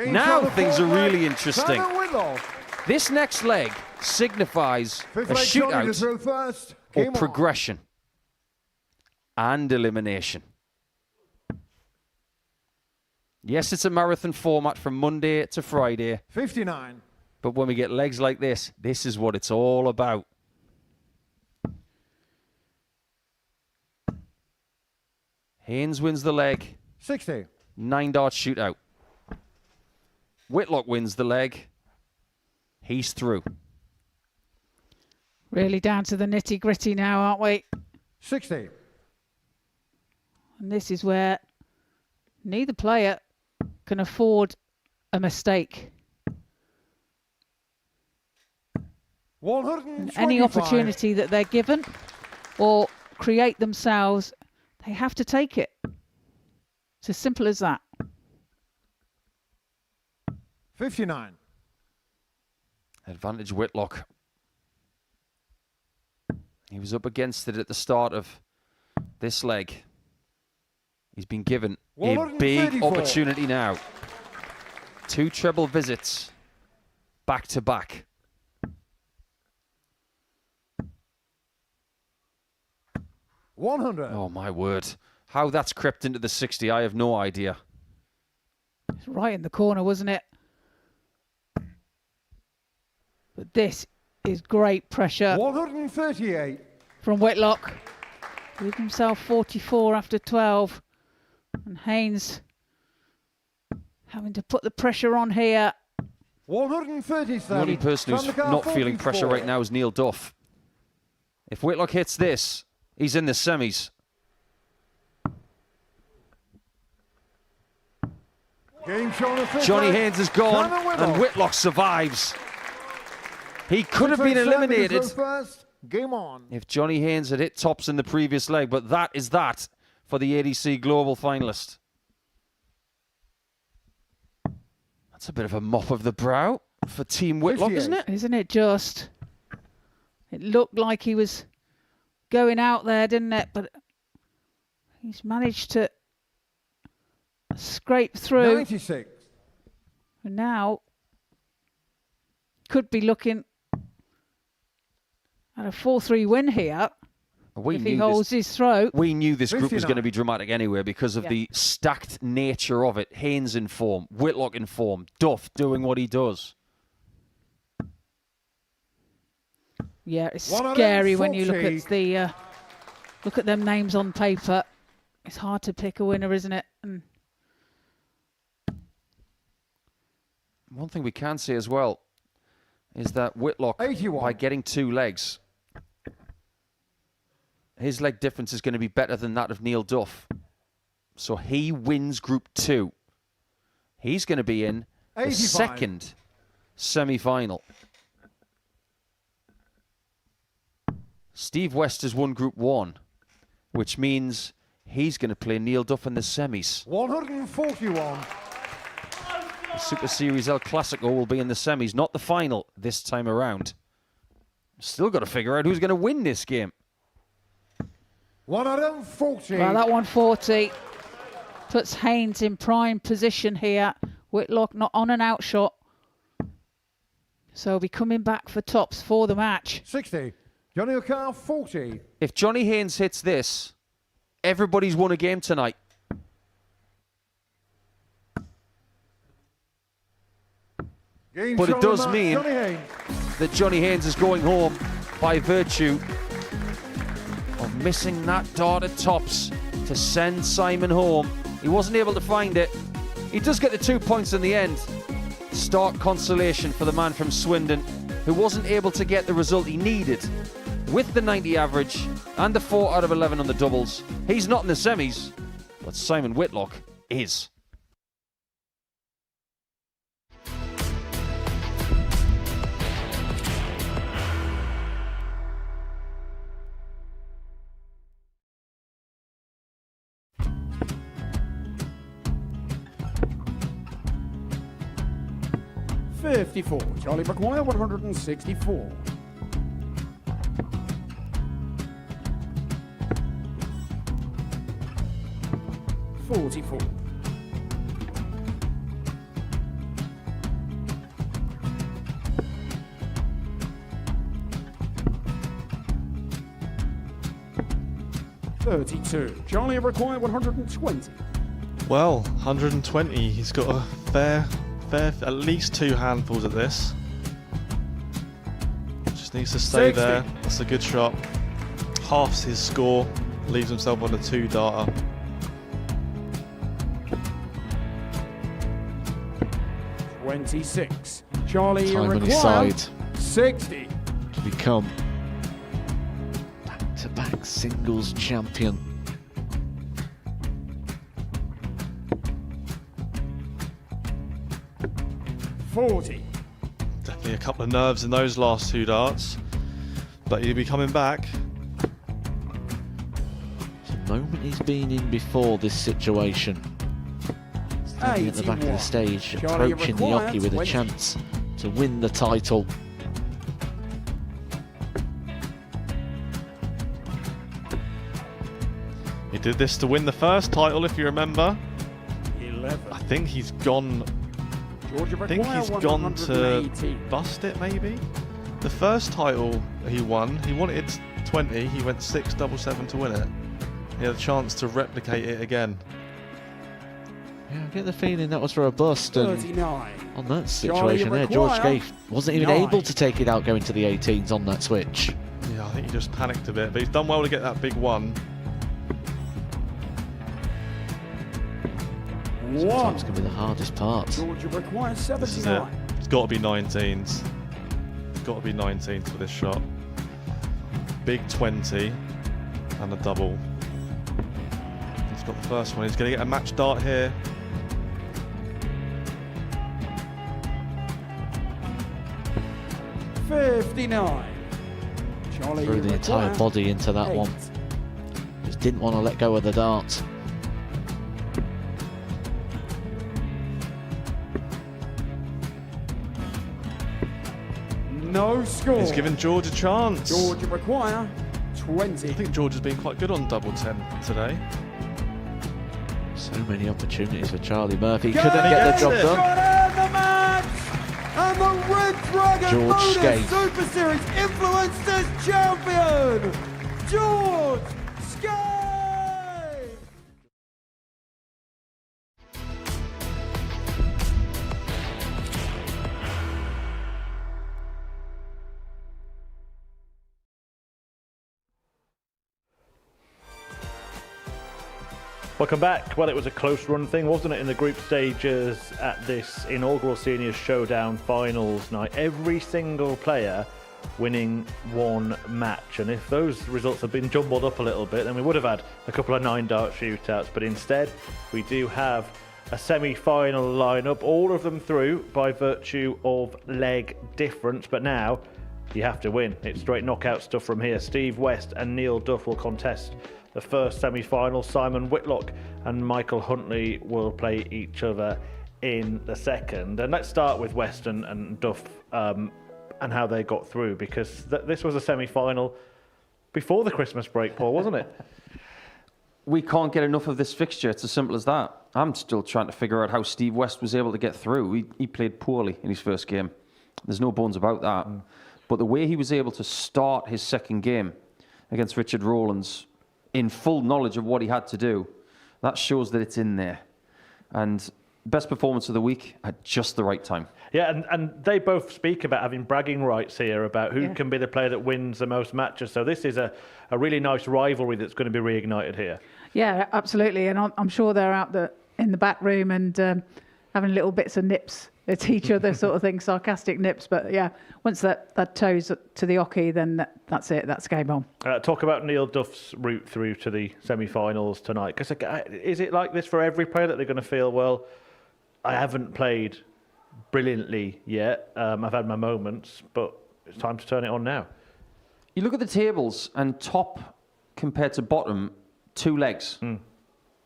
Now things are really interesting. Simon Whitlock. This next leg signifies Fifth a leg, Johnny to shootout throw first. or Game on. progression and elimination. Yes, it's a marathon format from Monday to Friday. 59. But when we get legs like this is what it's all about. Haynes wins the leg. 60. 9-dart shootout. Whitlock wins the leg. He's through. Really down to the nitty-gritty now, aren't we? 60. And this is where neither player can afford a mistake. 125. Any opportunity that they're given or create themselves, they have to take it. It's as simple as that. 59. Advantage Whitlock. He was up against it at the start of this leg. He's been given a big opportunity now. 2 treble visits back to back. $100. Oh my word. How that's crept into the 60, I have no idea. It's right in the corner, wasn't it? But this is great pressure. 138. From Whitlock. With himself 44 after 12. And Haynes having to put the pressure on here. 137. The only person who's not feeling pressure right now is Neil Duff. If Whitlock hits this, he's in the semis. Game shown at fifth Johnny leg. Haynes is gone and Whitlock survives. He could have been eliminated Game on. if Johnny Haynes had hit tops in the previous leg, but that is that for the ADC Global finalist. That's a bit of a mop of the brow for Team Whitlock, isn't it? Isn't it just? It looked like he was going out there, didn't it? But he's managed to scrape through. 96. And now could be looking at a 4-3 win here if he holds his throat. We knew this group was 59. going to be dramatic anyway because of the stacked nature of it. Haynes in form, Whitlock in form, Duff doing what he does. Yeah, it's scary when you look at the look at them names on paper. It's hard to pick a winner, isn't it? And one thing we can say as well is that Whitlock, 81. by getting 2 legs, his leg difference is going to be better than that of Neil Duff. So he wins Group 2. He's going to be in the 85. second semi-final. Steve West has won Group 1, which means he's going to play Neil Duff in the semis. 141. The Super Series El Clasico will be in the semis, not the final this time around. Still got to figure out who's going to win this game. 140. well, that 140 puts Haynes in prime position here. Whitlock not on an out shot. So he'll be coming back for tops for the match. 60. Johnny O'Carr, 40. If Johnny Haynes hits this, everybody's won a game tonight. Game But it shown does on mean Johnny Haynes. that Johnny Haynes is going home by virtue of missing that dart at tops to send Simon home. He wasn't able to find it. He does get the 2 points in the end. Stark consolation for the man from Swindon who wasn't able to get the result he needed with the 90 average and the 4 out of 11 on the doubles. He's not in the semis, but Simon Whitlock is. $54. Charlie McGuire, 164. $44. 32. Charlie require 120. Well, 120. He's got a fair, at least 2 handfuls at this. Just needs to stay 60. there. That's a good shot. Halves his score. Leaves himself on a 2-darter. $26. Charlie Time on his require side 60. to become back-to-back singles champion. $40. Definitely a couple of nerves in those last 2 darts. But he'll be coming back. The moment he's been in before this situation. Standing at the back of the stage, Charlie approaching the required Oki with a 20. chance to win the title. He did this to win the first title, if you remember. 11. I think he's gone. Georgia I think require he's gone to 180. bust it, maybe. The first title he won, he wanted 20. He went 6-7-7 to win it. He had a chance to replicate it again. Yeah, I get the feeling that was for a bust. And 39. on that situation there, George Scaife wasn't even able to take it out going to the 18s on that switch. Yeah, I think he just panicked a bit, but he's done well to get that big one. Sometimes can be the hardest part. Georgia requires This is it. 79. It's got to be 19s. It's got to be 19s for this shot. Big 20 and a double. He's got the first one. He's going to get a match dart here. $59. Charlie Threw the entire require body into that 8. one. Just didn't want to let go of the dart. No score. He's given George a chance. Georgia require 20. I think George has been quite good on double 10 today. So many opportunities for Charlie Murphy. Couldn't get the job done. The match! And the Red Dragon George Modus Scaife. Super Series Influencers Champion, George Scaife! Welcome back. Well, it was a close run thing, wasn't it, in the group stages at this inaugural Seniors Showdown finals night. Every single player winning one match. And if those results had been jumbled up a little bit, then we would have had a couple of 9-dart shootouts. But instead, we do have a semi-final lineup, all of them through by virtue of leg difference. But now you have to win. It's straight knockout stuff from here. Steve West and Neil Duff will contest the first semi-final. Simon Whitlock and Michael Huntley will play each other in the second. And let's start with West and Duff and how they got through, because this was a semi-final before the Christmas break, Paul, wasn't it? We can't get enough of this fixture. It's as simple as that. I'm still trying to figure out how Steve West was able to get through. He played poorly in his first game. There's no bones about that. But the way he was able to start his second game against Richard Rollins in full knowledge of what he had to do, that shows that it's in there. And best performance of the week at just the right time. Yeah, and they both speak about having bragging rights here about who can be the player that wins the most matches. So this is a really nice rivalry that's going to be reignited here. Yeah, absolutely. And I'm sure they're out in the back room and having little bits of nips at each other, sort of thing, sarcastic nips. But yeah, once that toes to the Oki, then that's it. That's game on. Talk about Neil Duff's route through to the semi-finals tonight. Because is it like this for every player that they're going to feel, well, I haven't played brilliantly yet. I've had my moments, but it's time to turn it on now. You look at the tables, and top compared to bottom, 2 legs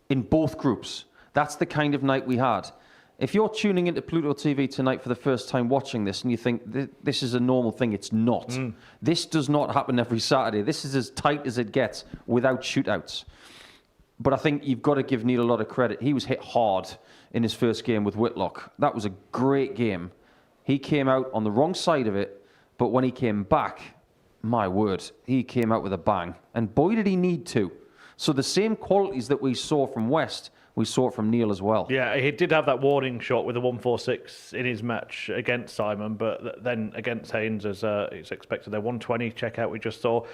in both groups. That's the kind of night we had. If you're tuning into Pluto TV tonight for the first time watching this and you think this is a normal thing, it's not. This does not happen every Saturday. This is as tight as it gets without shootouts. But I think you've got to give Neil a lot of credit. He was hit hard in his first game with Whitlock. That was a great game. He came out on the wrong side of it, but when he came back, my word, he came out with a bang. And boy, did he need to. So the same qualities that we saw from West, we saw it from Neil as well. Yeah, he did have that warning shot with the 146 in his match against Simon, but then against Haynes, as he's expected, their 120 checkout we just saw.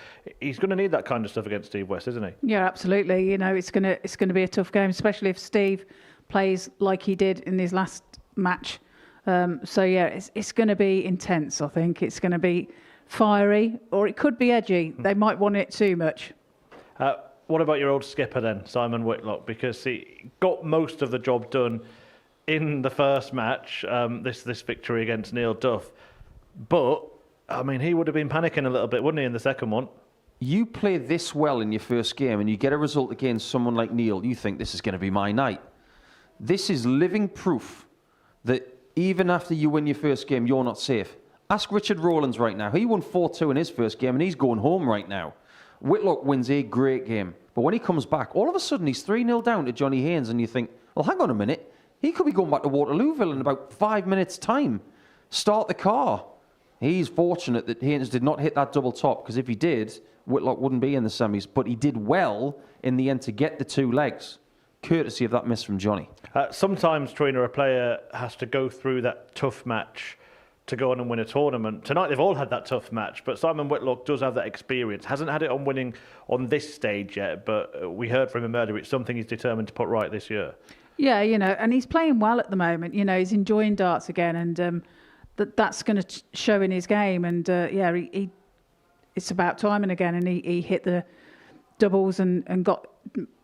He's going to need that kind of stuff against Steve West, isn't he? Yeah, absolutely. You know, it's gonna be a tough game, especially if Steve plays like he did in his last match. So yeah, it's going to be intense. I think it's going to be fiery, or it could be edgy. They might want it too much. What about your old skipper then, Simon Whitlock? Because he got most of the job done in the first match, this victory against Neil Duff. But, I mean, he would have been panicking a little bit, wouldn't he, in the second one? You play this well in your first game and you get a result against someone like Neil, you think this is going to be my night. This is living proof that even after you win your first game, you're not safe. Ask Richard Rollins right now. He won 4-2 in his first game and he's going home right now. Whitlock wins a great game. But when he comes back, all of a sudden he's 3-0 down to Johnny Haynes and you think, well, hang on a minute. He could be going back to Waterlooville in about 5 minutes' time. Start the car. He's fortunate that Haynes did not hit that double top, because if he did, Whitlock wouldn't be in the semis. But he did well in the end to get the 2 legs, courtesy of that miss from Johnny. Sometimes, Trina, a player has to go through that tough match to go on and win a tournament. Tonight they've all had that tough match, but Simon Whitlock does have that experience. Hasn't had it on winning on this stage yet, but we heard from him earlier, it's something he's determined to put right this year. Yeah, you know, and he's playing well at the moment. You know, he's enjoying darts again, and that's going to show in his game. And yeah, he it's about timing again, and he hit the doubles and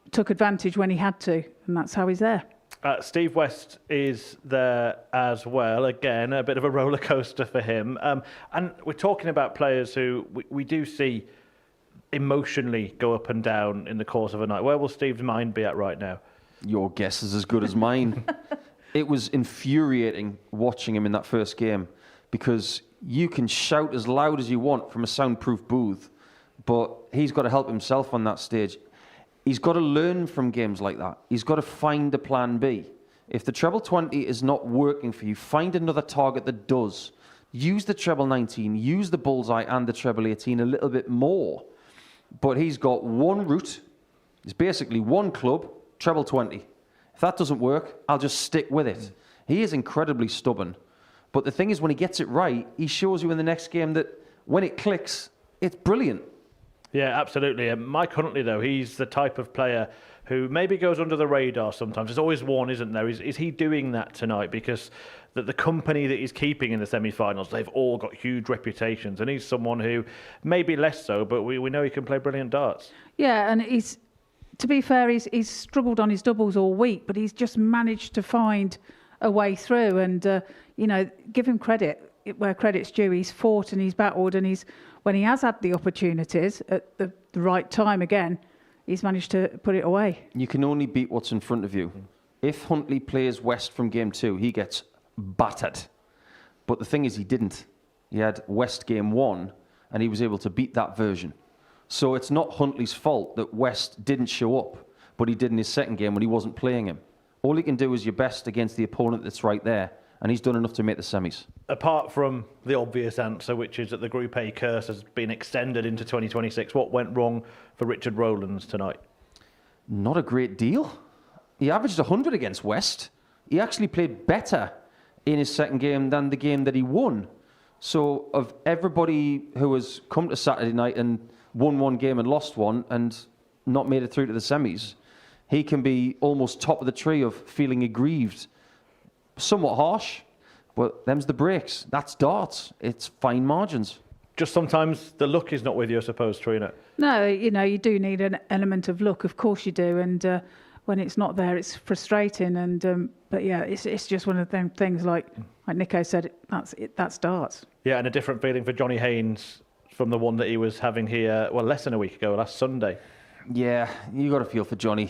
took advantage when he had to, and that's how he's there. Steve West is there as well. Again, a bit of a roller coaster for him. And we're talking about players who we do see emotionally go up and down in the course of a night. Where will Steve's mind be at right now? Your guess is as good as mine. It was infuriating watching him in that first game, because you can shout as loud as you want from a soundproof booth, but he's got to help himself on that stage. He's got to learn from games like that. He's got to find a plan B. If the treble 20 is not working for you, find another target that does. Use the treble 19, use the bullseye and the treble 18 a little bit more. But he's got one route. It's basically one club, treble 20. If that doesn't work, I'll just stick with it. He is incredibly stubborn. But the thing is, when he gets it right, he shows you in the next game that when it clicks, it's brilliant. Yeah, absolutely. And Mike Huntley, though, he's the type of player who maybe goes under the radar sometimes. There's always one, isn't there? Is he doing that tonight? Because the company that he's keeping in the semi-finals, they've all got huge reputations. And he's someone who, maybe less so, but we know he can play brilliant darts. Yeah, and to be fair, he's struggled on his doubles all week, but he's just managed to find a way through. And, you know, give him credit where credit's due. He's fought and he's battled, and when he has had the opportunities at the right time again, he's managed to put it away. You can only beat what's in front of you. If Huntley plays West from game 2, he gets battered. But the thing is, he didn't. He had West game 1, and he was able to beat that version. So it's not Huntley's fault that West didn't show up, but he did in his second game when he wasn't playing him. All he can do is your best against the opponent that's right there, and he's done enough to make the semis. Apart from the obvious answer, which is that the Group A curse has been extended into 2026, what went wrong for Richard Rollins tonight? Not a great deal. He averaged 100 against West. He actually played better in his second game than the game that he won. So of everybody who has come to Saturday night and won one game and lost one and not made it through to the semis, he can be almost top of the tree of feeling aggrieved. Somewhat harsh, but them's the breaks. That's darts. It's fine margins. Just sometimes the luck is not with you, I suppose, Trina. No, you know, you do need an element of luck. Of course you do. And when it's not there, it's frustrating. And but yeah, it's just one of them things, like Nico said, that's darts. Yeah, and a different feeling for Johnny Haynes from the one that he was having here, well, less than a week ago, last Sunday. Yeah, you got to feel for Johnny.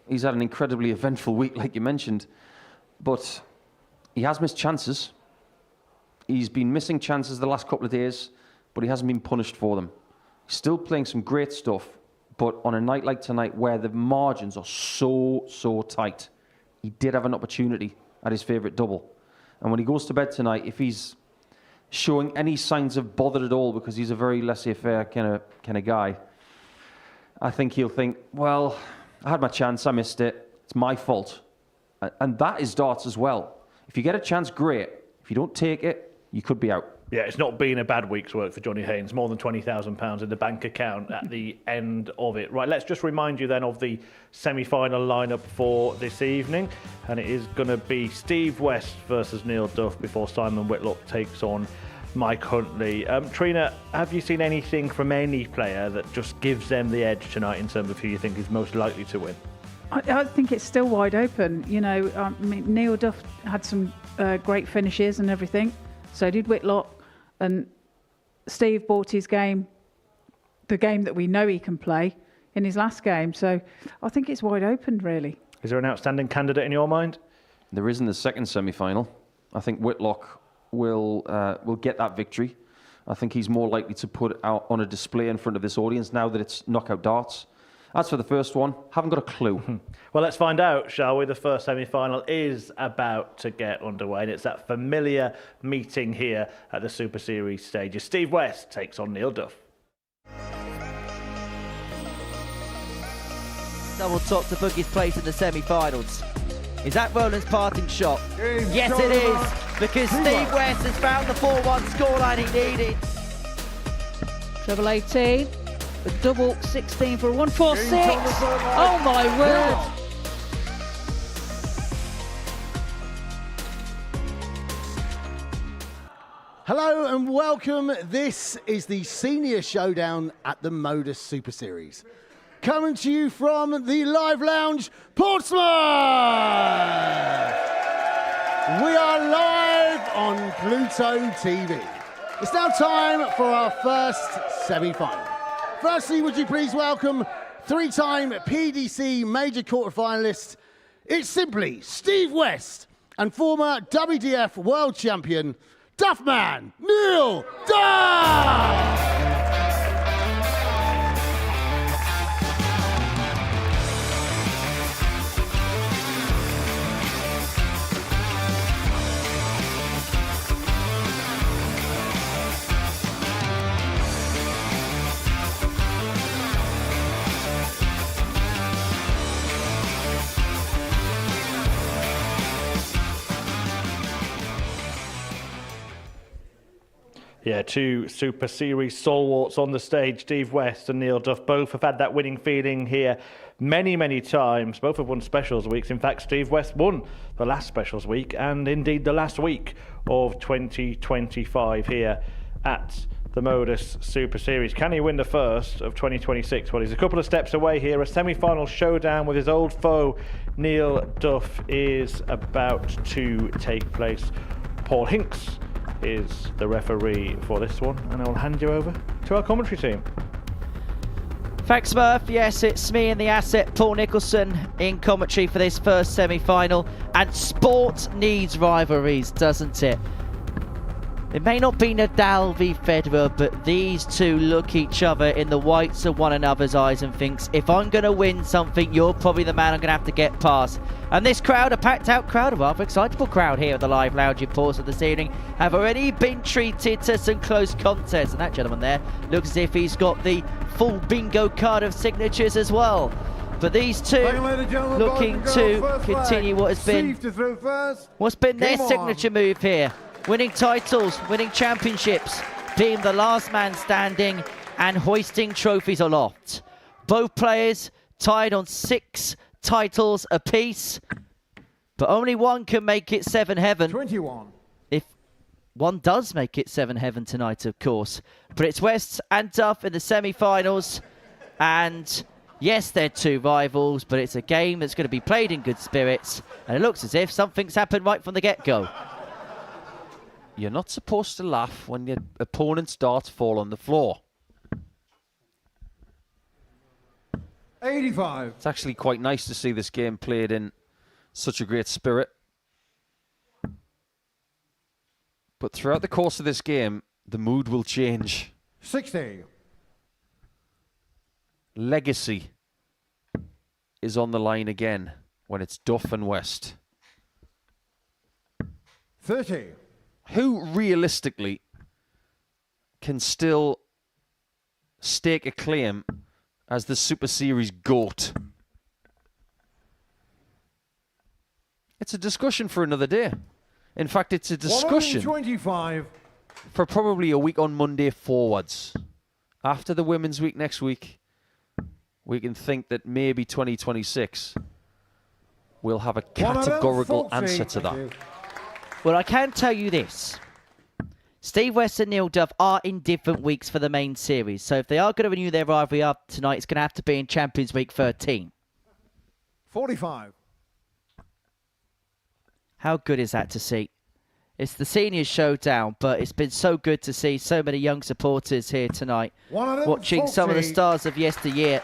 He's had an incredibly eventful week, like you mentioned. But he has missed chances. He's been missing chances the last couple of days, but he hasn't been punished for them. He's still playing some great stuff, but on a night like tonight where the margins are so tight, he did have an opportunity at his favourite double. And when he goes to bed tonight, if he's showing any signs of bothered at all, because he's a very laissez-faire kind of guy, I think he'll think, well, I had my chance, I missed it. It's my fault. And that is darts as well. If you get a chance, great. If you don't take it, you could be out. Yeah, it's not been a bad week's work for Johnny Haynes. More than £20,000 in the bank account at the end of it. Right, let's just remind you then of the semi-final lineup for this evening. And it is going to be Steve West versus Neil Duff before Simon Whitlock takes on Mike Huntley. Trina, have you seen anything from any player that just gives them the edge tonight in terms of who you think is most likely to win? I think it's still wide open. You know, I mean, Neil Duff had some great finishes and everything. So did Whitlock. And Steve bought his game, the game that we know he can play, in his last game. So I think it's wide open, really. Is there an outstanding candidate in your mind? There is in the second semi-final. I think Whitlock will get that victory. I think he's more likely to put out on a display in front of this audience now that it's knockout darts. As for the first one, haven't got a clue. Well, let's find out, shall we? The first semi-final is about to get underway, and it's that familiar meeting here at the Super Series stage. Steve West takes on Neil Duff. Double top to book his place in the semi-finals. Is that Rollins' parting shot? Yes, it is, because Steve West has found the 4-1 scoreline he needed. Treble 18. A double 16 for a 1-4-6. Oh my word. Hello and welcome. This is the senior showdown at the Modus Super Series. Coming to you from the Live Lounge, Portsmouth. We are live on Pluto TV. It's now time for our first semi-final. Firstly, would you please welcome three-time PDC major quarter-finalist. It's simply Steve West and former WDF world champion, Duffman Neil Duff! Yeah, two Super Series stalwarts on the stage. Steve West and Neil Duff both have had that winning feeling here many, many times. Both have won specials weeks. In fact, Steve West won the last specials week and indeed the last week of 2025 here at the Modus Super Series. Can he win the first of 2026? Well, he's a couple of steps away here. A semi-final showdown with his old foe, Neil Duff, is about to take place. Paul Hinks is the referee for this one, and I will hand you over to our commentary team. Thanks, Murph. Yes, it's me and the asset, Paul Nicholson, in commentary for this first semi-final. And sport needs rivalries, doesn't it? It may not be Nadal v Federer, but these two look each other in the whites of one another's eyes and thinks, if I'm going to win something, you're probably the man I'm going to have to get past. And this crowd, a packed-out crowd, a rather excitable crowd here at the Live Lounge in Portsmouth this evening, have already been treated to some close contests. And that gentleman there looks as if he's got the full bingo card of signatures as well. But these two looking to continue what has been their signature move here. Winning titles, winning championships, being the last man standing and hoisting trophies aloft. Both players tied on 6 titles apiece, but only one can make it 7 heaven. 21. If one does make it 7 heaven tonight, of course. But it's West and Duff in the semi-finals, and yes, they're two rivals, but it's a game that's going to be played in good spirits, and it looks as if something's happened right from the get-go. You're not supposed to laugh when your opponent's darts fall on the floor. 85. It's actually quite nice to see this game played in such a great spirit. But throughout the course of this game, the mood will change. 60. Legacy is on the line again when it's Duff and West. 30. Who realistically can still stake a claim as the Super Series GOAT? It's a discussion for another day. In fact, it's a discussion 125. for probably a week on Monday forwards. After the Women's Week next week, we can think that maybe 2026 we'll have a categorical 140. answer to that. Thank you. Well, I can tell you this. Steve West and Neil Duff are in different weeks for the main series. So if they are going to renew their rivalry up tonight, it's going to have to be in Champions Week 13. 45. How good is that to see? It's the seniors showdown, but it's been so good to see so many young supporters here tonight, watching some of the stars of yesteryear.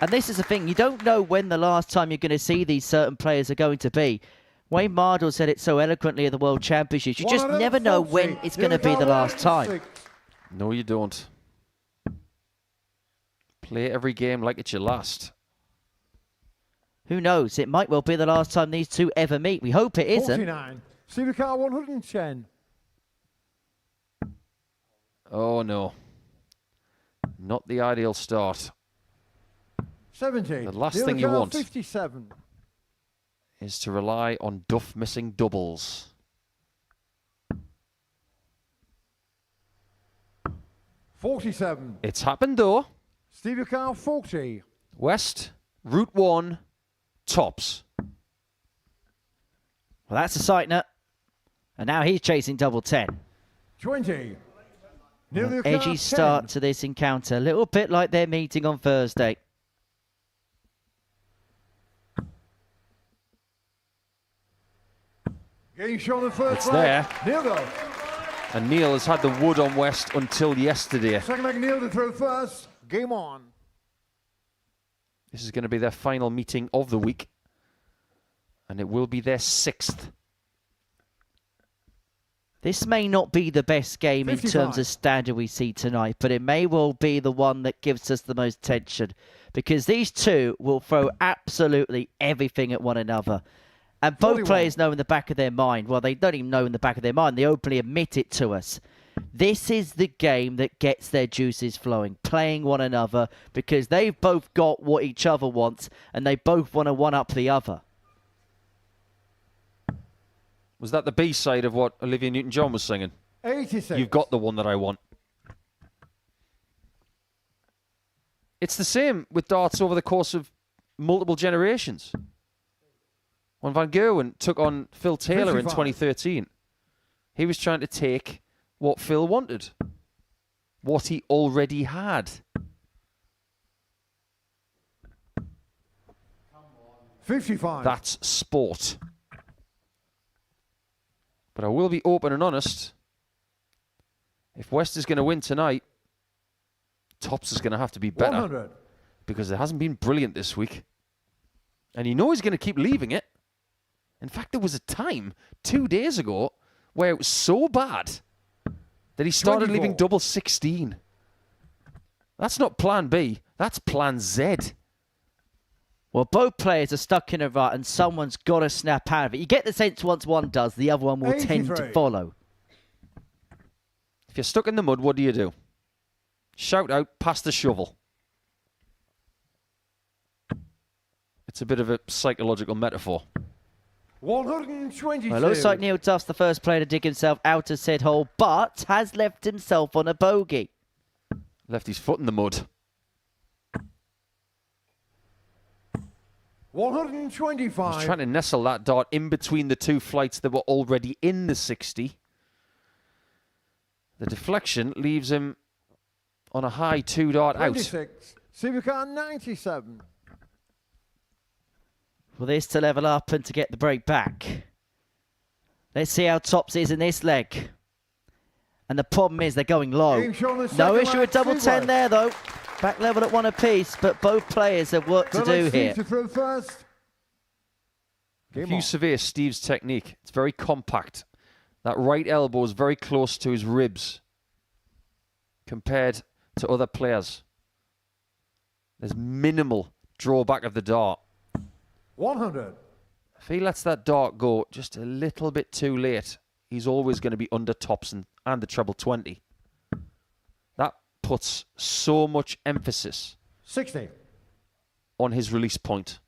And this is the thing, you don't know when the last time you're going to see these certain players are going to be. Wayne Mardle said it so eloquently at the World Championships. You just never know when it's going to be the last time. No, you don't. Play every game like it's your last. Who knows? It might well be the last time these two ever meet. We hope it isn't. 49. Steve Car 110. Oh, no. Not the ideal start. 70. The last thing you want 57. is to rely on Duff missing doubles. 47. It's happened, though. Steve Car 40. West, Route 1, tops. Well, that's a sightener. And now he's chasing double 10. 20. An edgy start to this encounter. A little bit like their meeting on Thursday. Getting shown the first It's leg. there. Neil though. And Neil has had the wood on West until yesterday. Second leg Neil to throw first. Game on. This is going to be their final meeting of the week. And it will be their 6th. This may not be the best game 55. in terms of standard we see tonight, but it may well be the one that gives us the most tension, because these two will throw absolutely everything at one another. And both 41. players know in the back of their mind, well, they don't even know in the back of their mind, they openly admit it to us. This is the game that gets their juices flowing, playing one another, because they've both got what each other wants, and they both want to one-up the other. Was that the B-side of what Olivia Newton-John was singing? 86. You've got the one that I want. It's the same with darts over the course of multiple generations. When Van Gerwen took on Phil Taylor 55. in 2013, he was trying to take what Phil wanted, what he already had. 55. That's sport. But I will be open and honest. If West is going to win tonight, Tops is going to have to be better. 100. Because it hasn't been brilliant this week. And you know he's going to keep leaving it. In fact, there was a time 2 days ago where it was so bad that he started 24. leaving double 16. That's not plan B. That's plan Z. Well, both players are stuck in a rut and someone's got to snap out of it. You get the sense once one does, the other one will tend to 83. follow. If you're stuck in the mud, what do? Shout out, pass the shovel. It's a bit of a psychological metaphor. 122. Well, it looks like Neil Duff's the first player to dig himself out of said hole, but has left himself on a bogey. Left his foot in the mud. 125. He's trying to nestle that dart in between the two flights that were already in the 60. The deflection leaves him on a high 2-dart out. 26. Supercar 97. For this to level up and to get the break back. Let's see how Tops is in this leg. And the problem is they're going low. Game shown the No second issue leg, with double Steve 10 West. there, though. Back level at one apiece, but both players have work to Third do leg, Steve here. to throw first. If Game you on. survey Steve's technique, it's very compact. That right elbow is very close to his ribs compared to other players. There's minimal drawback of the dart. 100. If he lets that dart go just a little bit too late, he's always going to be under Tops and the treble 20. That puts so much emphasis 60. On his release point.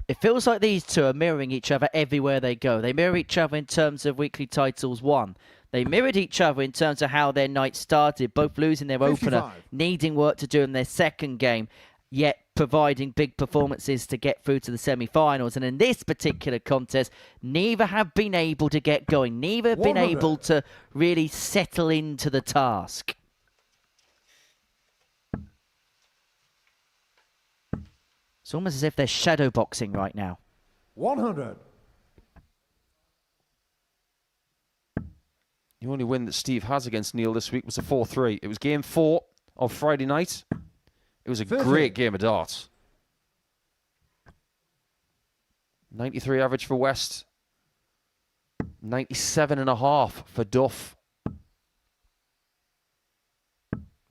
It feels like these two are mirroring each other everywhere they go. They mirror each other in terms of weekly titles won. They mirrored each other in terms of how their night started, both losing their 55. opener, needing work to do in their second game, yet providing big performances to get through to the semi-finals. And in this particular contest, neither have been able to get going. Neither have been 100. able to really settle into the task. It's almost as if they're shadow boxing right now. 100. The only win that Steve has against Neil this week was a 4-3. It was game 4 of Friday night. It was a 50. great game of darts. 93 average for West. 97.5 for Duff.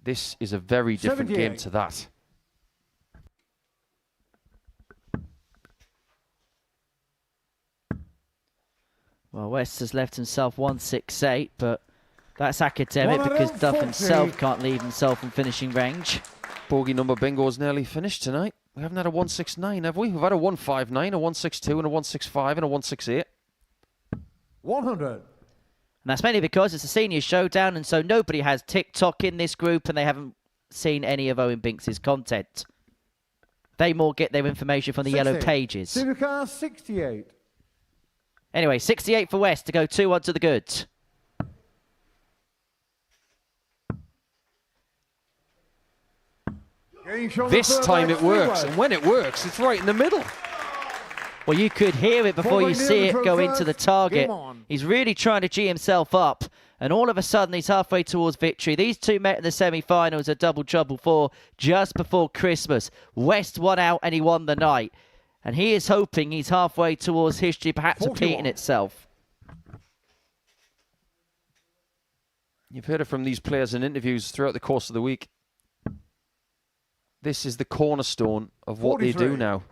This is a very different 78. game to that. Well, West has left himself 168, but that's academic because Duff himself can't leave himself in finishing range. Bogey number bingo's nearly finished tonight. We haven't had a 169, have we? We've had a 159, a 162, and a 165, and a 168. 100. And that's mainly because it's a senior showdown, and so nobody has TikTok in this group, and they haven't seen any of Owen Binks' content. They more get their information from the 60. yellow pages. Supercar 68. Anyway, 68 for West to go 2-1 to the good. This time it works, and when it works, it's right in the middle. Well, you could hear it before you see it go into the target. He's really trying to G himself up, and all of a sudden he's halfway towards victory. These two met in the semi-finals at Double Trouble 4 just before Christmas. West won out and he won the night. And he is hoping he's halfway towards history perhaps 41. repeating itself. You've heard it from these players in interviews throughout the course of the week. This is the cornerstone of what 43. they do now.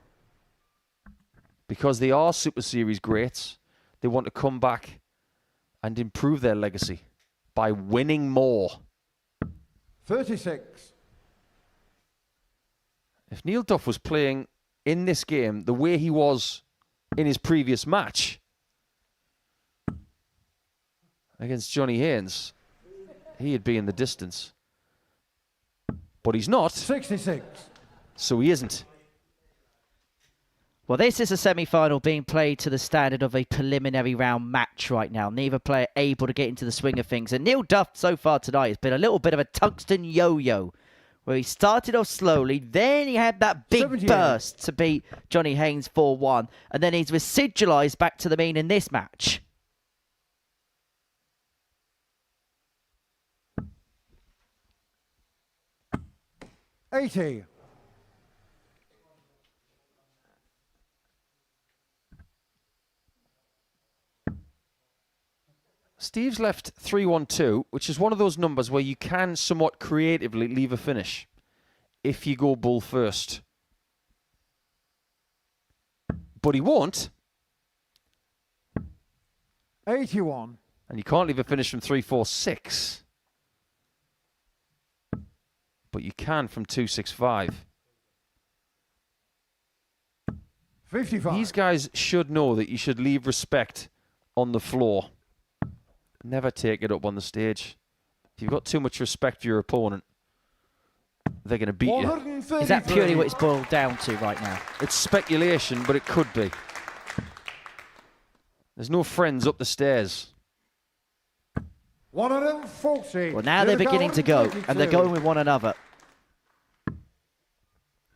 Because they are Super Series greats, they want to come back and improve their legacy by winning more. 36. If Neil Duff was playing in this game the way he was in his previous match against Johnny Haynes, he'd be in the distance. But he's not. 66. So he isn't. Well, this is a semi-final being played to the standard of a preliminary round match right now. Neither player able to get into the swing of things. And Neil Duff so far tonight has been a little bit of a tungsten yo-yo, where he started off slowly, then he had that big 78. burst to beat Johnny Haynes 4-1, and then he's residualised back to the mean in this match. $80. Steve's left 3-1-2, which is one of those numbers where you can somewhat creatively leave a finish if you go bull first. But he won't. 81. And you can't leave a finish from 3-4-6. But you can from 2-6-5. 55. These guys should know that you should leave respect on the floor. Never take it up on the stage. If you've got too much respect for your opponent, they're going to beat you. Is that purely what it's boiled down to right now? It's speculation, but it could be. There's no friends up the stairs. 140. Well, now they're beginning to go, and they're going with one another.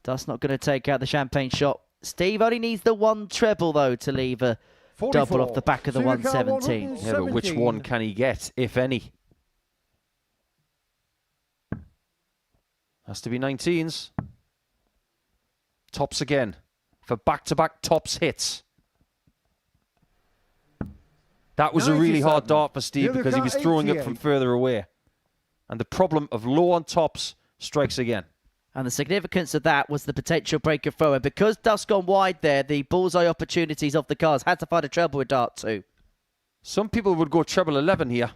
Duff's not going to take out the champagne shot. Steve only needs the one treble, though, to leave a 44. double off the back of the 117. Yeah, but which one can he get, if any? Has to be 19s. Tops again. For back-to-back tops hits. That was a really hard dart for Steve because he was throwing it from further away. And the problem of low on tops strikes again. And the significance of that was the potential breaker throw. And because Duff's gone wide there, the bullseye opportunities of the cards had to find a treble with dart too. Some people would go treble 11 here.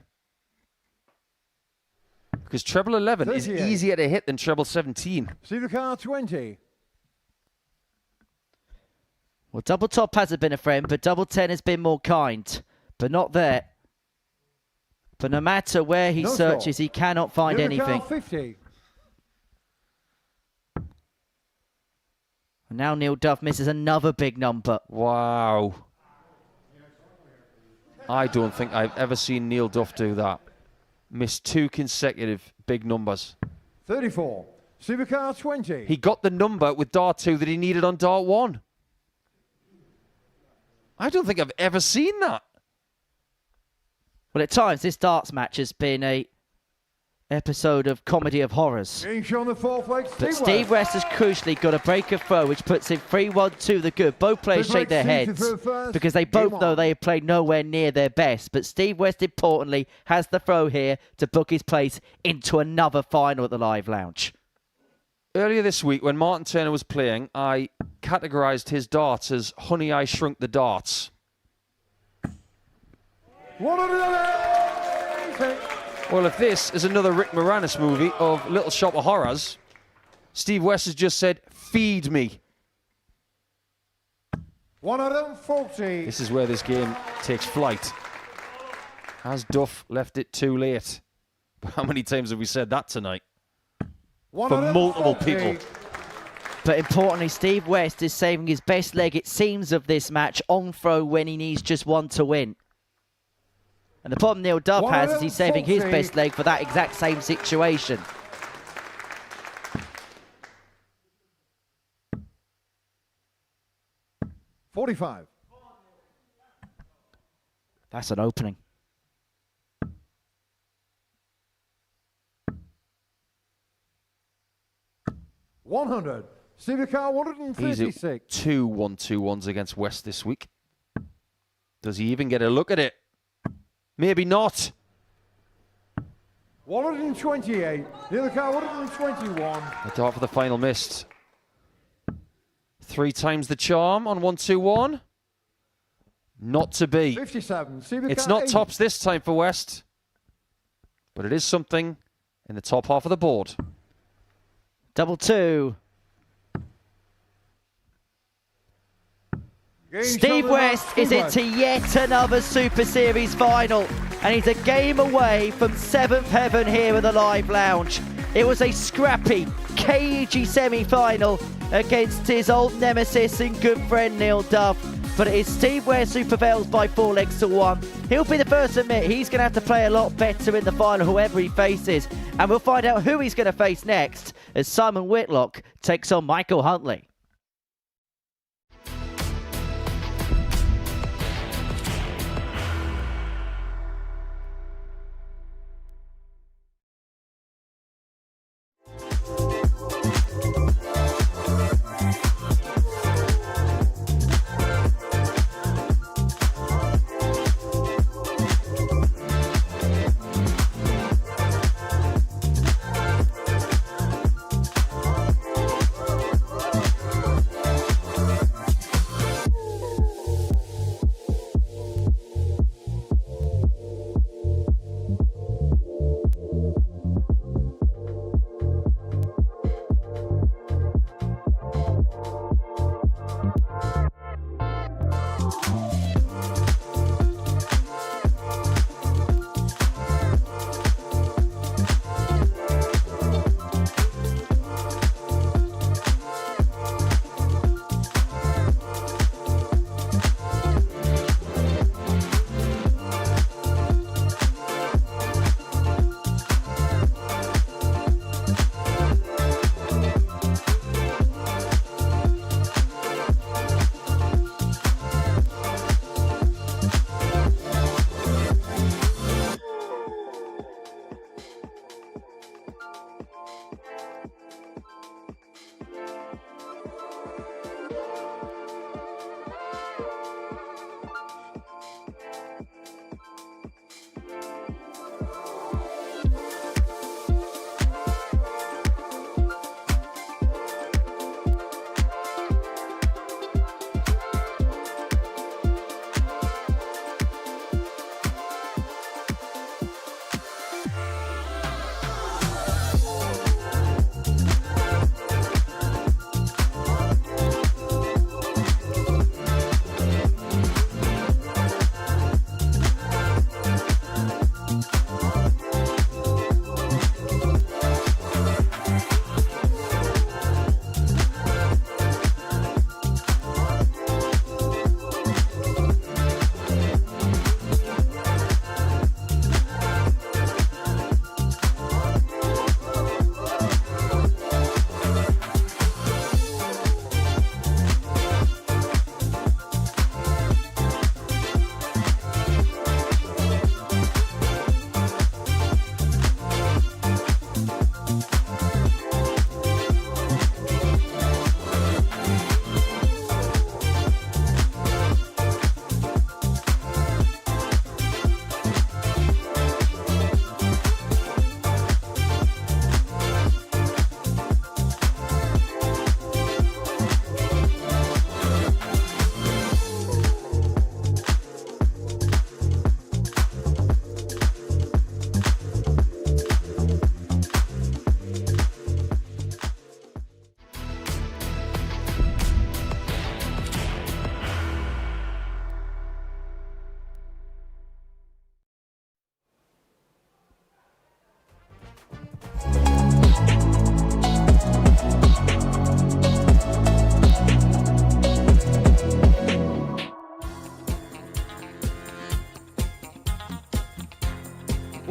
Because treble 11 is 38. easier to hit than treble 17. See the car 20. Well, double top hasn't been a friend, but double 10 has been more kind. But not there. But no matter where he searches, he cannot find See the car anything. 50. And now Neil Duff misses another big number. Wow. I don't think I've ever seen Neil Duff do that. Missed 2 consecutive big numbers. 34. See the car 20. He got the number with dart 2 that he needed on dart 1. I don't think I've ever seen that. Well, at times, this darts match has been a episode of comedy of horrors. Being shown the fourth leg, But Steve West has crucially got a break of throw, which puts him 3-1-2 the good. Both players shake their heads because they both know they have played nowhere near their best. But Steve West, importantly, has the throw here to book his place into another final at the Live Lounge. Earlier this week, when Martin Turner was playing, I categorised his darts as Honey, I Shrunk the Darts. Well, if this is another Rick Moranis movie of Little Shop of Horrors, Steve West has just said, feed me. 140. This is where this game takes flight. Has Duff left it too late? How many times have we said that tonight? For multiple people. But importantly, Steve West is saving his best leg, it seems, of this match on throw when he needs just one to win. And the problem Neil Duff has is he's saving his best leg for that exact same situation. $45. That's an opening. $100. See the car 136. He's at 2 1-2-1s against West this week. Does he even get a look at it? Maybe not. 128. The other car 121. The dart for the final missed. 3 times the charm on 1-2-1. Not to be. 57. See the It's car not 8. tops this time for West. But it is something in the top half of the board. Double 2. Steve West is into yet another Super Series final, and he's a game away from 7th heaven here at the Live Lounge. It was a scrappy, cagey semi-final against his old nemesis and good friend Neil Duff, but it is Steve West who prevails by 4 legs to 1. He'll be the first to admit he's going to have to play a lot better in the final, whoever he faces, and we'll find out who he's going to face next as Simon Whitlock takes on Michael Huntley.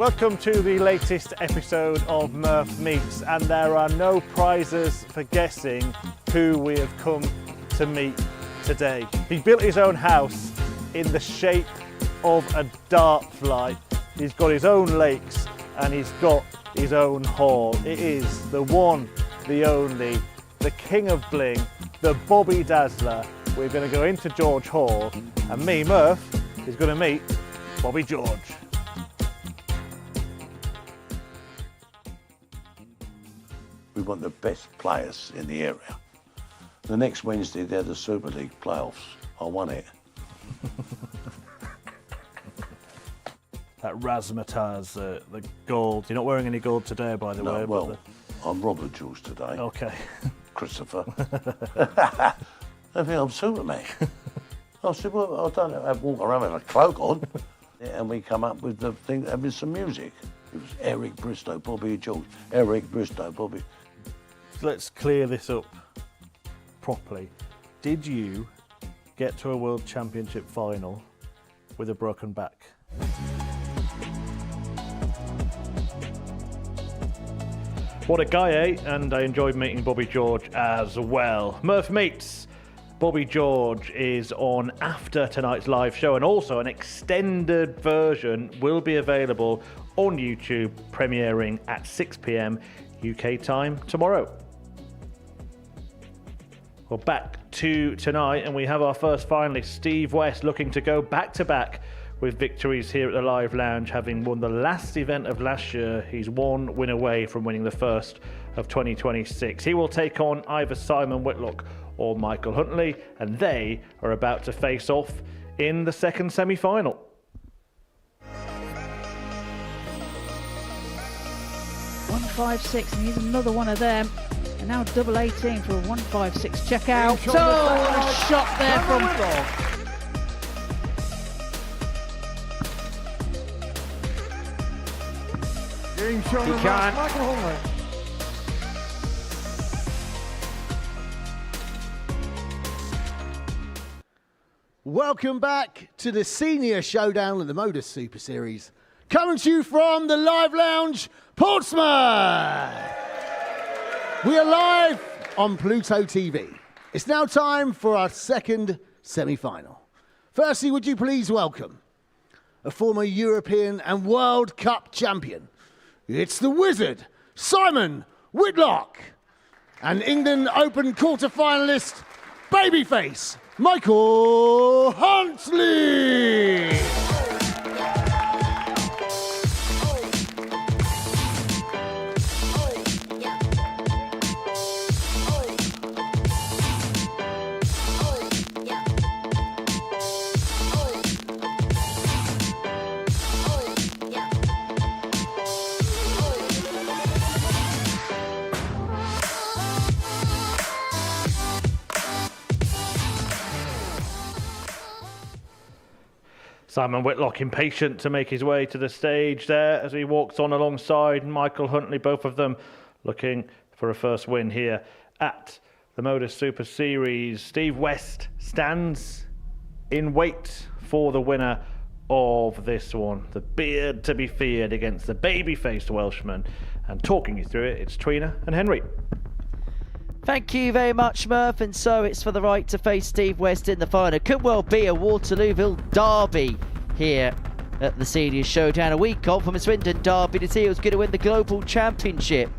Welcome to the latest episode of Murph Meets, and there are no prizes for guessing who we have come to meet today. He built his own house in the shape of a dart fly. He's got his own lakes and he's got his own hall. It is the one, the only, the king of bling, the Bobby Dazzler. We're going to go into George Hall, and me, Murph, is going to meet Bobby George. We want the best players in the area. The next Wednesday, they're the Super League playoffs. I won it. That razzmatazz, the gold. You're not wearing any gold today, by the way. No, well, I'm Robert Jules today. Okay. Christopher. I think I'm Superman. I said, well, I don't know, I walk around with a cloak on. And we come up with the thing, having some music. It was Eric Bristow, Bobby George. Eric Bristow, Bobby. Let's clear this up properly. Did you get to a World Championship final with a broken back? What a guy, eh? And I enjoyed meeting Bobby George as well. Murph Meets. Bobby George is on after tonight's live show, and also an extended version will be available on YouTube, premiering at 6 p.m. UK time tomorrow. Well, back to tonight, and we have our first finalist, Steve West, looking to go back-to-back with victories here at the Live Lounge, having won the last event of last year. He's one win away from winning the first of 2026. He will take on either Simon Whitlock or Michael Huntley, and they are about to face off in the second semi-final. $156, and here's another one of them. And now double 18 for a 156. Check out. Oh, a shot there from Game shown He on can. Michael Huntley. Welcome back to the Senior Showdown in the Modus Super Series. Coming to you from the Live Lounge, Portsmouth. We are live on Pluto TV. It's now time for our second semi-final. Firstly, would you please welcome a former European and World Cup champion. It's the Wizard, Simon Whitlock. And England Open quarter-finalist, babyface, Michael Huntley. Simon Whitlock impatient to make his way to the stage there as he walks on alongside Michael Huntley, both of them looking for a first win here at the Modus Super Series. Steve West stands in wait for the winner of this one, the beard to be feared against the baby-faced Welshman. And talking you through it, it's Trina and Henry. Thank you very much, Murph. And so it's for the right to face Steve West in the final. Could well be a Waterlooville derby here at the Senior Showdown. A week on from a Swindon derby to see who's going to win the Global Championship.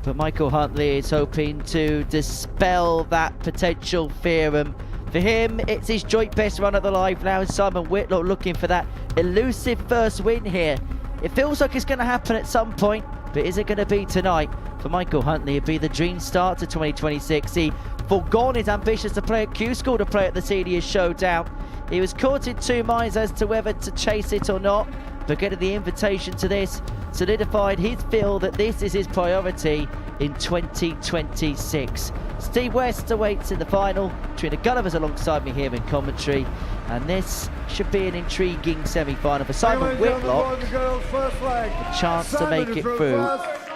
But Michael Huntley is hoping to dispel that potential fear. And for him, it's his joint best run at the Live Lounge. Simon Whitlock looking for that elusive first win here. It feels like it's going to happen at some point, but is it going to be tonight? For Michael Huntley, it'd be the dream start to 2026. He forgone his ambitions to play at Q School to play at the Senior Showdown. He was caught in two minds as to whether to chase it or not, but getting the invitation to this solidified his feel that this is his priority in 2026. Steve West awaits in the final. Trina Gulliver's alongside me here in commentary, and this should be an intriguing semi-final for Simon Whitlock. A chance to make it through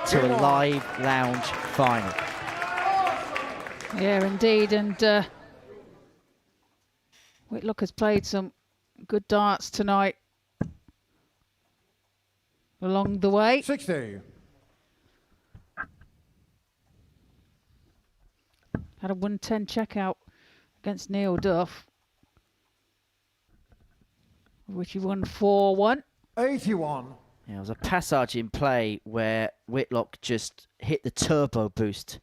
to a Live Lounge final. Yeah, indeed, and Whitlock has played some good darts tonight. along the way. 60. Had a 110 checkout against Neil Duff, which he won 4-1. 81. Yeah, it was a passage in play where Whitlock just hit the turbo boost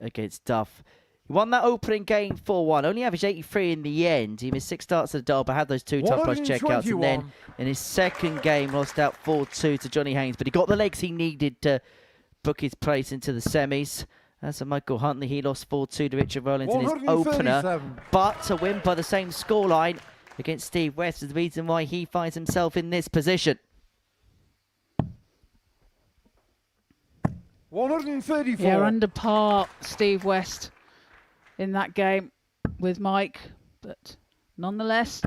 against Duff. He won that opening game 4-1, only averaged 83 in the end. He missed 6 starts at the double, but had those 2 top price checkouts, and then in his second game lost out 4-2 to Johnny Haynes, but he got the legs he needed to book his place into the semis. As for Michael Huntley, he lost 4-2 to Richard Rollins in his opener, but a win by the same scoreline against Steve West is the reason why he finds himself in this position. 134. Yeah, under par, Steve West in that game with Mike, but nonetheless,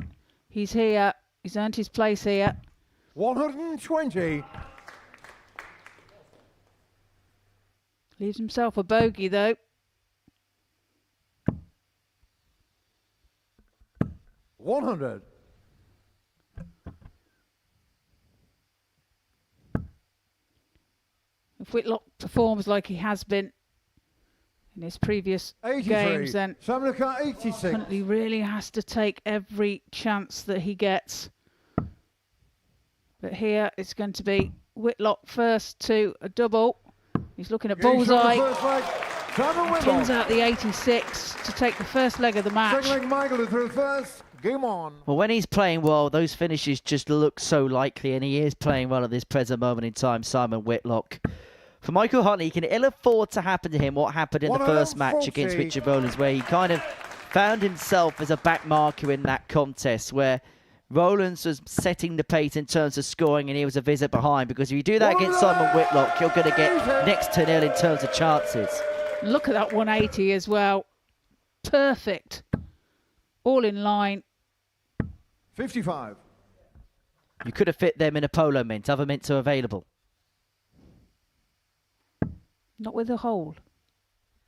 he's here. He's earned his place here. 120. Leaves himself a bogey though. 100. If Whitlock performs like he has been in his previous games, then Huntley really has to take every chance that he gets. But here it's going to be Whitlock first to a double. He's looking at bullseye. Pins out the 86 to take the first leg of the match. Second leg, Michael through first. Game on. Well, when he's playing well, those finishes just look so likely, and he is playing well at this present moment in time, Simon Whitlock. For Michael Huntley, he can ill afford to happen to him what happened in the first match against Richard Rollins, where he kind of found himself as a back marker in that contest, where Rollins was setting the pace in terms of scoring and he was a visit behind, because if you do that against Simon Whitlock, you're going to get next to nil in terms of chances. Look at that 180 as well. Perfect. All in line. 55. You could have fit them in a polo mint. Other mints are available. Not with a hole.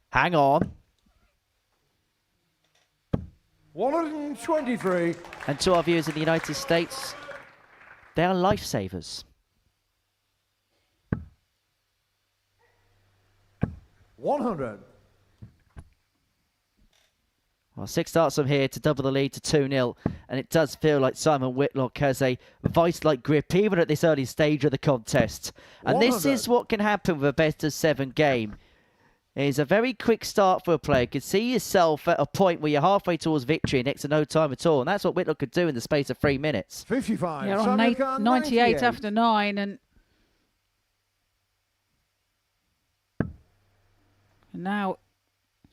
Hang on. 123. And to our viewers in the United States, they are lifesavers. 100. Well, 6 starts from here to double the lead to 2-0, and it does feel like Simon Whitlock has a vice-like grip even at this early stage of the contest. And 100. this is what can happen with a best-of-7 game. It's a very quick start for a player. You can see yourself at a point where you're halfway towards victory next to no time at all, and that's what Whitlock could do in the space of 3 minutes. 55. Yeah, on 98 after 9, and now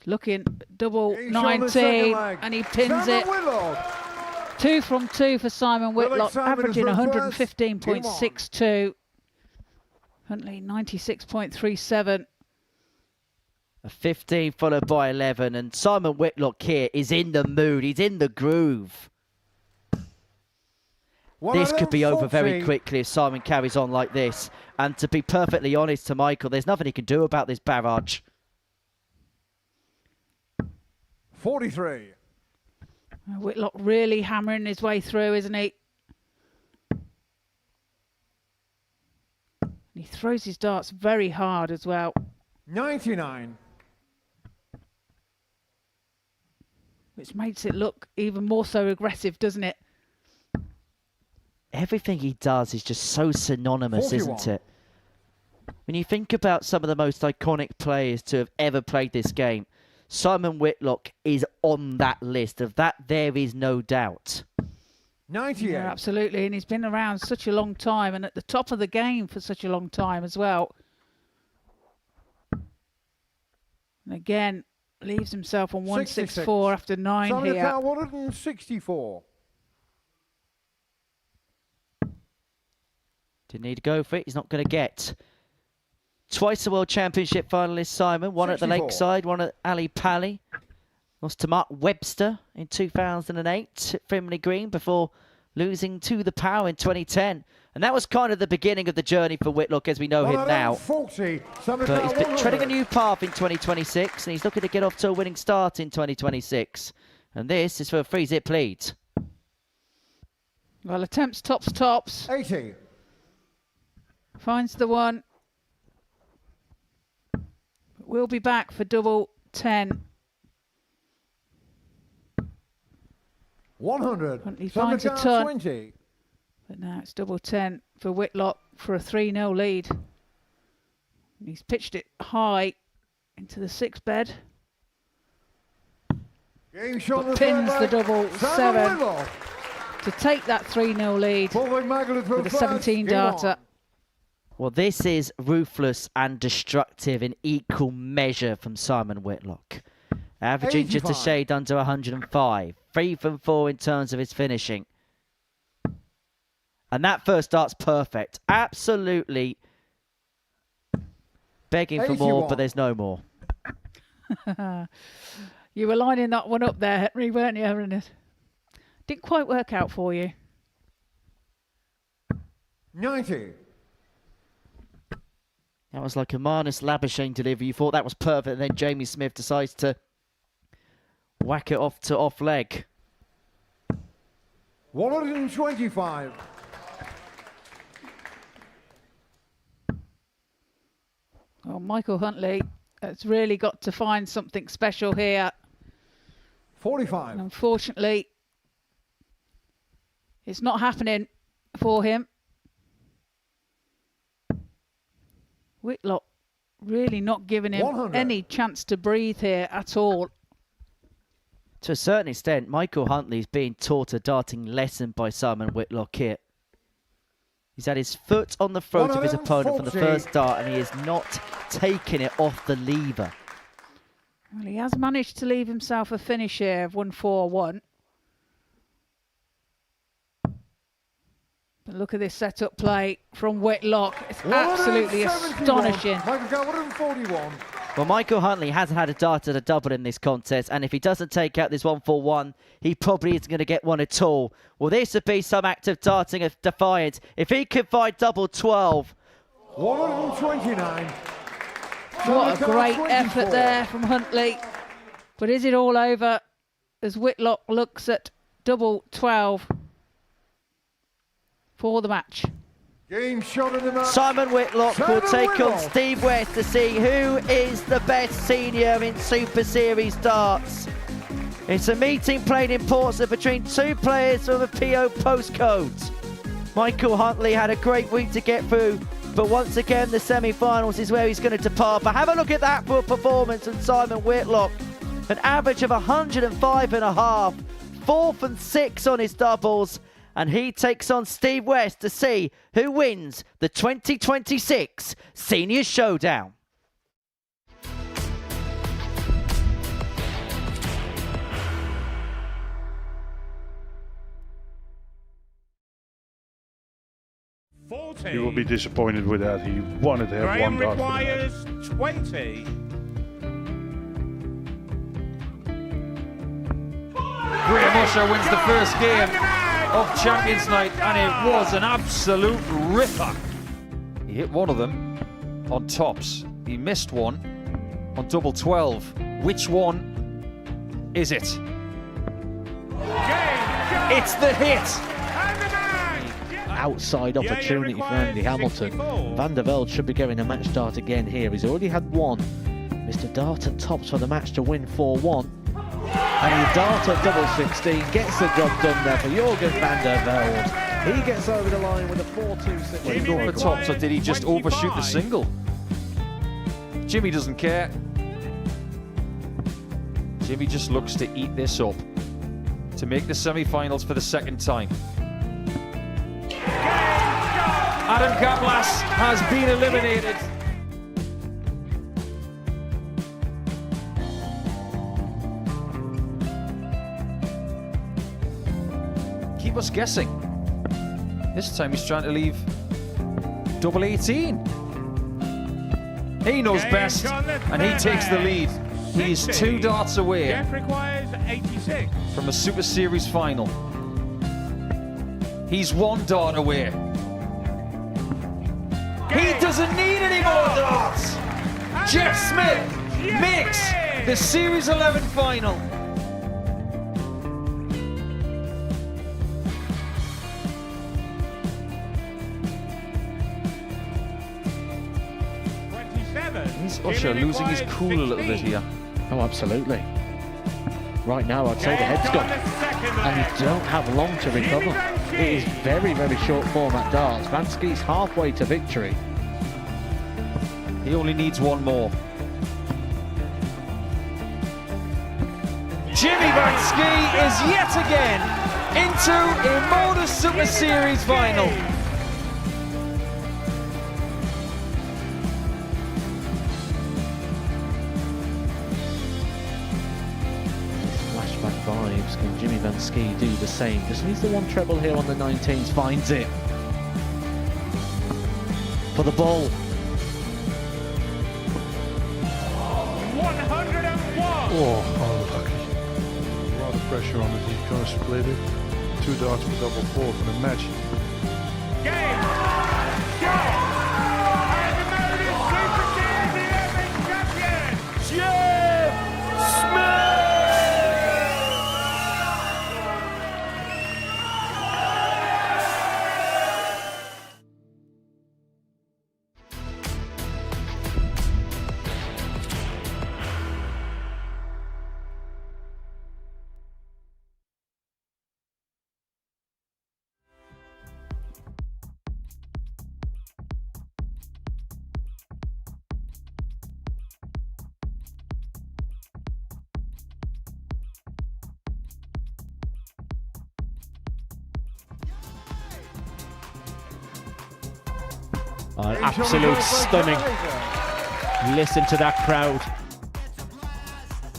looking double 19, and he pins it. 2 from 2 for Simon Whitlock, averaging 115.62. Huntley 96.37. A 15 followed by 11, and Simon Whitlock here is in the mood. He's in the groove. This could be over very quickly if Simon carries on like this. And to be perfectly honest to Michael, there's nothing he can do about this barrage. 43. Whitlock really hammering his way through, isn't he? And he throws his darts very hard as well. 99. Which makes it look even more so aggressive, doesn't it? Everything he does is just so synonymous, 41. isn't it? When you think about some of the most iconic players to have ever played this game, Simon Whitlock is on that list. Of that, there is no doubt. 98. Yeah, absolutely. And he's been around such a long time and at the top of the game for such a long time as well. And again, leaves himself on 164 after 9 here. 164. Didn't need to go for it. He's not going to get. Twice a World Championship finalist, Simon. One 64. at the Lakeside, one at Ali Pali. Lost to Mark Webster in 2008 at Frimley Green before losing to the Power in 2010. And that was kind of the beginning of the journey for Whitlock as we know him now. 40. But he's been treading a new path in 2026, and he's looking to get off to a winning start in 2026. And this is for a free-zip lead. Well, attempts tops. 80. Finds the one. We'll be back for double 10. 100. Huntley finds a Summertime ton. 20. But now it's double 10 for Whitlock for a 3-0 lead. And he's pitched it high into the 6 bed. Game shot But the pins third the leg. double Simon 7 Whitlock. to take that 3-0 lead with a 17 darter. Well, this is ruthless and destructive in equal measure from Simon Whitlock. Averaging just a 85. shade under 105. 3 from 4 in terms of his finishing. And that first dart's perfect. Absolutely begging for more, 81. but there's no more. You were lining that one up there, Henry, weren't you? Ernest? Didn't quite work out for you. 90. That was like a Marnus Labuschagne delivery. You thought that was perfect, and then Jamie Smith decides to whack it off to off leg. 125. Well, Michael Huntley has really got to find something special here. 45. And unfortunately, it's not happening for him. Whitlock really not giving him 100. any chance to breathe here at all. To a certain extent, Michael Huntley is being taught a darting lesson by Simon Whitlock here. He's had his foot on the throat of his opponent from the 140. first dart, and he is not taking it off the lever. Well, he has managed to leave himself a finish here of 141. But look at this setup play from Whitlock. It's absolutely 171. astonishing. Michael got 141. Well, Michael Huntley hasn't had a dart at a double in this contest, and if he doesn't take out this 141, he probably isn't going to get one at all. Well, this would be some act of darting of defiance. If he could find double 12. 129. What a great effort there from Huntley. But is it all over as Whitlock looks at double 12 for the match? Game shot in the match. Simon Whitlock will Simon take on Whitlock. Steve West to see who is the best senior in Super Series darts. It's a meeting played in Portsmouth between two players from a PO postcode. Michael Huntley had a great week to get through, but once again the semi-finals is where he's going to depart. But have a look at that for a performance from Simon Whitlock. An average of 105.5, 4 from 6 on his doubles, and he takes on Steve West to see who wins the 2026 Senior Showdown. You will be disappointed with that. He wanted to have Graham one dart. requires 20. Graham Usher wins the first game of Champions Night, and it was an absolute ripper. He hit one of them on tops. He missed one on double 12. Which one is it? It's the hit. Outside opportunity for Andy Hamilton. Van der Velde should be getting a match start again here. He's already had one. Mr. Dart at tops for the match to win 4-1. And he Dart at double 16 gets the job done there for Jurgen van der Velde. He gets over the line with a 4-2-6. Did he go for tops, or did he just overshoot the single? Jimmy doesn't care. Jimmy just looks to eat this up to make the semi-finals for the second time. Adam Kaplas has been eliminated. Keep us guessing. This time he's trying to leave double 18. He knows best, and he takes the lead. He is 2 darts away Jeff requires 86. from a Super Series final. He's 1 dart away. He doesn't need any more darts. Jeff Smith makes the Series 11 final. Evans. Is Usher losing his cool a little bit here? Oh, absolutely. Right now, I'd say the head's gone. And you don't have long to recover. It is very, very short form at darts. Vansky's halfway to victory. He only needs one more. Jimmy Vansky is yet again into a Modus Super Series final. Flashback vibes. Can Jimmy Vansky do the same? Just needs the one treble here on the 19s. Finds it. For the ball. 101. Oh, unlucky. A lot of pressure on it. He kind of split it. 2 darts for double four for the match. Game. Shot. And the Modus Super Series champion, Jeff Smith. Absolute stunning. Listen to that crowd.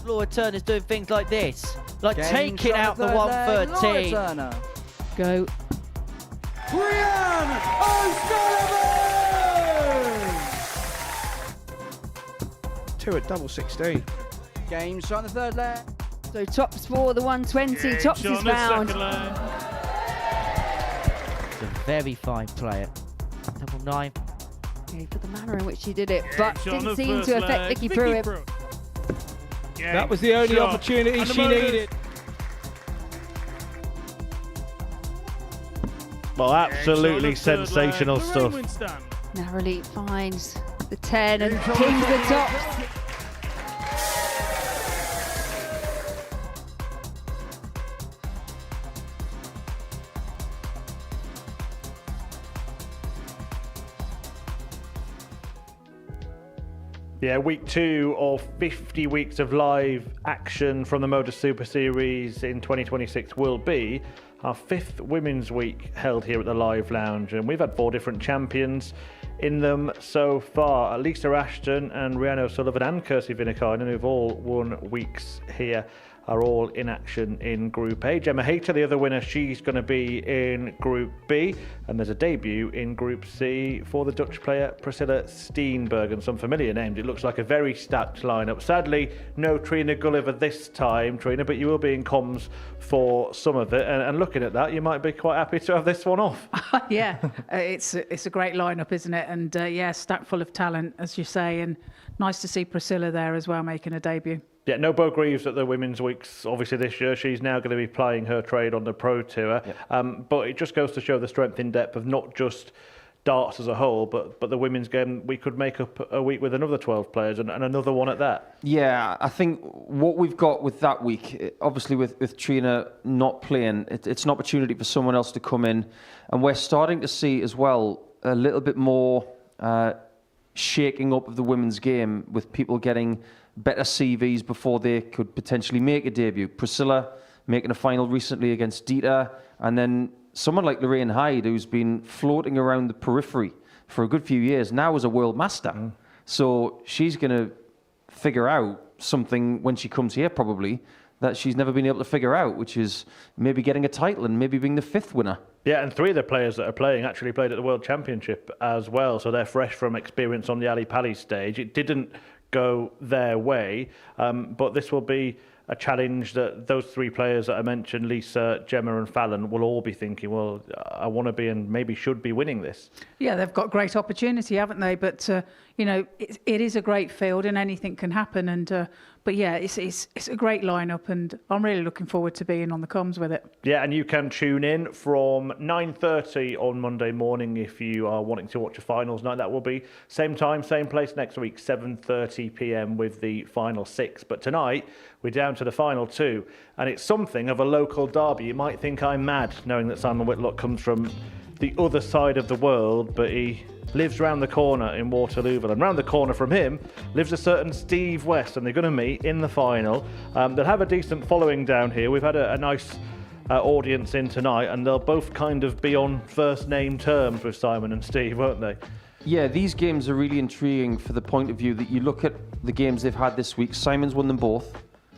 Laura Turner's doing things like this, like James taking on out the third leg, 113. Laura Turner. Go. Brian O'Sullivan! 2 at double 16. Game shot on the third leg. So tops for the 120, tops is round. He's a very fine player. Double 9. Okay, for the manner in which he did it, but Shot on didn't the seem first to affect leg, Vicky Pruitt. That was the only opportunity And the she Modus. needed. Well, absolutely Game shot on the third leg. sensational Lorraine stuff. Winston. Narrowly finds the 10 and kings the tops. Yeah, week 2 of 50 weeks of live action from the Modus Super Series in 2026 will be our 5th Women's Week held here at the Live Lounge. And we've had 4 different champions in them so far. Lisa Ashton and Rhiannon O'Sullivan and Kirsty Vinakainen, who've all won weeks here, are all in action in Group A. Gemma Hayter, the other winner, she's going to be in Group B. And there's a debut in Group C for the Dutch player Priscilla Steenberg, and some familiar names. It looks like a very stacked lineup. Sadly, no Trina Gulliver this time, Trina, but you will be in comms for some of it. And looking at that, you might be quite happy to have this one off. Yeah, it's a great lineup, isn't it? And yeah, stacked full of talent, as you say, and nice to see Priscilla there as well, making a debut. Yeah, no Bo Greaves at the Women's Weeks, obviously, this year. She's now going to be plying her trade on the Pro Tour. Yep. But it just goes to show the strength in depth of not just darts as a whole, but the women's game. We could make up a week with another 12 players and another one at that. Yeah, I think what we've got with that week, obviously with Trina not playing, it's an opportunity for someone else to come in. And we're starting to see as well a little bit more shaking up of the women's game, with people getting better CVs before they could potentially make a debut. Priscilla making a final recently against Dieter, and then someone like Lorraine Hyde, who's been floating around the periphery for a good few years, now is a world master. So she's going to figure out something when she comes here, probably, that she's never been able to figure out, which is maybe getting a title and maybe being the 5th winner. Yeah, and 3 of the players that are playing actually played at the World Championship as well, so they're fresh from experience on the Ali Pali stage. It didn't go their way, but this will be a challenge that those three players that I mentioned, Lisa, Gemma and Fallon, will all be thinking, well, I want to be and maybe should be winning this. Yeah, they've got great opportunity, haven't they? But, you know, it is a great field and anything can happen. And but yeah, it's a great lineup and I'm really looking forward to being on the comms with it. Yeah, and you can tune in from 9:30 on Monday morning if you are wanting to watch a finals night. That will be same time, same place next week, 7:30 p.m. with the final 6. But tonight, we're down to the final 2, and it's something of a local derby. You might think I'm mad knowing that Simon Whitlock comes from the other side of the world, but he lives round the corner in Waterlooville, and round the corner from him lives a certain Steve West, and they're going to meet in the final. They'll have a decent following down here. We've had a nice audience in tonight, and they'll both kind of be on first name terms with Simon and Steve, won't they? Yeah, these games are really intriguing for the point of view that you look at the games they've had this week. Simon's won them both.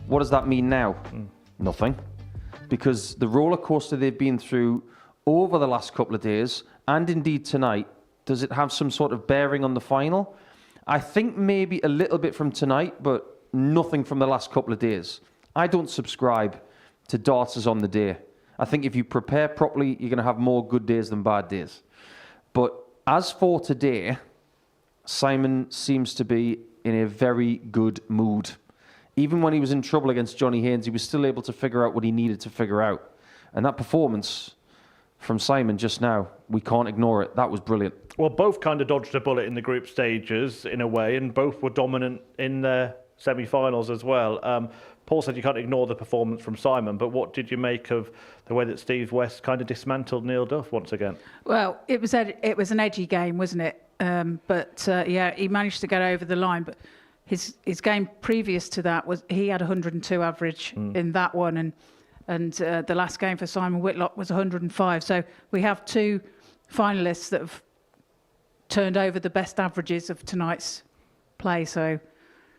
What does that mean now? Nothing. Because the roller coaster they've been through over the last couple of days, and indeed tonight, does it have some sort of bearing on the final? I think maybe a little bit from tonight, but nothing from the last couple of days. I don't subscribe to darters on the day. I think if you prepare properly, you're going to have more good days than bad days. But as for today, Simon seems to be in a very good mood. Even when he was in trouble against Johnny Haynes, he was still able to figure out what he needed to figure out. And that performance from Simon just now, we can't ignore it. That was brilliant. Well, both kind of dodged a bullet in the group stages in a way, and both were dominant in their semi-finals as well. Paul said you can't ignore the performance from Simon, but what did you make of the way that Steve West kind of dismantled Neil Duff once again? Well, it was an edgy game, wasn't it? Yeah, he managed to get over the line, but his game previous to that was he had 102 average in that one, and the last game for Simon Whitlock was 105. So we have two finalists that have turned over the best averages of tonight's play. So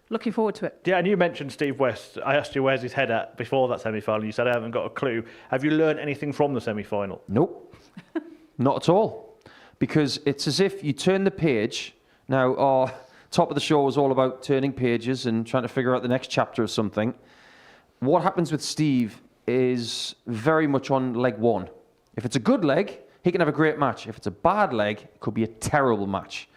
looking forward to it. Yeah, and you mentioned Steve West. I asked you where's his head at before that semi-final. You said I haven't got a clue. Have you learned anything from the semi-final? Nope, not at all. Because it's as if you turn the page. Now, our top of the show was all about turning pages and trying to figure out the next chapter of something. What happens with Steve is very much on leg one. If it's a good leg, he can have a great match. If it's a bad leg, it could be a terrible match.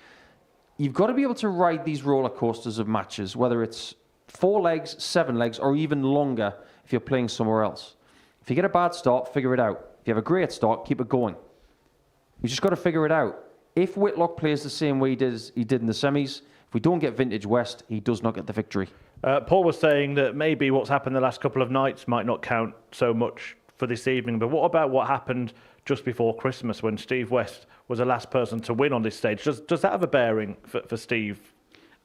You've got to be able to ride these roller coasters of matches, whether it's 4 legs, 7 legs, or even longer if you're playing somewhere else. If you get a bad start, figure it out. If you have a great start, keep it going. You just got to figure it out. If Whitlock plays the same way he did in the semis, if we don't get Vintage West, he does not get the victory. Paul was saying that maybe what's happened the last couple of nights might not count so much for this evening, but what about what happened just before Christmas when Steve West was the last person to win on this stage? Does that have a bearing for Steve?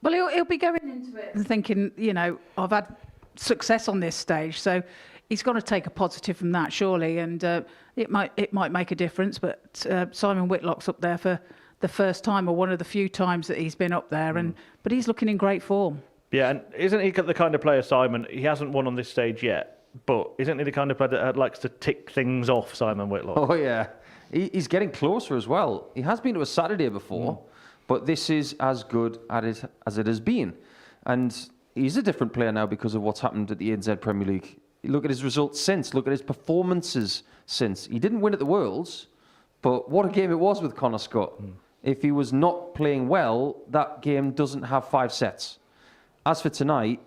Well, he'll be going into it and thinking, you know, I've had success on this stage, so he's got to take a positive from that, surely, and it might make a difference. But Simon Whitlock's up there for the first time, or one of the few times that he's been up there, but he's looking in great form. Yeah, and isn't he the kind of player, Simon? He hasn't won on this stage yet, but isn't he the kind of player that likes to tick things off, Simon Whitlock? Oh yeah, he's getting closer as well. He has been to a Saturday before, but this is as good at it as it has been, and he's a different player now because of what's happened at the ANZ Premier League. Look at his results since. Look at his performances since. He didn't win at the Worlds, but what a game it was with Connor Scott. If he was not playing well, that game doesn't have 5 sets. As for tonight,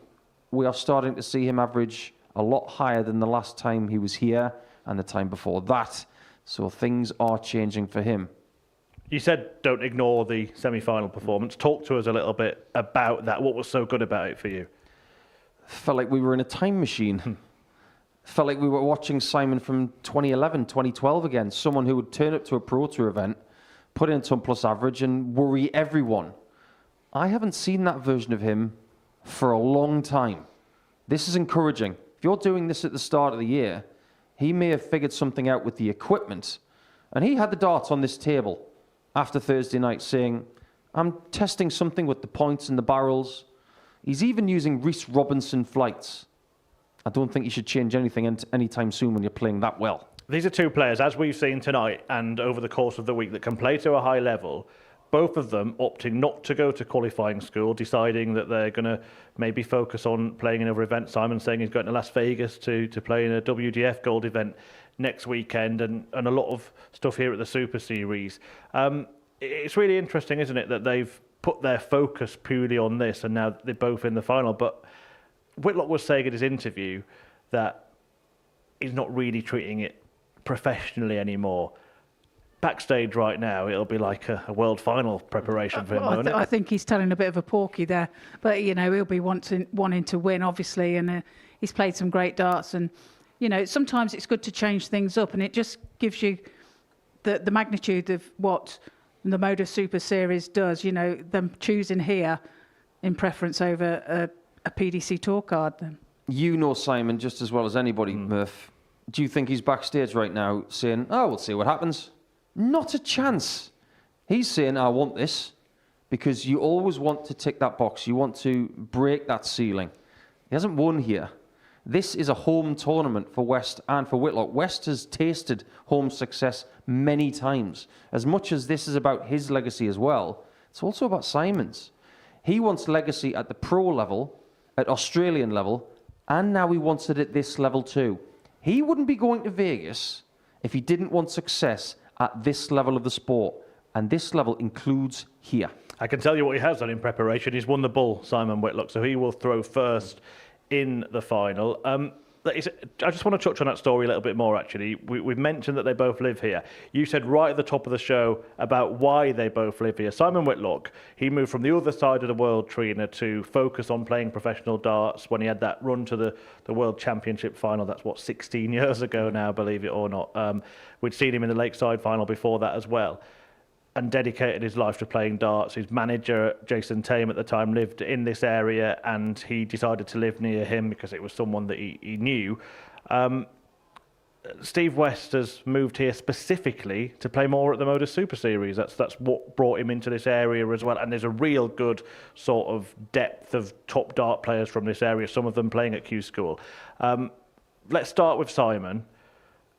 we are starting to see him average a lot higher than the last time he was here and the time before that. So things are changing for him. You said don't ignore the semi-final performance. Talk to us a little bit about that. What was so good about it for you? Felt like we were in a time machine. Felt like we were watching Simon from 2011, 2012 again. Someone who would turn up to a Pro Tour event, put in some plus average and worry everyone. I haven't seen that version of him for a long time. This is encouraging. If you're doing this at the start of the year, he may have figured something out with the equipment. And he had the darts on this table after Thursday night saying, I'm testing something with the points and the barrels. He's even using Reece Robinson flights. I don't think you should change anything anytime soon when you're playing that well. These are two players, as we've seen tonight and over the course of the week, that can play to a high level, both of them opting not to go to qualifying school, deciding that they're going to maybe focus on playing another event. Simon saying he's going to Las Vegas to play in a WDF Gold event next weekend, and a lot of stuff here at the Super Series. It's really interesting, isn't it, that they've put their focus purely on this, and now they're both in the final. But Whitlock was saying in his interview that he's not really treating it professionally anymore. Backstage right now, it'll be like a world final preparation for him, won't it? I think he's telling a bit of a porky there, but he'll be wanting to win, obviously, and he's played some great darts, and sometimes it's good to change things up, and it just gives you the magnitude of what the Modus Super Series does. Them choosing here in preference over a PDC Tour card. Then Simon just as well as anybody, Murph. Do you think he's backstage right now saying, "Oh, we'll see what happens"? Not a chance. He's saying, I want this, because you always want to tick that box. You want to break that ceiling. He hasn't won here. This is a home tournament for West and for Whitlock. West has tasted home success many times. As much as this is about his legacy as well, it's also about Simon's. He wants legacy at the pro level, at Australian level, and now he wants it at this level too. He wouldn't be going to Vegas if he didn't want success at this level of the sport, and this level includes here. I can tell you what he has done in preparation. He's won the bull, Simon Whitlock, so he will throw first in the final. I just want to touch on that story a little bit more, actually. We've mentioned that they both live here. You said right at the top of the show about why they both live here. Simon Whitlock, he moved from the other side of the world, Trina, to focus on playing professional darts when he had that run to the World Championship final. That's, 16 years ago now, believe it or not. We'd seen him in the Lakeside final before that as well, and dedicated his life to playing darts. His manager, Jason Tame, at the time lived in this area, and he decided to live near him because it was someone that he knew. Steve West has moved here specifically to play more at the Modus Super Series. That's what brought him into this area as well. And there's a real good sort of depth of top dart players from this area, some of them playing at Q School. Let's start with Simon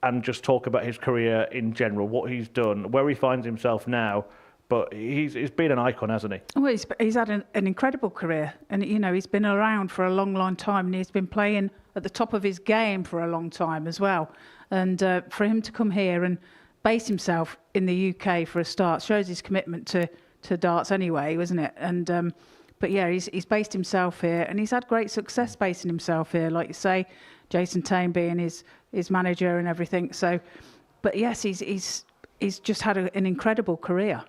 and just talk about his career in general, what he's done, where he finds himself now. But he's been an icon, hasn't he? Well, he's had an incredible career, and he's been around for a long, long time, and he's been playing at the top of his game for a long time as well. And for him to come here and base himself in the UK for a start shows his commitment to darts anyway, wasn't it? And but yeah, he's based himself here, and he's had great success basing himself here, like you say, Jason Tame being his manager and everything. So, but yes, he's just had an incredible career.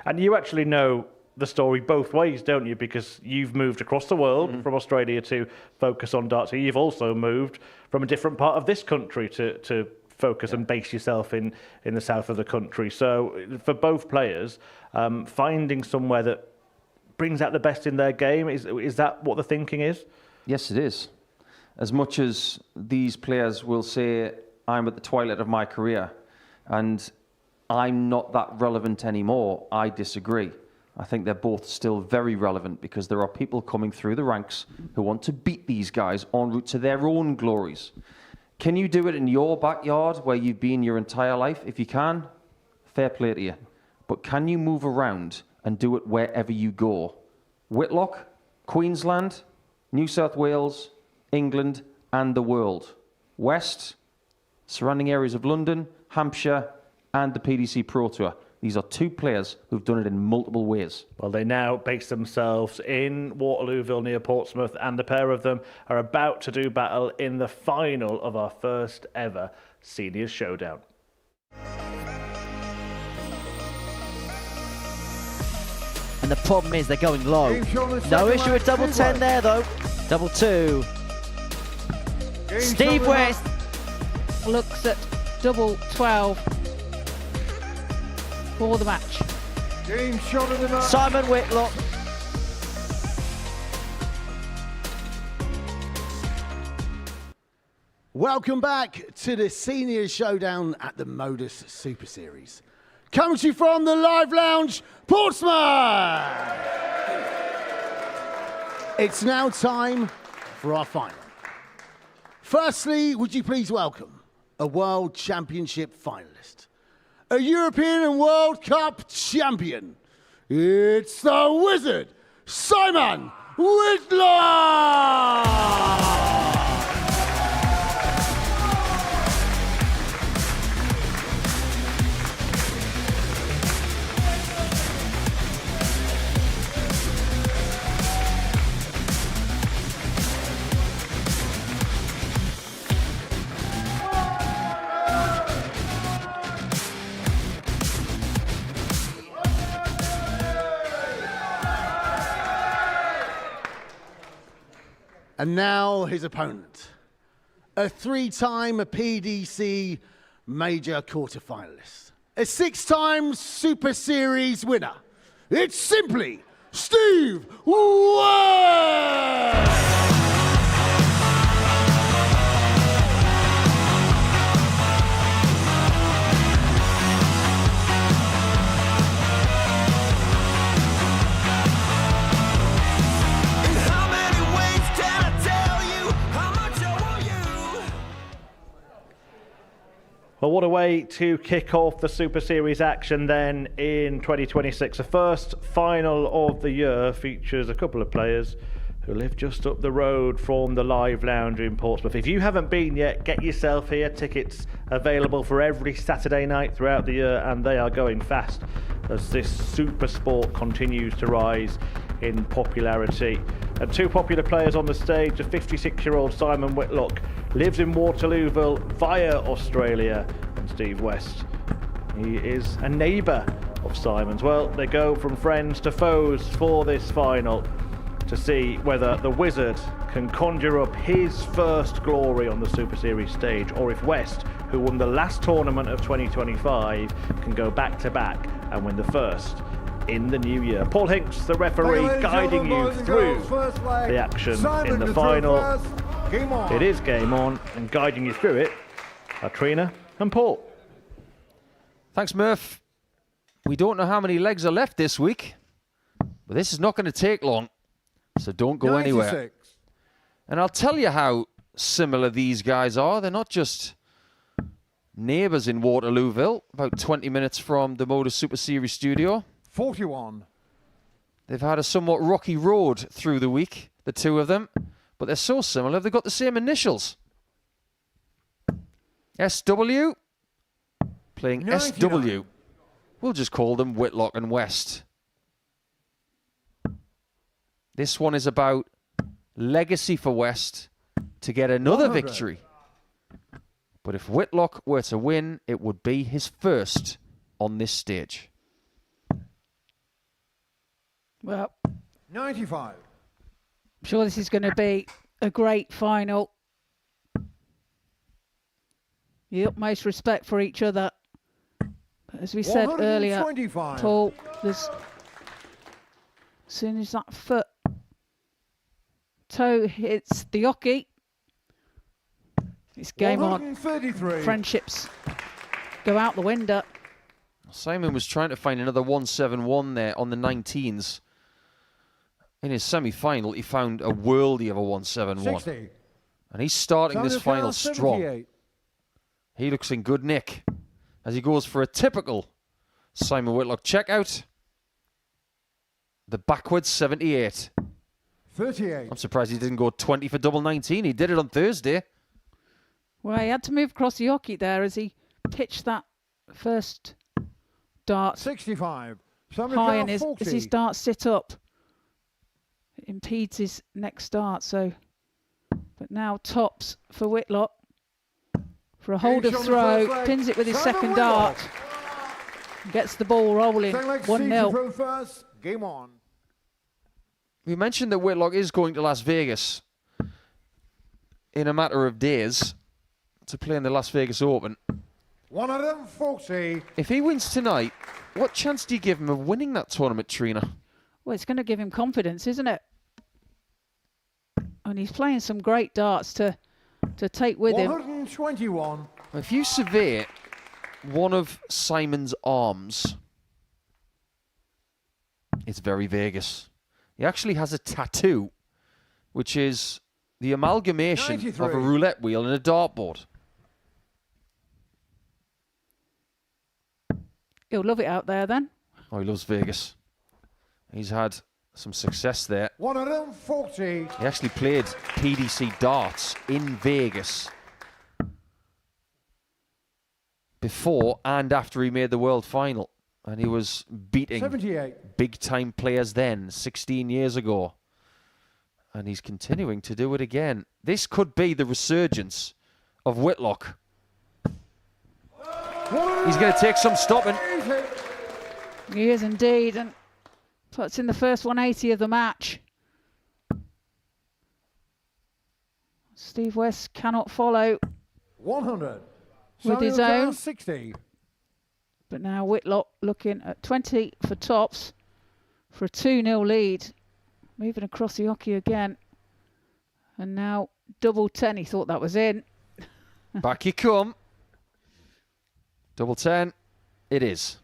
And you actually know the story both ways, don't you? Because you've moved across the world from Australia to focus on darts. You've also moved from a different part of this country to focus and base yourself in the south of the country. So for both players, finding somewhere that brings out the best in their game, is that what the thinking is? Yes, it is. As much as these players will say, I'm at the twilight of my career, and I'm not that relevant anymore, I disagree. I think they're both still very relevant, because there are people coming through the ranks who want to beat these guys en route to their own glories. Can you do it in your backyard where you've been your entire life? If you can, fair play to you. But can you move around and do it wherever you go? Whitlock, Queensland, New South Wales, England, and the world. West, surrounding areas of London, Hampshire, and the PDC Pro Tour. These are two players who've done it in multiple ways. Well, they now base themselves in Waterlooville near Portsmouth, and the pair of them are about to do battle in the final of our first ever Seniors Showdown. And the problem is they're going low. No issue with double 10 there though. Double 2. Steve West looks at double 12 for the match. Simon Whitlock. Welcome back to the Seniors Showdown at the Modus Super Series. Coming to you from the Live Lounge, Portsmouth! It's now time for our final. Firstly, would you please welcome a World Championship finalist, a European and World Cup champion, it's the Wizard, Simon Whitlock! And now his opponent, a 3-time PDC major quarterfinalist, a 6-time Super Series winner. It's simply Steve West! Well, what a way to kick off the Super Series action then in 2026. The first final of the year features a couple of players who live just up the road from the Live Lounge in Portsmouth. If you haven't been yet, get yourself here. Tickets available for every Saturday night throughout the year, and they are going fast as this super sport continues to rise in popularity. And two popular players on the stage, the 56-year-old Simon Whitlock lives in Waterlooville via Australia, and Steve West, he is a neighbour of Simon's. Well, they go from friends to foes for this final to see whether the Wizard can conjure up his first glory on the Super Series stage, or if West, who won the last tournament of 2025, can go back to back and win the first in the new year. Paul Hinks, the referee, guiding you through the action in the final. It is game on, and guiding you through it are Trina and Paul. Thanks, Murph. We don't know how many legs are left this week, but this is not going to take long, so don't go anywhere. And I'll tell you how similar these guys are. They're not just neighbours in Waterlooville, about 20 minutes from the Modus Super Series studio. 41. They've had a somewhat rocky road through the week, the two of them, but they're so similar, they've got the same initials. SW, playing 99. SW. We'll just call them Whitlock and West. This one is about legacy for West to get another 100. victory. But if Whitlock were to win, it would be his first on this stage. Well, 95. I'm sure this is going to be a great final. The utmost respect for each other. But as we said earlier, 125. Paul, as soon as that toe hits the hockey, it's game on. 133. Friendships go out the window. Simon was trying to find another 171 there on the 19s. In his semi-final, he found a worldie of a 171. 60. And he's starting this final strong. 78. He looks in good nick as he goes for a typical Simon Whitlock checkout. The backwards 78. 38. I'm surprised he didn't go 20 for double 19. He did it on Thursday. Well, he had to move across the hockey there as he pitched that first dart 65. high, and as his darts sit up, it impedes his next start. So, but now tops for Whitlock for a hold of throw, pins it with his second dart, gets the ball rolling. 1-0. First, game on. We mentioned that Whitlock is going to Las Vegas in a matter of days to play in the Las Vegas Open. 140. If he wins tonight, what chance do you give him of winning that tournament, Trina? Well, it's going to give him confidence, isn't it? And he's playing some great darts to take with him. 121. If you survey one of Simon's arms, it's very Vegas. He actually has a tattoo, which is the amalgamation 93. of a roulette wheel and a dartboard. He'll love it out there then. Oh, he loves Vegas. He's had some success there. 140. He actually played PDC darts in Vegas before and after he made the world final. And he was beating 78. big-time players then, 16 years ago. And he's continuing to do it again. This could be the resurgence of Whitlock. He's going to take some stopping. He is indeed, and puts in the first 180 of the match. Steve West cannot follow 100. with his own. 60. But now Whitlock looking at 20 for tops for a 2-0 lead. Moving across the hockey again. And now double 10. He thought that was in. Back you come. Double 10. It is.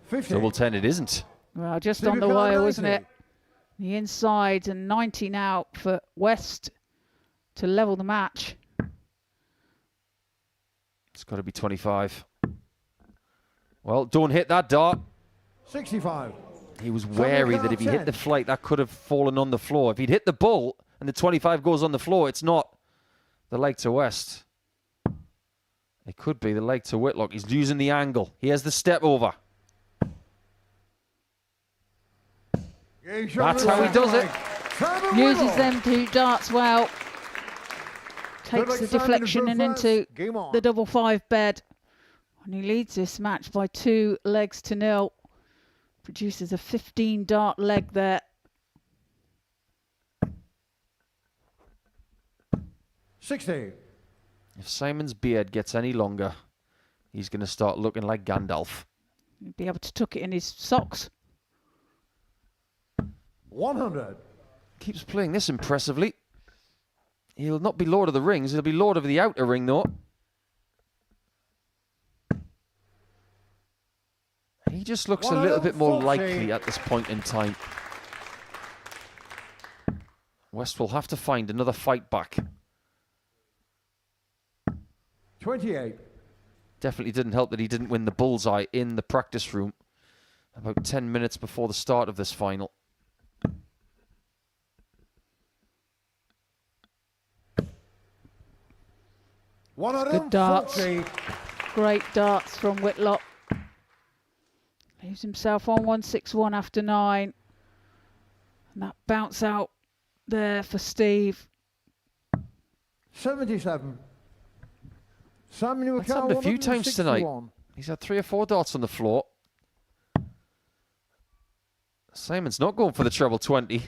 50. Double 10 it isn't. Well, just Super on the car wire, 90. wasn't it? The inside, and 90 now for West to level the match. It's got to be 25. Well, don't hit that dart. 65. He was wary that if he hit the flight, that could have fallen on the floor. If he'd hit the bull and the 25 goes on the floor, it's not the leg to West. It could be the leg to Whitlock. He's using the angle. He has the step over. That's how he does it. Uses them two darts well. Takes the deflection and into the double 5 bed. And he leads this match by 2 legs to 0. Produces a 15 dart leg there. $60. If Simon's beard gets any longer, he's going to start looking like Gandalf. He'll be able to tuck it in his socks. 100. Keeps playing this impressively. He'll not be Lord of the Rings. He'll be Lord of the Outer Ring, though. He just looks a little bit more likely at this point in time. West will have to find another fight back. 28. Definitely didn't help that he didn't win the bullseye in the practice room about 10 minutes before the start of this final. Good darts. Great darts from Whitlock. Leaves himself on 161 after 9. And that bounce out there for Steve. 77. Samuel That's happened a few times tonight. He's had 3 or 4 darts on the floor. Simon's not going for the treble 20.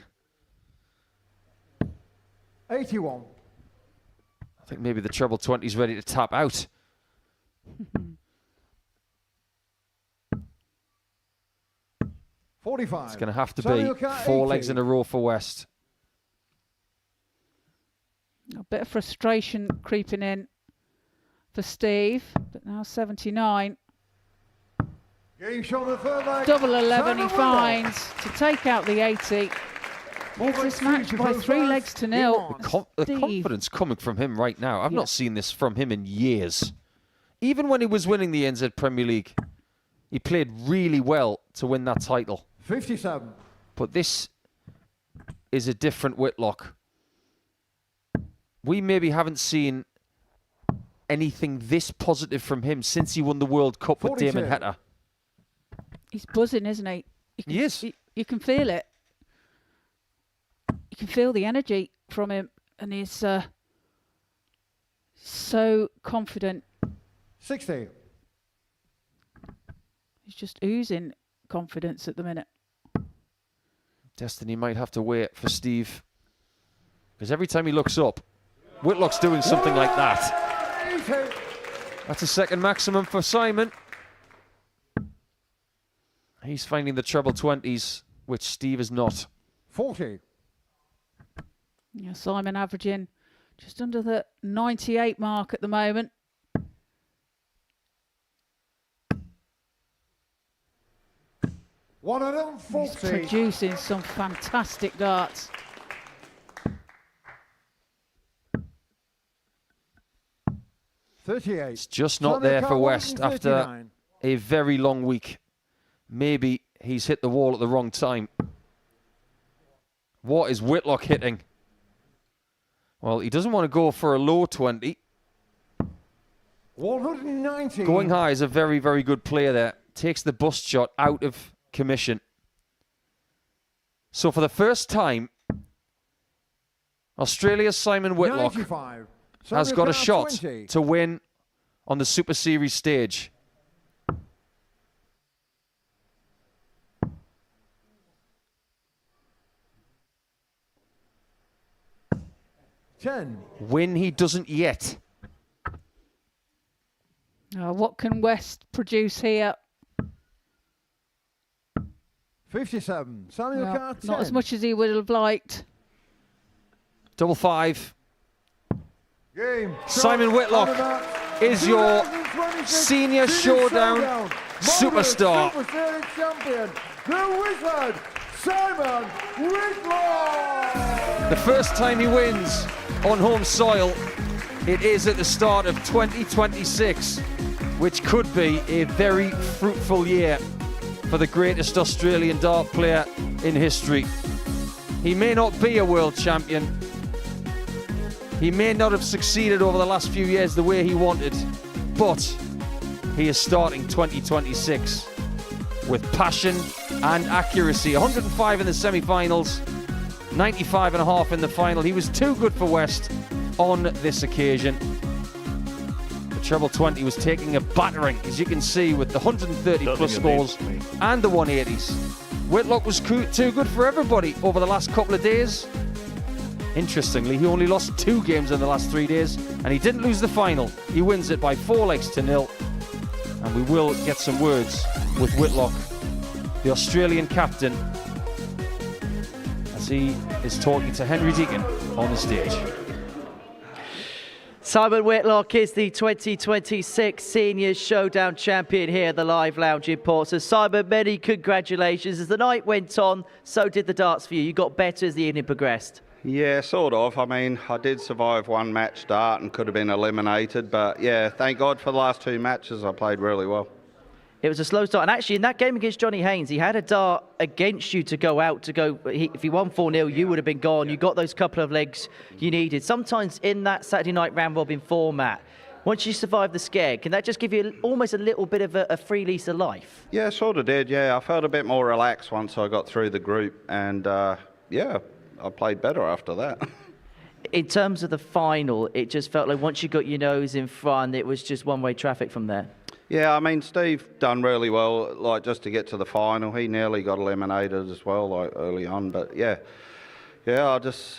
81. I think maybe the treble 20's ready to tap out. $45. It's going to have to Samuel be Carr, 4 80. legs in a row for West. A bit of frustration creeping in for Steve, but now 79. Game shot on the third leg. Double 11 he Samuel finds to take out the 80. Leads this match by 3 legs to 0. The confidence coming from him right now. I've not seen this from him in years. Even when he was winning the NZ Premier League, he played really well to win that title. 57. But this is a different Whitlock. We maybe haven't seen anything this positive from him since he won the World Cup with 42. Damon Heta. He's buzzing, isn't he? He is. You can feel it. You can feel the energy from him, and he's so confident. 60. He's just oozing confidence at the minute. Destiny might have to wait for Steve. Because every time he looks up, Whitlock's doing something like that. That's a second maximum for Simon. He's finding the treble 20s, which Steve is not. 40. Yeah, Simon averaging just under the 98 mark at the moment. He's producing some fantastic darts. It's just not there for West after a very long week. Maybe he's hit the wall at the wrong time. What is Whitlock hitting? Well, he doesn't want to go for a low 20. 190. Going high is a very, very good player there. Takes the bust shot out of commission. So for the first time, Australia's Simon Whitlock 95. has got a shot 20. to win on the Super Series stage. Win he doesn't yet. What can West produce here? 57. Samuel Well, Carr, 10. not as much as he would have liked. Double 5. Game. Simon Whitlock is your Senior Showdown superstar. Super Series champion, the Wizard, Simon Whitlock. The first time he wins on home soil, it is at the start of 2026, which could be a very fruitful year for the greatest Australian dart player in history. He may not be a world champion. He may not have succeeded over the last few years the way he wanted, but he is starting 2026 with passion and accuracy. 105 in the semi-finals, 95.5 in the final. He was too good for West on this occasion. The treble 20 was taking a battering, as you can see, with the 130 plus scores and the 180s. Whitlock was too good for everybody over the last couple of days. Interestingly, he only lost 2 games in the last 3 days, and he didn't lose the final. He wins it by 4 legs to 0. And we will get some words with Whitlock, the Australian captain, as he is talking to Henry Deacon on the stage. Simon Whitlock is the 2026 Senior Showdown champion here at the Live Lounge in Port. So Simon, many congratulations. As the night went on, so did the darts for you. You got better as the evening progressed. Yeah, sort of. I mean, I did survive 1 match start and could have been eliminated, but yeah, thank God for the last 2 matches. I played really well. It was a slow start, and actually in that game against Johnny Haynes, he had a dart against you to go out, if he won 4-0, you would have been gone. You got those couple of legs you needed. Sometimes in that Saturday night round robin format, once you survive the scare, can that just give you almost a little bit of a free lease of life? Yeah, sort of did, yeah. I felt a bit more relaxed once I got through the group, and yeah, I played better after that. In terms of the final, it just felt like once you got your nose in front, it was just one-way traffic from there. Yeah, I mean, Steve done really well, like, just to get to the final. He nearly got eliminated as well, like, early on. But, yeah, I just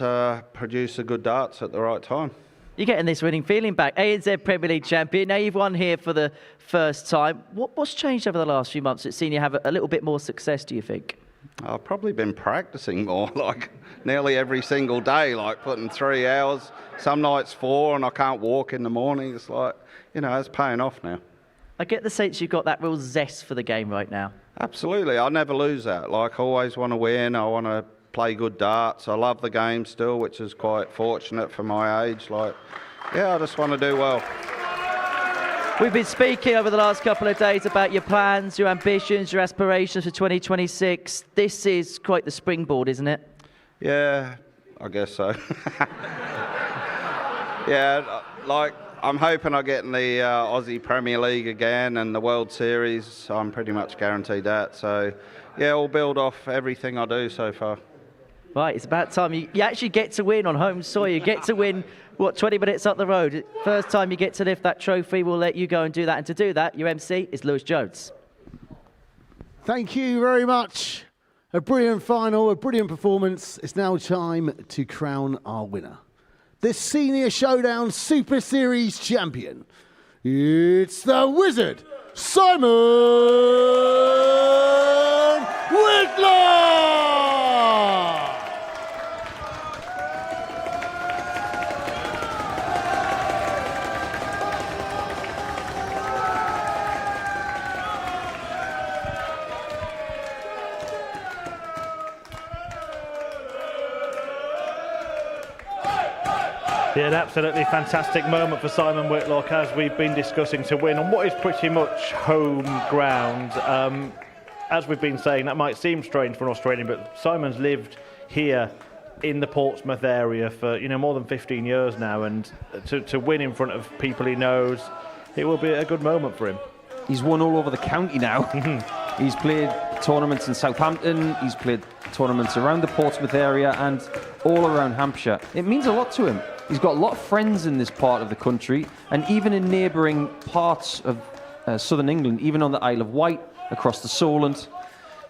produced the good darts at the right time. You're getting this winning feeling back. ANZ Premier League champion. Now you've won here for the first time. What's changed over the last few months that's seen you have a little bit more success, do you think? I've probably been practicing more, like, nearly every single day, like, putting 3 hours, some nights 4, and I can't walk in the morning. It's like, you know, it's paying off now. I get the sense you've got that real zest for the game right now. Absolutely. I never lose that. Like, I always want to win. I want to play good darts. I love the game still, which is quite fortunate for my age. Like, yeah, I just want to do well. We've been speaking over the last couple of days about your plans, your ambitions, your aspirations for 2026. This is quite the springboard, isn't it? Yeah, I guess so. Yeah, like, I'm hoping I get in the Aussie Premier League again and the World Series. I'm pretty much guaranteed that. So, yeah, we'll build off everything I do so far. Right, it's about time. You actually get to win on home soil. You get to win, 20 minutes up the road. First time you get to lift that trophy, we'll let you go and do that. And to do that, your MC is Lewis Jones. Thank you very much. A brilliant final, a brilliant performance. It's now time to crown our winner. This Senior Showdown Super Series champion. It's the Wizard, Simon Whitlock! Yeah, an absolutely fantastic moment for Simon Whitlock, as we've been discussing, to win on what is pretty much home ground. as we've been saying, that might seem strange for an Australian, but Simon's lived here in the Portsmouth area for more than 15 years now, and to win in front of people he knows, it will be a good moment for him. He's won all over the county now. He's played tournaments in Southampton, he's played tournaments around the Portsmouth area and all around Hampshire. It means a lot to him. He's got a lot of friends in this part of the country, and even in neighbouring parts of southern England, even on the Isle of Wight, across the Solent.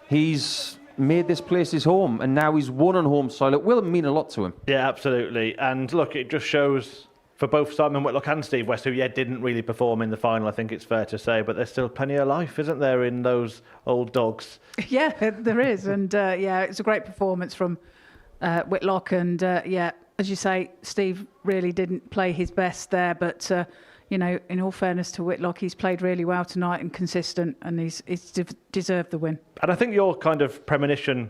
He's made this place his home, and now he's won on home soil. It will mean a lot to him. Yeah, absolutely. And look, it just shows for both Simon Whitlock and Steve West, who didn't really perform in the final, I think it's fair to say, but there's still plenty of life, isn't there, in those old dogs? Yeah, there is. And it's a great performance from Whitlock. And as you say, Steve really didn't play his best there, but in all fairness to Whitlock, he's played really well tonight and consistent, and he's deserved the win. And I think your kind of premonition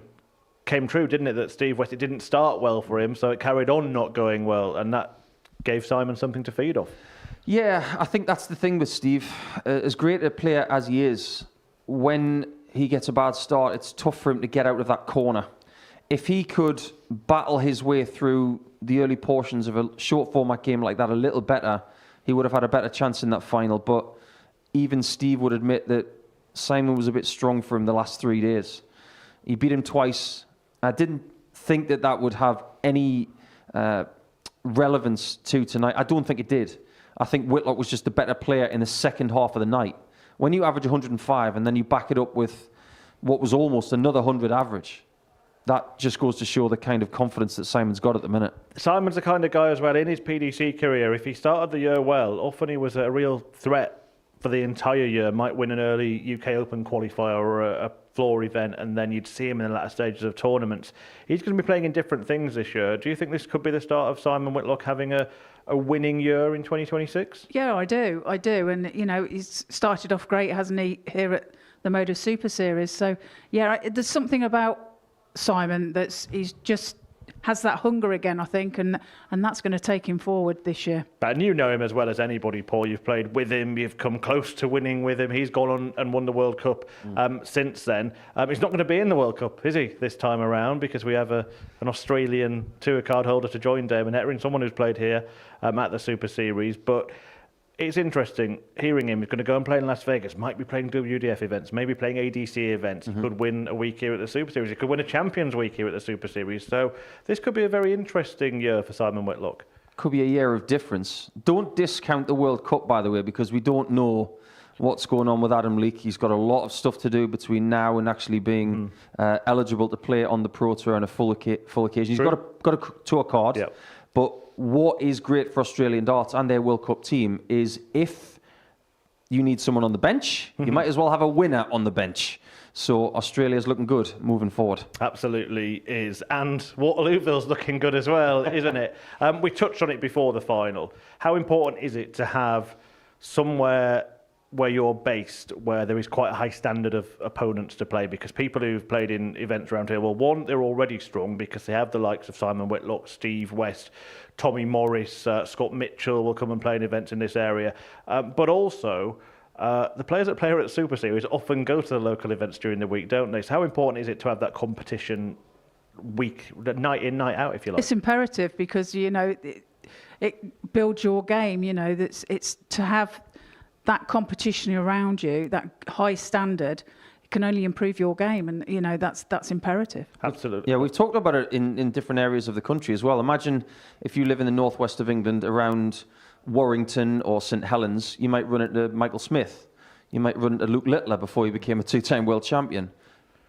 came true, didn't it? That Steve West, it didn't start well for him, so it carried on not going well, and that gave Simon something to feed off. Yeah, I think that's the thing with Steve. As great a player as he is, when he gets a bad start, it's tough for him to get out of that corner. If he could battle his way through the early portions of a short format game like that a little better, he would have had a better chance in that final. But even Steve would admit that Simon was a bit strong for him the last 3 days. He beat him twice. I didn't think that would have any relevance to tonight. I don't think it did. I think Whitlock was just the better player in the second half of the night. When you average 105 and then you back it up with what was almost another 100 average, that just goes to show the kind of confidence that Simon's got at the minute. Simon's the kind of guy as well, in his PDC career, if he started the year well, often he was a real threat for the entire year, might win an early UK Open qualifier or a floor event, and then you'd see him in the latter stages of tournaments. He's going to be playing in different things this year. Do you think this could be the start of Simon Whitlock having a winning year in 2026? Yeah, I do. And, he's started off great, hasn't he, here at the Modus Super Series. So, yeah, there's something about Simon he's just has that hunger again, I think, and that's going to take him forward this year. And you know him as well as anybody, Paul. You've played with him, you've come close to winning with him. He's gone on and won the World Cup since then. He's not going to be in the World Cup, is he, this time around, because we have an Australian tour card holder to join Damon Hettering, someone who's played here at the Super Series. But it's interesting hearing him. He's going to go and play in Las Vegas, might be playing WDF events, maybe playing ADC events. He could win a week here at the Super Series. He could win a Champions Week here at the Super Series. So this could be a very interesting year for Simon Whitlock. Could be a year of difference. Don't discount the World Cup, by the way, because we don't know what's going on with Adam Leake. He's got a lot of stuff to do between now and actually being eligible to play on the Pro Tour on a full occasion. He's got a tour card, but what is great for Australian darts and their World Cup team is if you need someone on the bench, you might as well have a winner on the bench. So Australia's looking good moving forward. Absolutely is. And Waterlooville's looking good as well, isn't it? We touched on it before the final. How important is it to have somewhere where you're based, where there is quite a high standard of opponents to play? Because people who've played in events around here, well, one, they're already strong because they have the likes of Simon Whitlock, Steve West, Tommy Morris, Scott Mitchell will come and play in events in this area. But also, the players that play here at the Super Series often go to the local events during the week, don't they? So how important is it to have that competition week, night in, night out, if you like? It's imperative because, it builds your game, it's to have that competition around you, that high standard, it can only improve your game, and that's imperative. Absolutely. Yeah, we've talked about it in different areas of the country as well. Imagine if you live in the northwest of England, around Warrington or St Helens, you might run into Michael Smith, you might run into Luke Littler before he became a two-time world champion.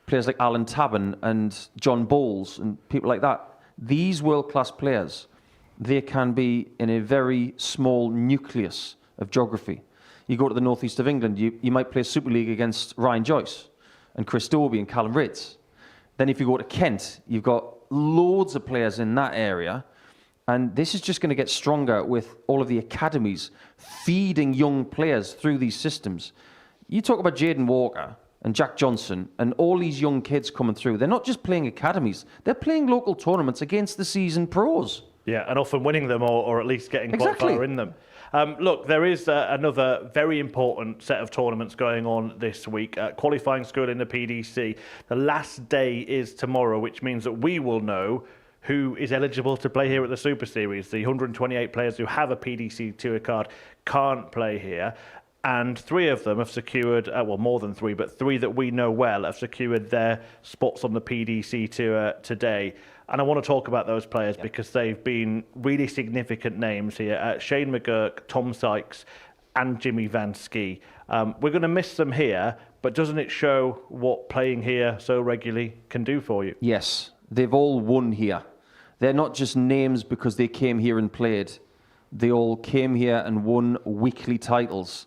Players like Alan Tabban and John Bowles and people like that. These world-class players, they can be in a very small nucleus of geography. You go to the northeast of England, you might play Super League against Ryan Joyce and Chris Dobie and Callum Ritz. Then if you go to Kent, you've got loads of players in that area. And this is just going to get stronger with all of the academies feeding young players through these systems. You talk about Jaden Walker and Jack Johnson and all these young kids coming through. They're not just playing academies. They're playing local tournaments against the seasoned pros. Yeah, and often winning them or at least getting quite far in them. Look, there is another very important set of tournaments going on this week. Qualifying school in the PDC. The last day is tomorrow, which means that we will know who is eligible to play here at the Super Series. The 128 players who have a PDC Tour card can't play here. And 3 of them have secured, well, more than 3, but 3 that we know well have secured their spots on the PDC Tour today. And I want to talk about those players because they've been really significant names here. Shane McGurk, Tom Sykes, and Jimmy Van Schie. We're going to miss them here, but doesn't it show what playing here so regularly can do for you? Yes, they've all won here. They're not just names because they came here and played. They all came here and won weekly titles.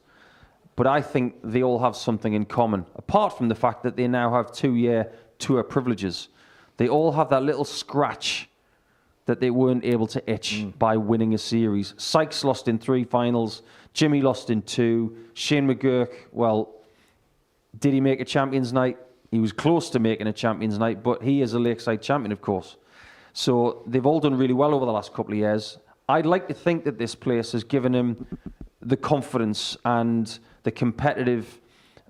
But I think they all have something in common, apart from the fact that they now have 2-year tour privileges. They all have that little scratch that they weren't able to itch by winning a series. Sykes lost in 3 finals. Jimmy lost in 2. Shane McGurk, well, did he make a Champions Night? He was close to making a Champions Night, but he is a Lakeside champion, of course. So they've all done really well over the last couple of years. I'd like to think that this place has given him the confidence and the competitive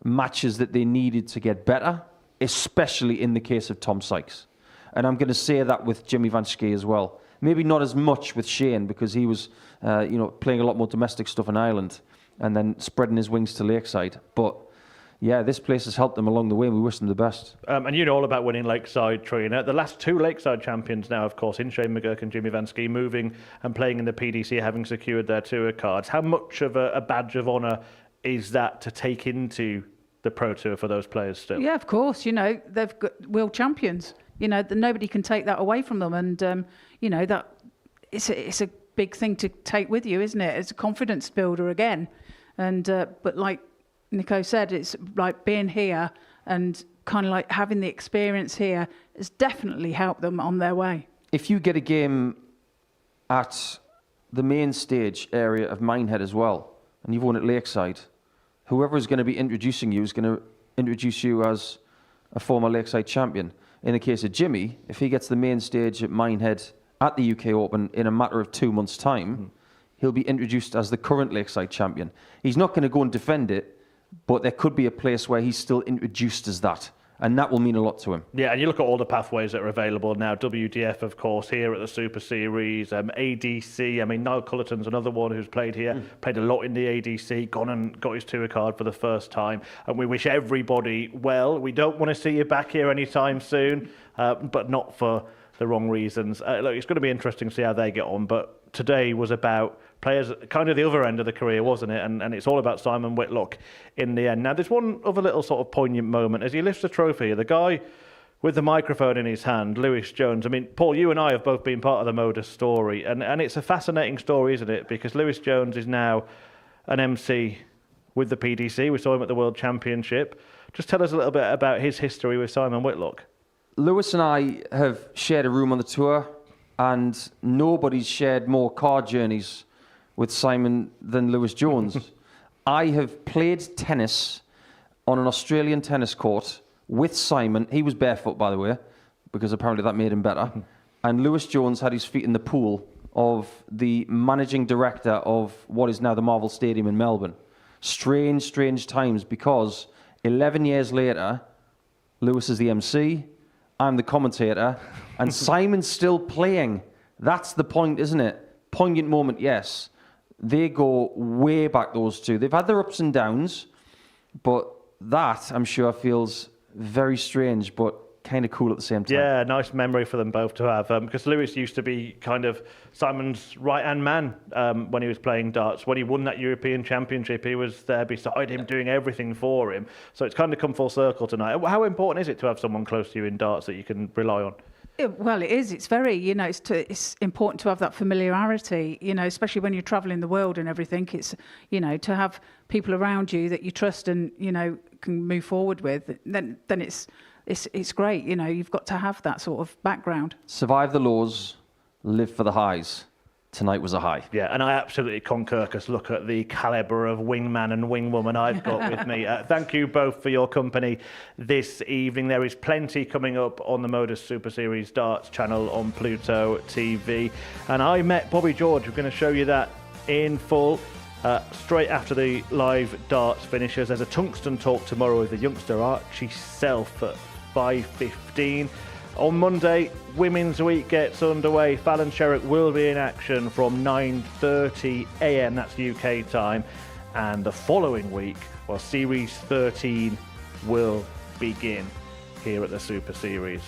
matches that they needed to get better, especially in the case of Tom Sykes. And I'm going to say that with Jimmy Van Schie as well. Maybe not as much with Shane because he was playing a lot more domestic stuff in Ireland and then spreading his wings to Lakeside. But yeah, this place has helped them along the way, and we wish them the best. And you know all about winning Lakeside, Trina. The last 2 Lakeside champions now, of course, in Shane McGurk and Jimmy Van Schie, moving and playing in the PDC, having secured their tour cards. How much of a badge of honour is that to take into the Pro Tour for those players still? Yeah, of course. They've got world champions. Nobody can take that away from them. And, that it's a big thing to take with you, isn't it? It's a confidence builder again. And but like Nico said, it's like being here and kind of like having the experience here has definitely helped them on their way. If you get a game at the main stage area of Minehead as well, and you've won at Lakeside, whoever is going to be introducing you is going to introduce you as a former Lakeside champion. In the case of Jimmy, if he gets the main stage at Minehead at the UK Open in a matter of 2 months' time, he'll be introduced as the current Lakeside champion. He's not going to go and defend it, but there could be a place where he's still introduced as that, and that will mean a lot to him. Yeah, and you look at all the pathways that are available now. WDF, of course, here at the Super Series. ADC, I mean, Niall Cullerton's another one who's played here, played a lot in the ADC, gone and got his tour card for the first time. And we wish everybody well. We don't want to see you back here anytime soon, but not for the wrong reasons. Look, it's going to be interesting to see how they get on, but today was about players kind of the other end of the career, wasn't it? And it's all about Simon Whitlock in the end. Now, there's one other little sort of poignant moment as he lifts the trophy. The guy with the microphone in his hand, Lewis Jones. I mean, Paul, you and I have both been part of the Modus story, and it's a fascinating story, isn't it? Because Lewis Jones is now an MC with the PDC. We saw him at the World Championship. Just tell us a little bit about his history with Simon Whitlock. Lewis and I have shared a room on the tour, and nobody's shared more car journeys with Simon than Lewis Jones. I have played tennis on an Australian tennis court with Simon. He was barefoot, by the way, because apparently that made him better. And Lewis Jones had his feet in the pool of the managing director of what is now the Marvel Stadium in Melbourne. Strange, strange times, because 11 years later, Lewis is the MC, I'm the commentator, and Simon's still playing. That's the point, isn't it? Poignant moment, yes. They go way back, those two. They've had their ups and downs, but that, I'm sure, feels very strange, but kind of cool at the same time. Yeah, nice memory for them both to have. Because Lewis used to be kind of Simon's right-hand man when he was playing darts. When he won that European Championship, he was there beside him, doing everything for him. So it's kind of come full circle tonight. How important is it to have someone close to you in darts that you can rely on? Well, it is. It's very, it's important to have that familiarity, especially when you're traveling the world and everything. It's, to have people around you that you trust and, can move forward with, then it's great. You've got to have that sort of background. Survive the lows, live for the highs. Tonight was a high. Yeah, and I absolutely concur, because look at the calibre of wingman and wingwoman I've got with me. Thank you both for your company this evening. There is plenty coming up on the Modus Super Series Darts channel on Pluto TV. And I met Bobby George. We're going to show you that in full Straight after the live darts finishes, there's a tungsten talk tomorrow with the youngster Archie Self at 5:15. On Monday, Women's Week gets underway. Fallon Sherrick will be in action from 9:30 a.m. That's UK time. And the following week, well, Series 13 will begin here at the Super Series.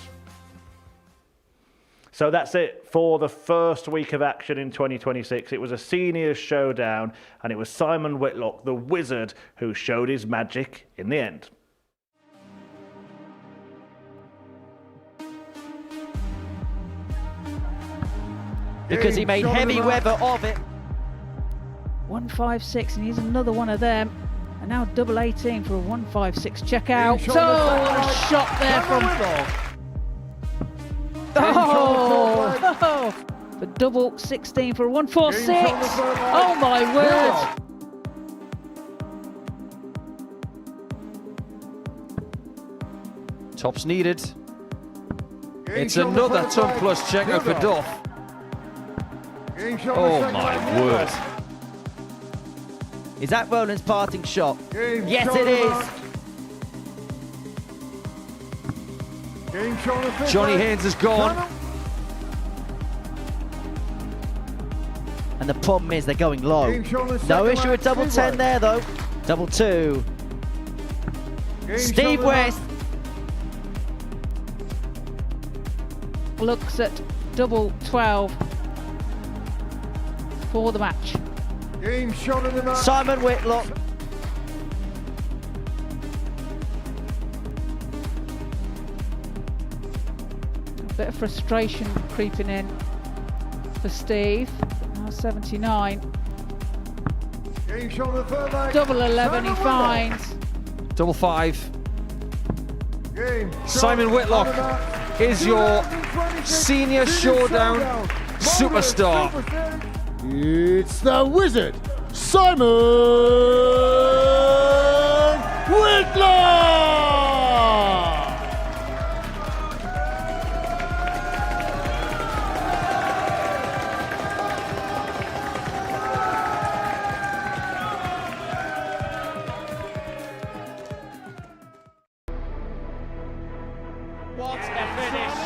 So that's it for the first week of action in 2026. It was a seniors showdown, and it was Simon Whitlock, the wizard, who showed his magic in the end. Because he made heavy weather of it. 156, and here's another one of them. And now double 18 for a 156 check out. So a shot there from for double 16 for a 146. Oh my word. Tops needed. It's another ton plus check out for Duff. Oh my word. Is that Rollins' parting shot? Yes, it is. Johnny Haynes is gone. And the problem is they're going low. No issue with double 10 there though. Double 2. Steve West looks at double 12 for the match. Simon Whitlock. A bit of frustration creeping in for Steve. Now 79. Double 11 he finds. Double 5. Simon Whitlock is your senior showdown superstar. It's the wizard, Simon Whitlock! What a finish!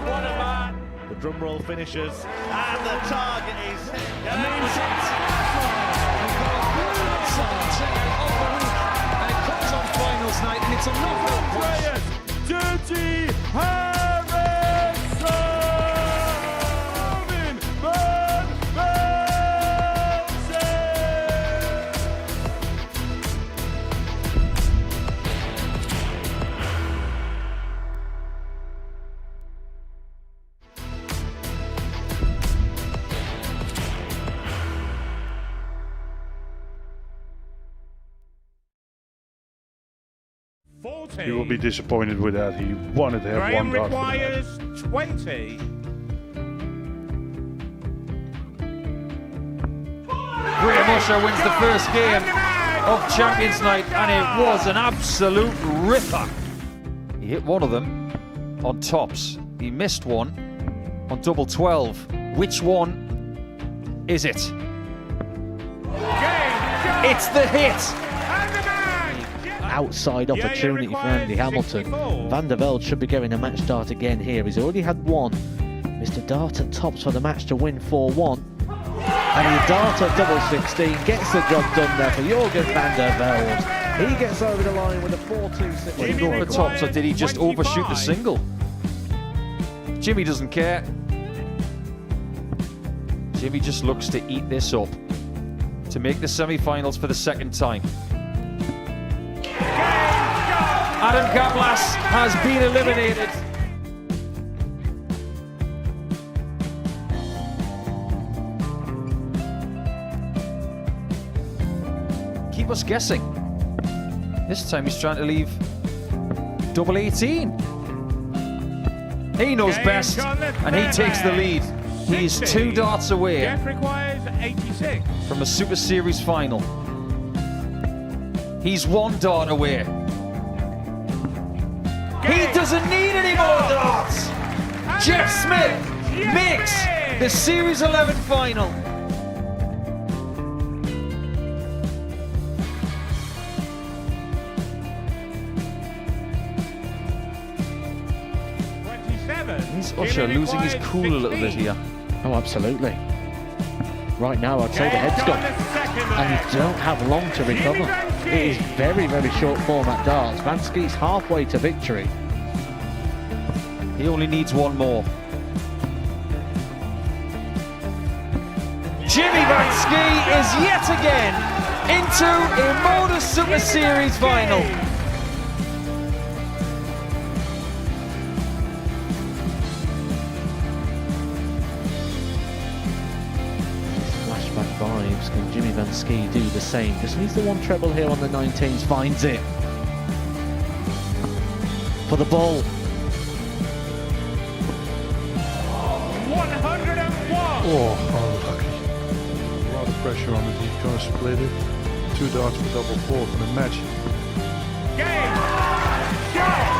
What a man! The drum roll finishes, and the target is hit. And that was it! We've got a brilliant second of the week, and it comes on finals night, and it's a knockout push. Dirty Harrison! Van Velzen! 14. He will be disappointed with that. He wanted to have Graham one dart. requires 20. Graham Usher wins the first game of Champions Night, and it was an absolute ripper. He hit one of them on tops. He missed one on double 12. Which one is it? It's the hit! Outside opportunity for Andy Hamilton. Van der Velde should be getting a match start again here. He's already had one. Mr. Dart at tops for the match to win 4-1. And he Dart at double 16 gets the job done there for Jurgen van der Velde. He gets over the line with a 4-2-6. Did he go for tops, or did he just overshoot the single? Jimmy doesn't care. Jimmy just looks to eat this up to make the semi-finals for the second time. Adam Gablas has been eliminated. Keep us guessing. This time he's trying to leave double 18. He knows best, and he takes the lead. He's 2 darts away Jeff requires 86. from a Super Series final. He's 1 dart away. He doesn't need any more darts. Jeff Smith makes the Series 11 final. Usher losing his cool a little bit here. Oh, absolutely. Right now, I'd say the head's gone. And you don't have long to recover. It is very, very short form at darts. Vansky's halfway to victory. He only needs one more. Jimmy Vansky is yet again into a Modus Super Series final. Flashback vibes. Can Jimmy Vansky do the same? Just needs the one treble here on the 19s. Finds it. For the ball. 101. Oh, unlucky. A lot of pressure on it. He's going to split it. 2 darts for double fourth in a match. Game. Shot.